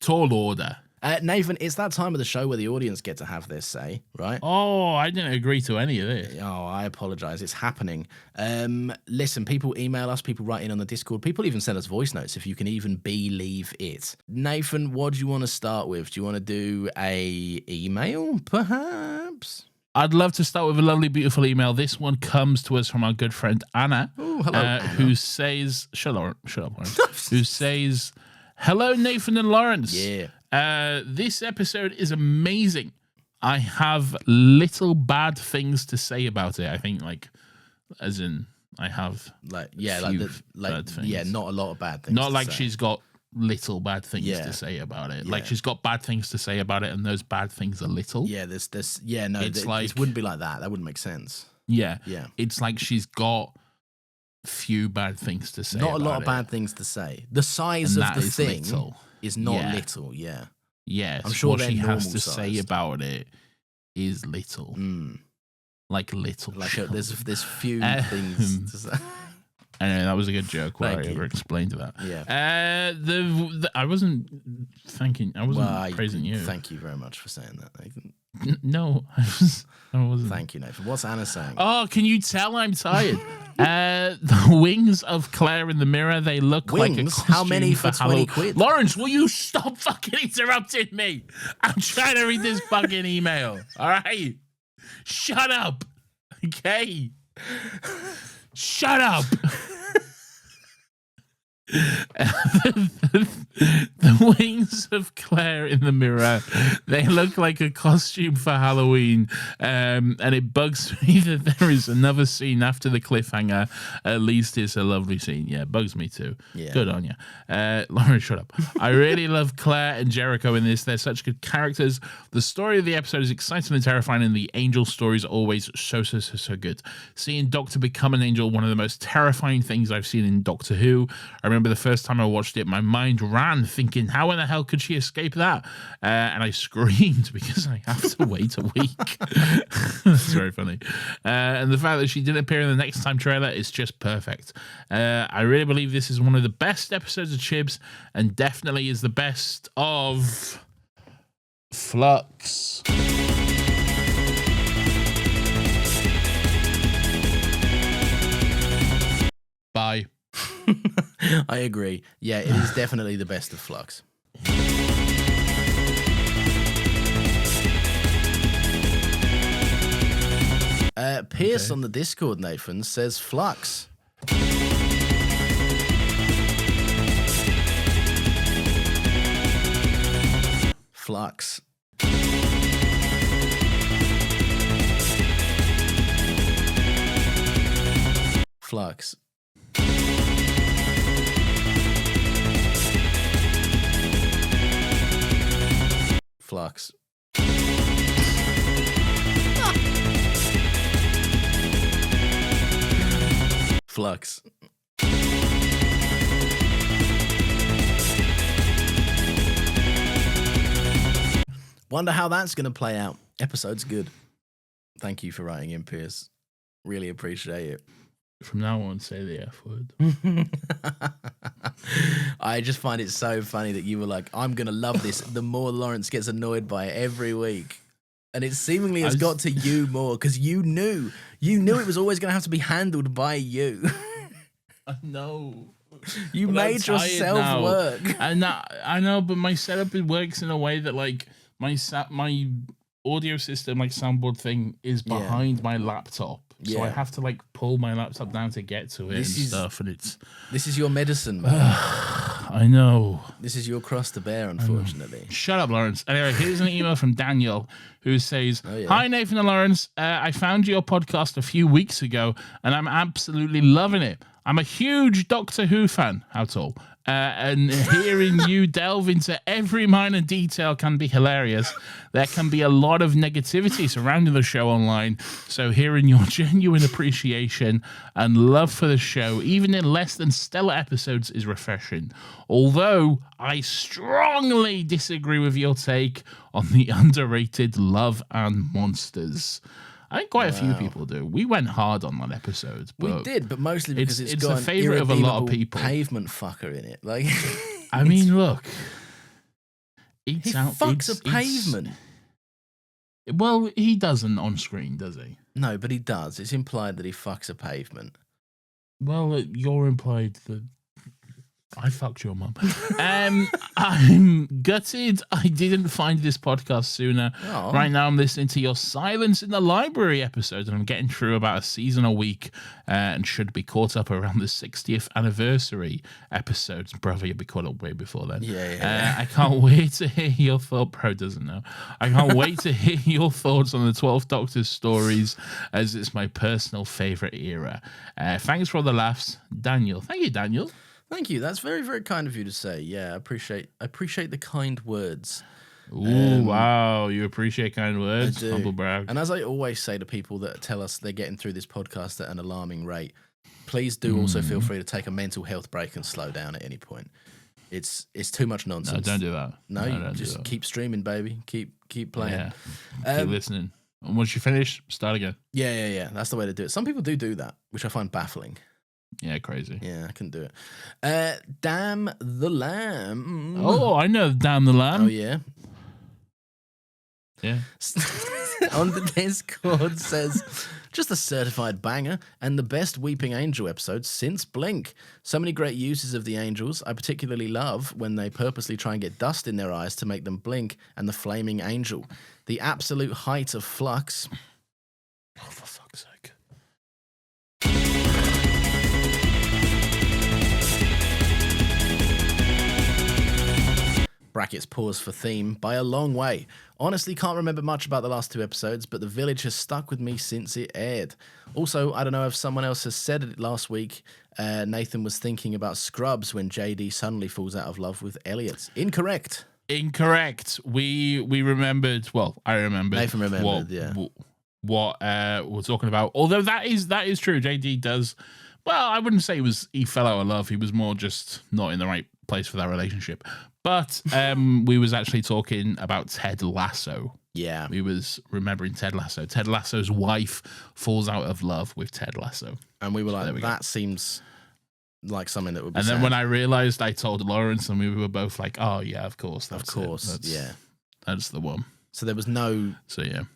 Tall order. Nathan, it's that time of the show where the audience get to have their say, right? Oh, I didn't agree to any of this. Oh, I apologize. It's happening. Listen, people email us, people write in on the Discord, people even send us voice notes, if you can even believe it. Nathan, what do you want to start with? Do you want to do a email, perhaps? I'd love to start with a lovely, beautiful email. This one comes to us from our good friend Anna, Anna. Who says, shut up, Lauren. Who says, hello, Nathan and Lawrence. Yeah. This episode is amazing. I have little bad things to say about it. I think, like, as in, I have bad things. Yeah, not a lot of bad things. Not like she's got little bad things to say about it. Yeah. Like she's got bad things to say about it, and those bad things are little. Yeah, it wouldn't be like that. That wouldn't make sense. Yeah, yeah. It's like she's got few bad things to say. Not about a lot of bad things to say. The size of the thing is not little. Yeah. Yes, I'm sure what she has to sized. say about it is little. Like little. Like there's few things to say. Anyway, that was a good joke. Where I ever explained that. Yeah. I wasn't thanking. I wasn't praising you. Thank you very much for saying that, Nathan. No, I wasn't. Thank you, Nathan. What's Anna saying? Oh, can you tell I'm tired? The wings of Claire in the mirror, they look like a costume. How many for 20 quid? Lawrence, will you stop fucking interrupting me? I'm trying to read this fucking email. All right? Shut up. Okay? Shut up. The wings of Claire in the mirror, they look like a costume for Halloween, and it bugs me that there is another scene after the cliffhanger. At least it's a lovely scene. Yeah, it bugs me too. Yeah. Good on you. Lauren, shut up. I really love Claire and Jericho in this. They're such good characters. The story of the episode is exciting and terrifying, and the angel story is always so good. Seeing Doctor become an angel, one of the most terrifying things I've seen in Doctor Who. I remember the first time I watched it, my mind ran thinking, how in the hell could she escape that? And I screamed because I have to wait a week. That's very funny. And the fact that she didn't appear in the next time trailer is just perfect. I really believe this is one of the best episodes of Chibs, and definitely is the best of Flux. Bye. I agree. Yeah, it is definitely the best of Flux. Pierce on the Discord, Nathan, says Flux. Flux. Flux. Flux. Flux. Wonder how that's going to play out. Episode's good. Thank you for writing in, Pierce. Really appreciate it. From now on, say the F word. I just find it so funny that you were like, I'm going to love this. The more Lawrence gets annoyed by it every week. And it seemingly has got to you more because you knew it was always going to have to be handled by you. I know. You made yourself work. I know, but my setup works in a way that like my audio system, like soundboard thing, is behind my laptop. So I have to like pull my laptop down to get to it stuff, and this is your medicine, man. I know. This is your cross to bear, unfortunately. Shut up, Lawrence. Anyway, here's an email from Daniel who says, Hi, Nathan and Lawrence. I found your podcast a few weeks ago, and I'm absolutely loving it. I'm a huge Doctor Who fan. How tall? and hearing you delve into every minor detail can be hilarious. There can be a lot of negativity surrounding the show online, so hearing your genuine appreciation and love for the show, even in less than stellar episodes, is refreshing. Although I strongly disagree with your take on the underrated Love and Monsters. I think quite a few people do. We went hard on that episode. But we did, but mostly because it's a got favorite of a lot of people. Pavement fucker in it. Like, I mean, look, he fucks a pavement. Well, he doesn't on screen, does he? No, but he does. It's implied that he fucks a pavement. Well, you're implied that I fucked your mum. I'm gutted I didn't find this podcast sooner. Oh. Right now I'm listening to your Silence in the Library episode, and I'm getting through about a season a week and should be caught up around the 60th anniversary episodes. Brother, you'll be caught up way before then. Yeah. I can't wait to hear your thought. Pro doesn't know. I can't wait to hear your thoughts on the 12th Doctor's stories, as it's my personal favourite era. Thanks for all the laughs, Daniel. Thank you, Daniel. Thank you. That's very, very kind of you to say. Yeah, I appreciate the kind words. Ooh, wow. You appreciate kind words? I do. Humble brag. And as I always say to people that tell us they're getting through this podcast at an alarming rate, please do also feel free to take a mental health break and slow down at any point. It's too much nonsense. No, don't do that. No, you just keep streaming, baby. Keep playing. Yeah. Keep listening. And once you finish, start again. Yeah. That's the way to do it. Some people do that, which I find baffling. Yeah, crazy. Yeah, I can do it. Damn the Lamb. Oh, I know Damn the Lamb. Oh, yeah. Yeah. On the Discord says, just a certified banger and the best Weeping Angel episode since Blink. So many great uses of the angels. I particularly love when they purposely try and get dust in their eyes to make them blink, and the flaming angel. The absolute height of flux. Oh, for fuck's sake. Brackets pause for theme by a long way. Honestly, can't remember much about the last two episodes, but The Village has stuck with me since it aired. Also, I don't know if someone else has said it last week. Nathan was thinking about Scrubs when JD suddenly falls out of love with Elliot. Incorrect. We remembered. Well, I remembered. Nathan remembered. What we're talking about. Although that is true. JD does. Well, I wouldn't say he fell out of love. He was more just not in the right place for that relationship. But we was actually talking about Ted Lasso. Yeah. We was remembering Ted Lasso. Ted Lasso's wife falls out of love with Ted Lasso. And we were like, that seems like something that would be And then sad. when I realised, I told Lawrence, and we were both like, oh, yeah, of course. That's the one. So there was no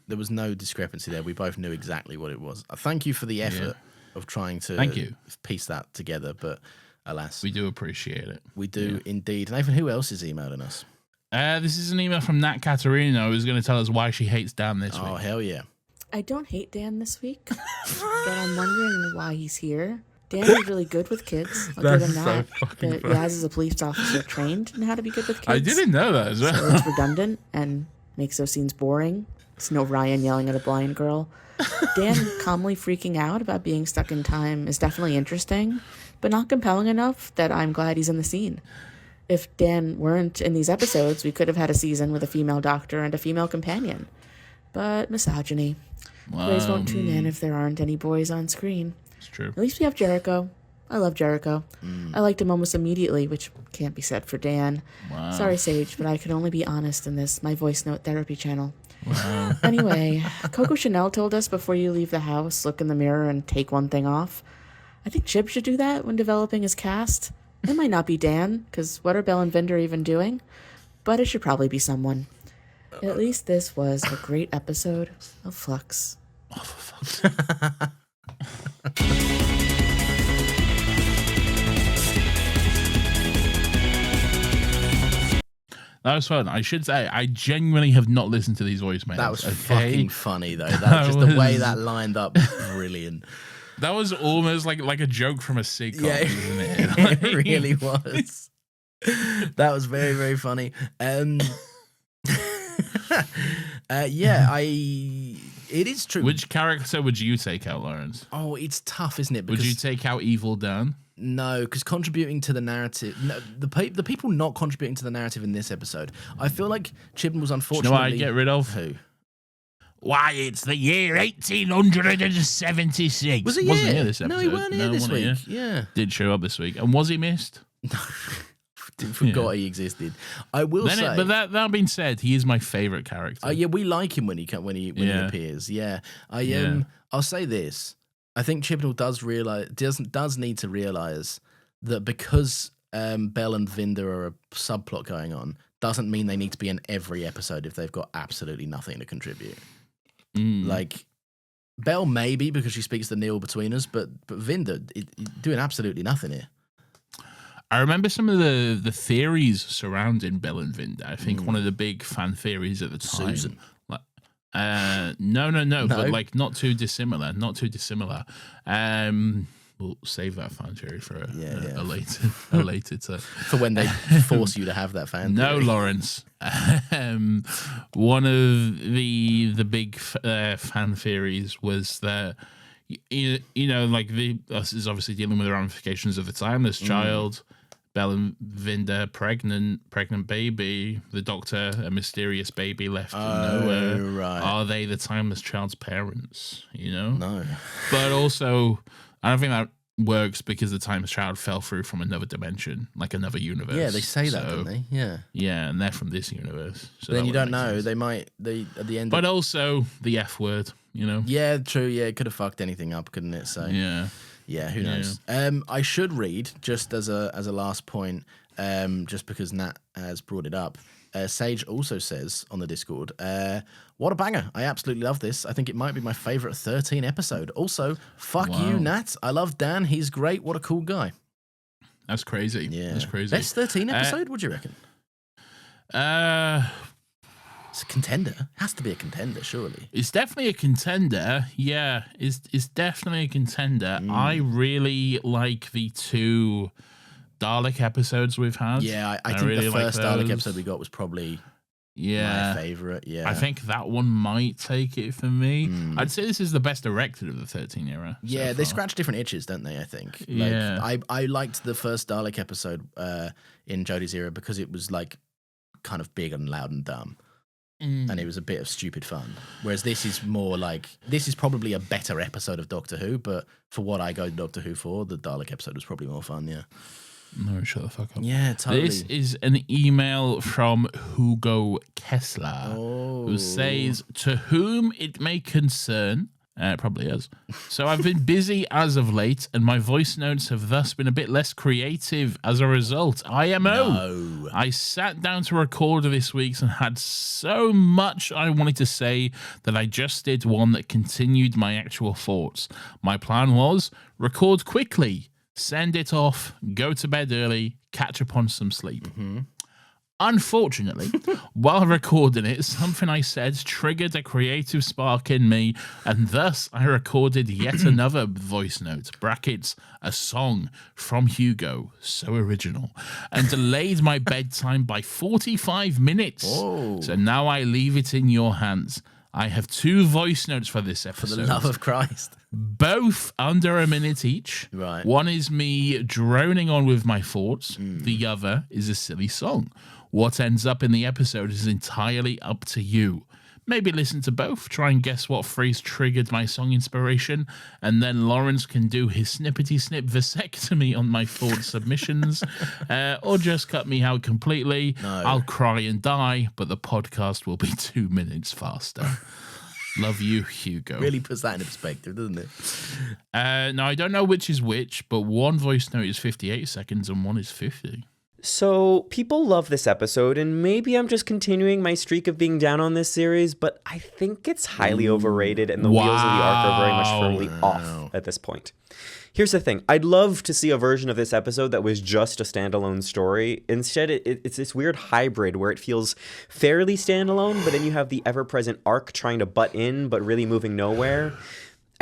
there was no discrepancy there. We both knew exactly what it was. Thank you for the effort of trying to piece that together, but alas. We do appreciate it. We do indeed. Nathan, who else is emailing us? This is an email from Nat Caterina, who's going to tell us why she hates Dan this week. Oh, hell yeah. I don't hate Dan this week, but I'm wondering why he's here. Dan is really good with kids. I'll give him that. But Yaz is a police officer trained in how to be good with kids. I didn't know that as well. So it's redundant and makes those scenes boring. It's no Ryan yelling at a blind girl. Dan calmly freaking out about being stuck in time is definitely interesting, but not compelling enough that I'm glad he's in the scene. If Dan weren't in these episodes, we could have had a season with a female doctor and a female companion. But misogyny. Boys won't tune in if there aren't any boys on screen. It's true. At least we have Jericho. I love Jericho. I liked him almost immediately, which can't be said for Dan. Wow. Sorry, Sage, but I can only be honest in this, my voice note therapy channel. Wow. Anyway, Coco Chanel told us before you leave the house, look in the mirror and take one thing off. I think Chib should do that when developing his cast. It might not be Dan, because what are Bell and Vinder even doing? But it should probably be someone. At least this was a great episode of Flux. Oh, for fuck's sake. That was fun. I should say, I genuinely have not listened to these voicemails. That was fucking funny, though. That was just the way that lined up. Brilliant. That was almost like a joke from a sitcom, isn't it? It really was. That was very, very funny. It is true. Which character would you take out, Lawrence? Oh, it's tough, isn't it? Because would you take out Evil Dan? No, because contributing to the narrative, the people not contributing to the narrative in this episode, I feel like Chibnall was unfortunately. Do you know what I'd get rid of? Who? Why, it's the year 1876. Was he Wasn't here this episode? No, he weren't here this week. Yeah. Did show up this week. And was he missed? Forgot he existed. I will say. But that being said, he is my favourite character. Yeah, we like him when he appears. Yeah. I'll say this. I think Chibnall does need to realise that because Belle and Vinda are a subplot going on, doesn't mean they need to be in every episode if they've got absolutely nothing to contribute. Like, Belle maybe because she speaks the Neil between us, but Vinda doing absolutely nothing here. I remember some of the theories surrounding Belle and Vinda. I think one of the big fan theories at the time. Susan. No, but like not too dissimilar. We'll save that fan theory for a later for when they force you to have that fan theory. No, Lawrence. One of the big fan theories was that you know, like this is obviously dealing with the ramifications of the timeless child. Belle and Vinda pregnant baby. The Doctor, a mysterious baby left in nowhere. Right. Are they the timeless child's parents? You know? No. But also, I don't think that works because the timeless child fell through from another dimension, like another universe. Yeah, they say that, don't they? Yeah. Yeah, and they're from this universe. So then you don't know. Sense. They at the end. But also the F word, you know? Yeah, true. Yeah, it could have fucked anything up, couldn't it? So yeah. Yeah, who knows? I should read, just as a last point, just because Nat has brought it up. Sage also says on the Discord, what a banger. I absolutely love this. I think it might be my favourite 13 episode. Also, fuck you, Nat. I love Dan. He's great. What a cool guy. That's crazy. Yeah. That's crazy. Best 13 episode, what do you reckon? It's a contender. Has to be a contender, surely. It's definitely a contender. Yeah, it's definitely a contender. I really like the 2 Dalek episodes we've had. Yeah, I think really the first Dalek episode we got was probably my favourite. Yeah, I think that one might take it for me. I'd say this is the best directed of the 13 era. Yeah, they scratch different itches, don't they? I think. I liked the first Dalek episode in Jodie's era because it was like kind of big and loud and dumb. And it was a bit of stupid fun. Whereas this is more like, this is probably a better episode of Doctor Who, but for what I go to Doctor Who for, the Dalek episode was probably more fun, yeah. No, shut the fuck up. Yeah, totally. This is an email from Hugo Kessler, who says, to whom it may concern, it probably is. So I've been busy as of late, and my voice notes have thus been a bit less creative as a result. IMO. No. I sat down to record this week's and had so much I wanted to say that I just did one that continued my actual thoughts. My plan was record quickly, send it off, go to bed early, catch up on some sleep. Unfortunately, while recording it, something I said triggered a creative spark in me, and thus I recorded yet another voice note, brackets, a song from Hugo, so original, and delayed my bedtime by 45 minutes. Oh. So now I leave it in your hands. I have 2 voice notes for this episode. For the love of Christ. Both under a minute each. Right. One is me droning on with my thoughts. The other is a silly song. What ends up in the episode is entirely up to you. Maybe listen to both, try and guess what phrase triggered my song inspiration, and then Lawrence can do his snippety-snip vasectomy on my thought submissions, or just cut me out completely. No. I'll cry and die, but the podcast will be 2 minutes faster. Love you, Hugo. Really puts that into perspective, doesn't it? Now, I don't know which is which, but one voice note is 58 seconds and one is 50. So, people love this episode, and maybe I'm just continuing my streak of being down on this series, but I think it's highly overrated, and the wheels of the arc are very much firmly off at this point. Here's the thing. I'd love to see a version of this episode that was just a standalone story. Instead, it's this weird hybrid where it feels fairly standalone, but then you have the ever-present arc trying to butt in, but really moving nowhere.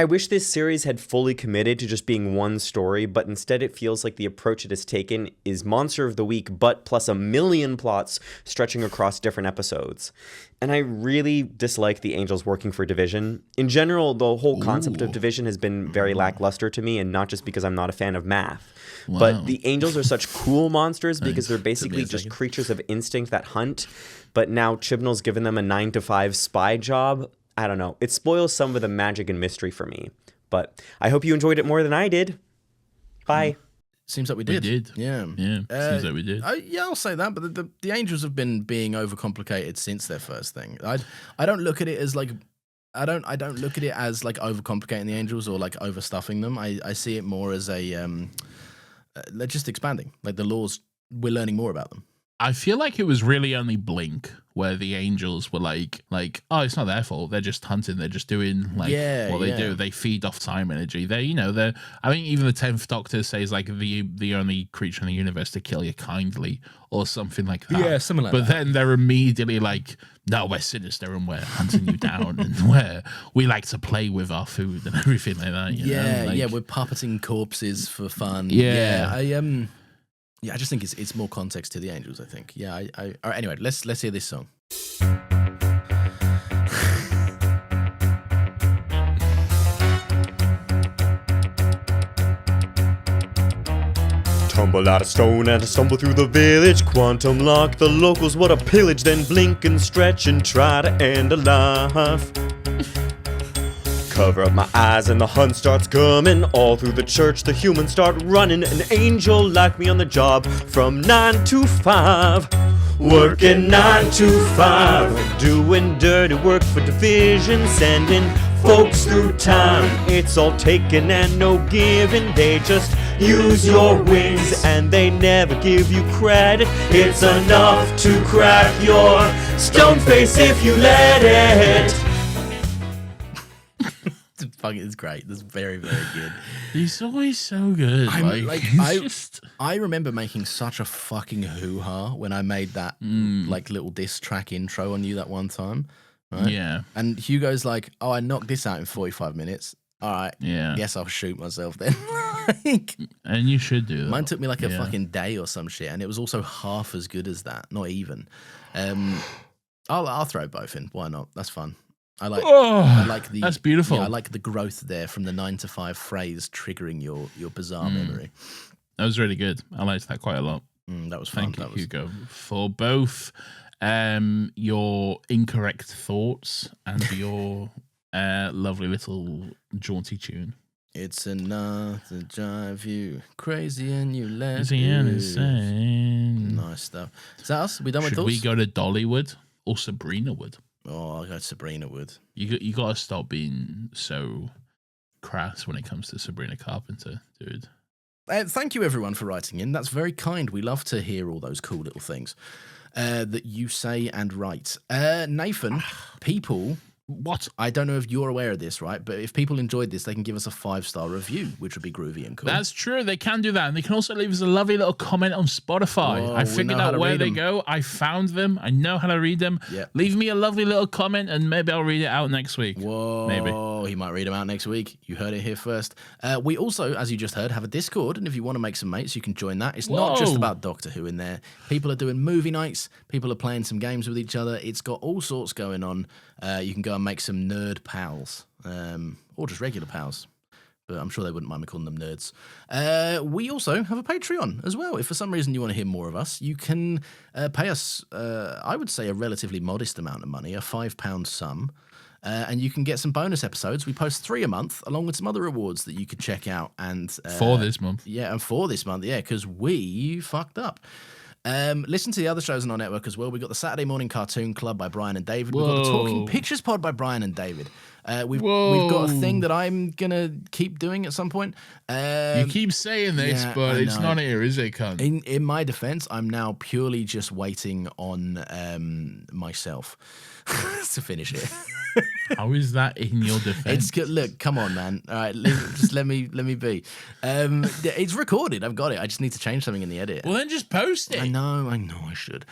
I wish this series had fully committed to just being one story, but instead it feels like the approach it has taken is Monster of the Week, but plus a million plots stretching across different episodes. And I really dislike the Angels working for Division. In general, the whole concept of Division has been very lackluster to me, and not just because I'm not a fan of math. Wow. But the Angels are such cool monsters because they're basically just creatures of instinct that hunt. But now Chibnall's given them a 9-to-5 spy job. I don't know. It spoils some of the magic and mystery for me. But I hope you enjoyed it more than I did. Bye. Seems like we did. Yeah. Seems like we did. I'll say that. But the Angels have been being overcomplicated since their first thing. I don't look at it as like I don't look at it as like overcomplicating the Angels or like overstuffing them. I see it more as a they're just expanding. Like the laws, we're learning more about them. I feel like it was really only Blink where the Angels were like, oh, it's not their fault. They're just hunting. They're just doing what they do. They feed off time energy. I think even the 10th Doctor says like the only creature in the universe to kill you kindly or something like that. Yeah, something like that. But then they're immediately like, no, we're sinister and we're hunting you down and we like to play with our food and everything like that. We're puppeting corpses for fun. I just think it's more context to the Angels, I think. Yeah, all right, anyway, let's hear this song. Tumble out of stone and I stumble through the village. Quantum lock the locals, what a pillage. Then blink and stretch and try to end a life. Cover up my eyes and the hunt starts coming. All through the church the humans start running. An angel like me on the job from 9 to 5. Working 9 to 5. Doing dirty work for Division. Sending folks through time. It's all taken and no giving. They just use your wings and they never give you credit. It's enough to crack your stone face if you let it. It's great. That's very, very good. He's always so good. I remember making such a fucking hoo-ha when I made that like little diss track intro on you that one time. Right? Yeah. And Hugo's like, oh, I knocked this out in 45 minutes. All right. Yeah. Guess I'll shoot myself then. And you should do that. Mine took me like a fucking day or some shit, and it was also half as good as that. Not even. I'll throw both in. Why not? That's fun. I like the. That's beautiful. Yeah, I like the growth there from the 9 to 5 phrase triggering your bizarre memory. That was really good. I liked that quite a lot. That was fun. Thank you, Hugo, for both your incorrect thoughts and your lovely little jaunty tune. It's enough to drive you crazy and you let Crazy and insane. Nice stuff. Is that us? We done with those? Should we go to Dollywood or Sabrina Wood? Oh, I'll go to Sabrina Wood. You got to stop being so crass when it comes to Sabrina Carpenter, dude. Thank you, everyone, for writing in. That's very kind. We love to hear all those cool little things that you say and write. Nathan, people... What? I don't know if you're aware of this, right? But if people enjoyed this, they can give us a 5-star review, which would be groovy and cool. That's true. They can do that. And they can also leave us a lovely little comment on Spotify. Whoa, I figured out where they go. I found them. I know how to read them. Yep. Leave me a lovely little comment and maybe I'll read it out next week. Whoa. Maybe. He might read them out next week. You heard it here first. We also, as you just heard, have a Discord. And if you want to make some mates, you can join that. It's not just about Doctor Who in there. People are doing movie nights. People are playing some games with each other. It's got all sorts going on. You can go and make some nerd pals, or just regular pals, but I'm sure they wouldn't mind me calling them nerds. We also have a Patreon as well. If for some reason you want to hear more of us, you can pay us, I would say, a relatively modest amount of money, a £5 sum, and you can get some bonus episodes. We post 3 a month, along with some other rewards that you could check out. And for this month. Yeah, and for this month, because we fucked up. Listen to the other shows on our network as well. We've got the Saturday Morning Cartoon Club by Brian and David. We've got the Talking Pictures Pod by Brian and David. We've got a thing that I'm going to keep doing at some point. You keep saying this, but it's not here, is it, cunt? In my defense, I'm now purely just waiting on myself to finish it. How is that in your defense? It's good. Look, come on, man. All right, just let me be. It's recorded. I've got it. I just need to change something in the edit. Well, then just post it. I know. I should.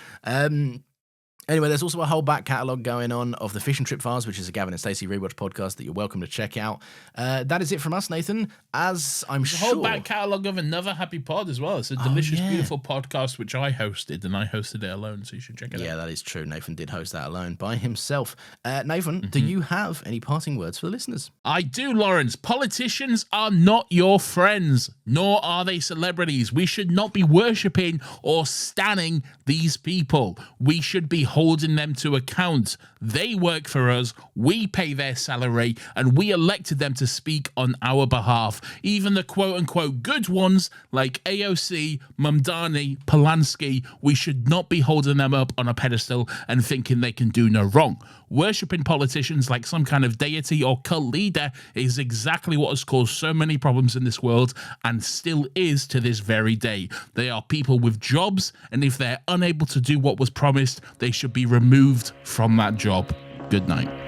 Anyway, there's also a whole back catalogue going on of the Fish and Trip Files, which is a Gavin and Stacey rewatch podcast that you're welcome to check out. That is it from us, Nathan. As I'm There's sure... a whole back catalogue of another Happy Pod as well. It's a delicious, beautiful podcast, which I hosted, and I hosted it alone, so you should check it out. Yeah, that is true. Nathan did host that alone by himself. Nathan, do you have any parting words for the listeners? I do, Lawrence. Politicians are not your friends, nor are they celebrities. We should not be worshipping or standing these people. We should be holding them to account. They work for us, we pay their salary, and we elected them to speak on our behalf. Even the quote-unquote good ones, like AOC, Mamdani, Polanski, we should not be holding them up on a pedestal and thinking they can do no wrong. Worshipping politicians like some kind of deity or cult leader is exactly what has caused so many problems in this world and still is to this very day. They are people with jobs, and if they're unable to do what was promised, they should be removed from that job. Good night.